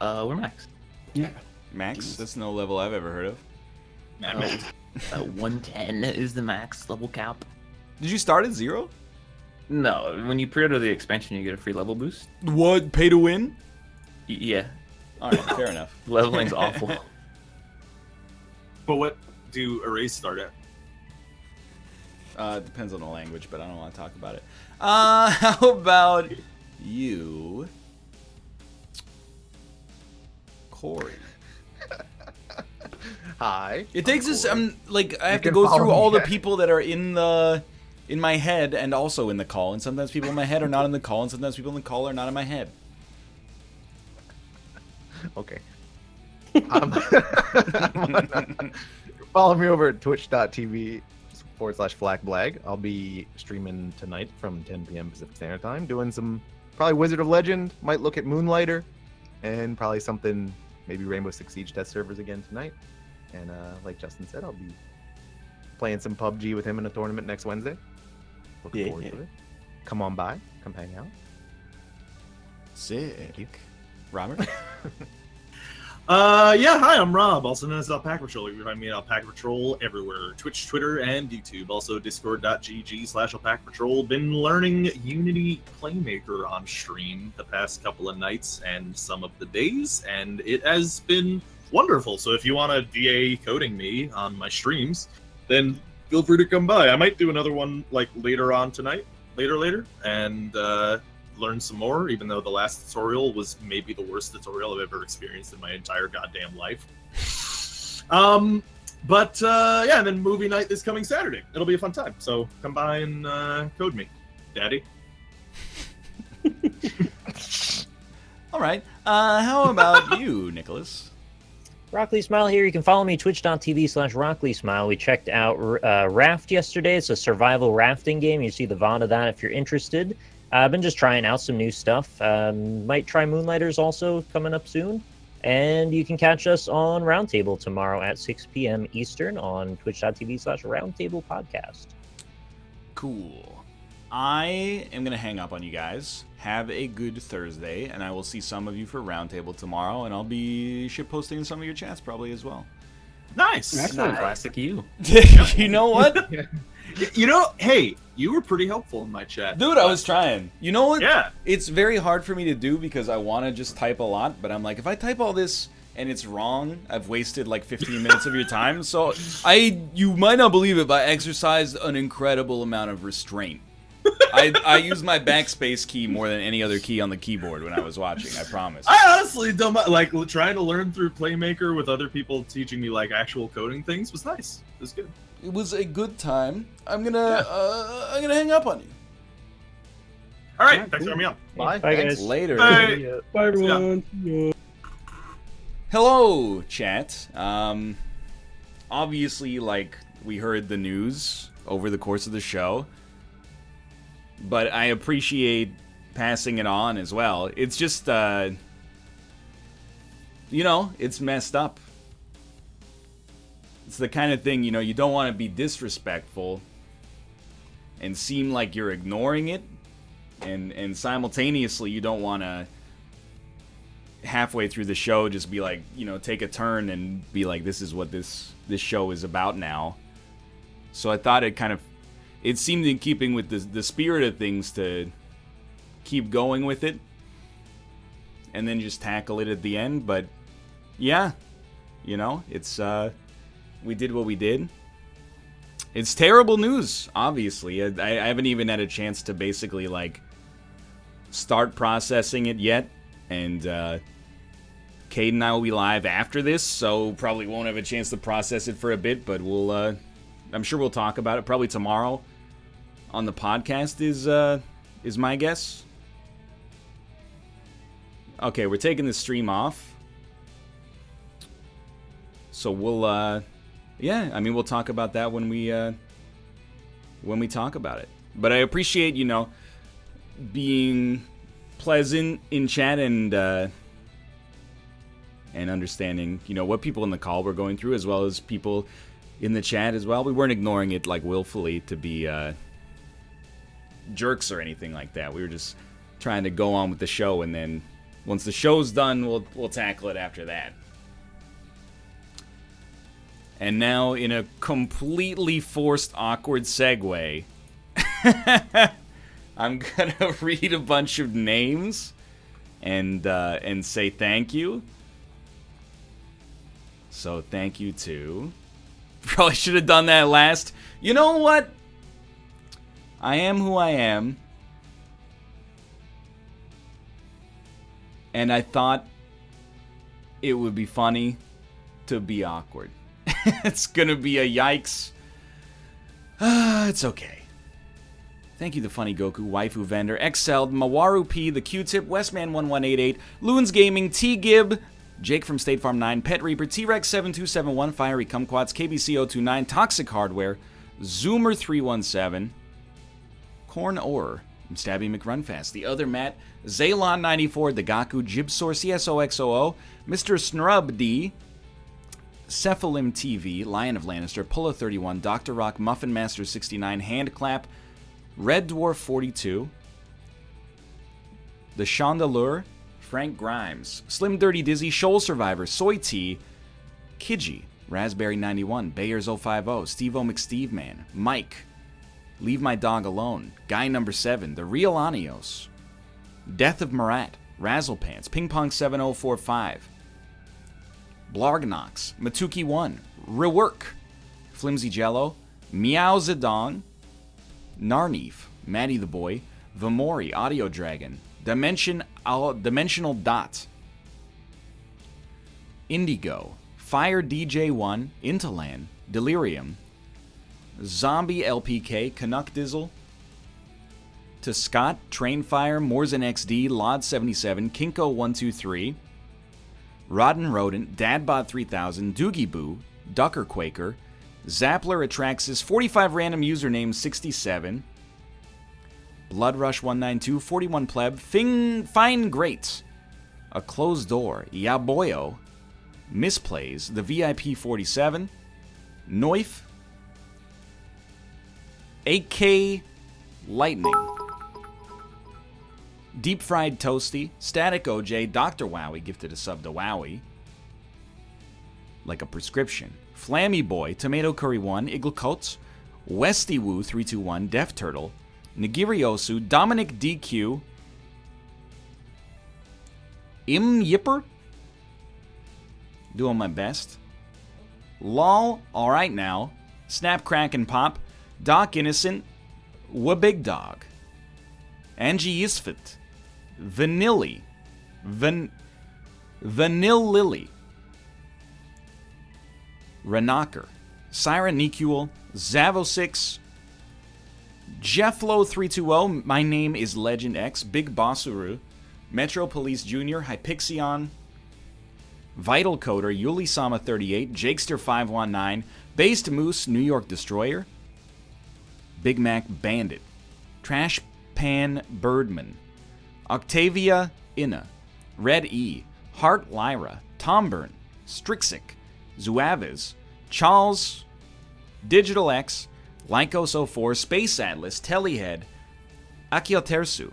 We're max. Yeah. Max? That's no level I've ever heard of. 110 is the max level cap. Did you start at 0? No, when you pre-order the expansion, you get a free level boost. What? Pay to win? Yeah, All right, fair enough. leveling's awful. But what do arrays start at? It depends on the language, but I don't want to talk about it. How about you, Corey? Hi. It takes us. Like I have to can go follow through me. all the people that are in my head and also in the call, and sometimes people in my head are not in the call, and sometimes people in the call are not in my head. Okay. Follow me over at twitch.tv/FlackBlag. I'll be streaming tonight from 10 p.m. Pacific Standard Time, doing some probably Wizard of Legend, might look at Moonlighter, and probably something, maybe Rainbow Six Siege test servers again tonight. And like Justin said, I'll be playing some PUBG with him in a tournament next Wednesday. Looking forward to it. Come on by, come hang out. Sick. Robert? Yeah, hi, I'm Rob, also known as Alpaca Patrol. You can find me at Alpaca Patrol everywhere. Twitch, Twitter, and YouTube. Also discord.gg/Alpaca Patrol. Been learning Unity Playmaker on stream the past couple of nights and some of the days, and it has been wonderful. So if you want to DA coding me on my streams, then feel free to come by. I might do another one like later on tonight, later, and learn some more, even though the last tutorial was maybe the worst tutorial I've ever experienced in my entire goddamn life. Yeah, and then movie night this coming Saturday. It'll be a fun time, so come by and code me, Daddy. All right. How about you, Nicholas? Rockley Smile here. You can follow me, twitch.tv/Rockley Smile. We checked out Raft yesterday. It's a survival rafting game. You see the VOD of that if you're interested. I've been just trying out some new stuff. Might try Moonlighters also coming up soon. And you can catch us on Roundtable tomorrow at 6 p.m. Eastern on twitch.tv/Roundtable Podcast. Cool. I am going to hang up on you guys. Have a good Thursday, and I will see some of you for Roundtable tomorrow, and I'll be shitposting in some of your chats probably as well. Nice. Excellent. Classic you. You know what? You know, hey, you were pretty helpful in my chat. Dude, I was trying. You know what? Yeah. It's very hard for me to do because I want to just type a lot, but I'm like, if I type all this and it's wrong, I've wasted like 15 minutes of your time. So you might not believe it, but I exercised an incredible amount of restraint. I used my backspace key more than any other key on the keyboard when I was watching, I promise. I honestly don't like trying to learn through Playmaker with other people teaching me like actual coding things was nice. It was good. It was a good time. I'm gonna hang up on you. All right, thanks for having me on. Bye. Bye, Thanks. guys. Later. Bye. Bye, everyone. Yeah. Hello, chat. Obviously, like, we heard the news over the course of the show, but I appreciate passing it on as well. It's just, you know, it's messed up. It's the kind of thing, you know, you don't want to be disrespectful and seem like you're ignoring it, and simultaneously you don't want to halfway through the show just be like, you know, take a turn and be like, this is what this show is about now. So I thought it seemed in keeping with the spirit of things to keep going with it and then just tackle it at the end. But yeah, you know, it's we did what we did. It's terrible news, obviously. I haven't even had a chance to basically like start processing it yet, and Cade and I will be live after this, so probably won't have a chance to process it for a bit, but we'll I'm sure we'll talk about it probably tomorrow on the podcast is my guess. Okay, we're taking the stream off. So we'll yeah, I mean, we'll talk about that when we talk about it. But I appreciate, you know, being pleasant in chat and understanding, you know, what people in the call were going through, as well as people in the chat as well. We weren't ignoring it like willfully to be jerks or anything like that. We were just trying to go on with the show, and then once the show's done, we'll tackle it after that. And now, in a completely forced, awkward segue, I'm gonna read a bunch of names and say thank you. So thank you to... Probably should have done that last. You know what? I am who I am. And I thought it would be funny to be awkward. It's gonna be a yikes. It's okay. Thank you, the Funny Goku, Waifu Vendor, Excelled, Mawaru P, the Q-Tip, Westman1188, Loons Gaming, T-Gib, Jake from State Farm 9, Pet Reaper, T-Rex7271, Fiery Kumquats, KBC029, Toxic Hardware, Zoomer317, Corn Ore, Stabby McRunfast, The Other Matt, Zaylon94, Dagaku, Jibsor, CSOXOO, Mr. Snrub D, Cephalim TV, Lion of Lannister, Pullo31, Dr. Rock, Muffin Master 69, Handclap, Red Dwarf 42, The Chandelure, Frank Grimes, Slim Dirty Dizzy, Shoal Survivor, Soy Tea, Kiji, Raspberry 91, Bayers 050, Steve-O McSteve Man, Mike, Leave My Dog Alone, Guy Number 7, The Real Anios, Death of Marat, Razzlepants, Ping Pong 7045, Blargnox, Matuki1, Rework, Flimsy Jello, Meow Zedong, Narneef, Maddie the Boy, Vamori, Audio Dragon, Dimensional Dot, Indigo, Fire DJ1, Intalan, Delirium, Zombie LPK, Canuck Dizzle, to Scott, Trainfire, Morzen XD, Lod77, Kinko123, Rodden Rodent, Dadbot 3000, Doogie Boo, Ducker Quaker, Zappler Atraxis, 45 random username 67, Blood Rush 192, 41 Pleb, Fine Great, A Closed Door, Yaboyo, Misplays, The VIP 47, Noif, AK Lightning, Deep Fried Toasty, Static OJ, Dr. Wowie gifted a sub to Wowie, like a prescription, Flammy Boy, Tomato Curry 1, Igglecoats, Westy Woo 321, Def Turtle, Nigiriosu, Dominic DQ, Yipper, doing my best, Lol, alright now, Snap Crack and Pop, Doc Innocent, Big Dog, Angie Isfit, Vanilli, Vanil Lily, Renaker, Siren Nicule, Zavo6, Jefflo320, My Name is Legend X, Big Bossuru, Metro Police Jr., Hypixion, Vital Coder, Yulisama38, Jakester519, Based Moose, New York Destroyer, Big Mac Bandit, Trash Pan Birdman, Octavia Inna, Red E, Heart Lyra, Tomburn, Strixik, Zuaviz, Charles, Digital X, Lycos04, Space Atlas, Telehead, Akiotersu,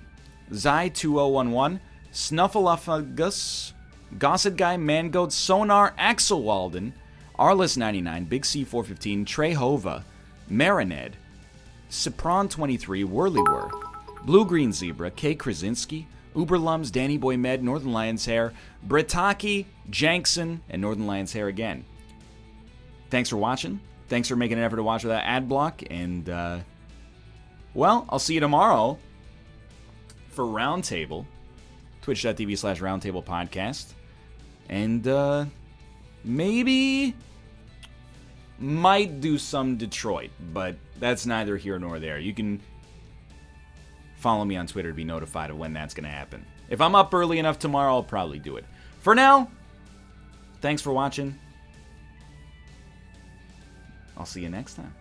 Zai2011, Snuffleupagus, Gossip Guy, Mangoat, Sonar, Axel Walden, Arliss99, Big C415, Trehova, Marined, Cipron23, Whirlywur, Blue Green Zebra, K. Krasinski, Uberlums, Danny Boy Med, Northern Lion's Hair, Britaki, Jankson, and Northern Lion's Hair again. Thanks for watching. Thanks for making an effort to watch without ad block. And, well, I'll see you tomorrow for Roundtable, twitch.tv/Roundtable Podcast. And, maybe might do some Detroit, but that's neither here nor there. You can follow me on Twitter to be notified of when that's going to happen. If I'm up early enough tomorrow, I'll probably do it. For now, thanks for watching. I'll see you next time.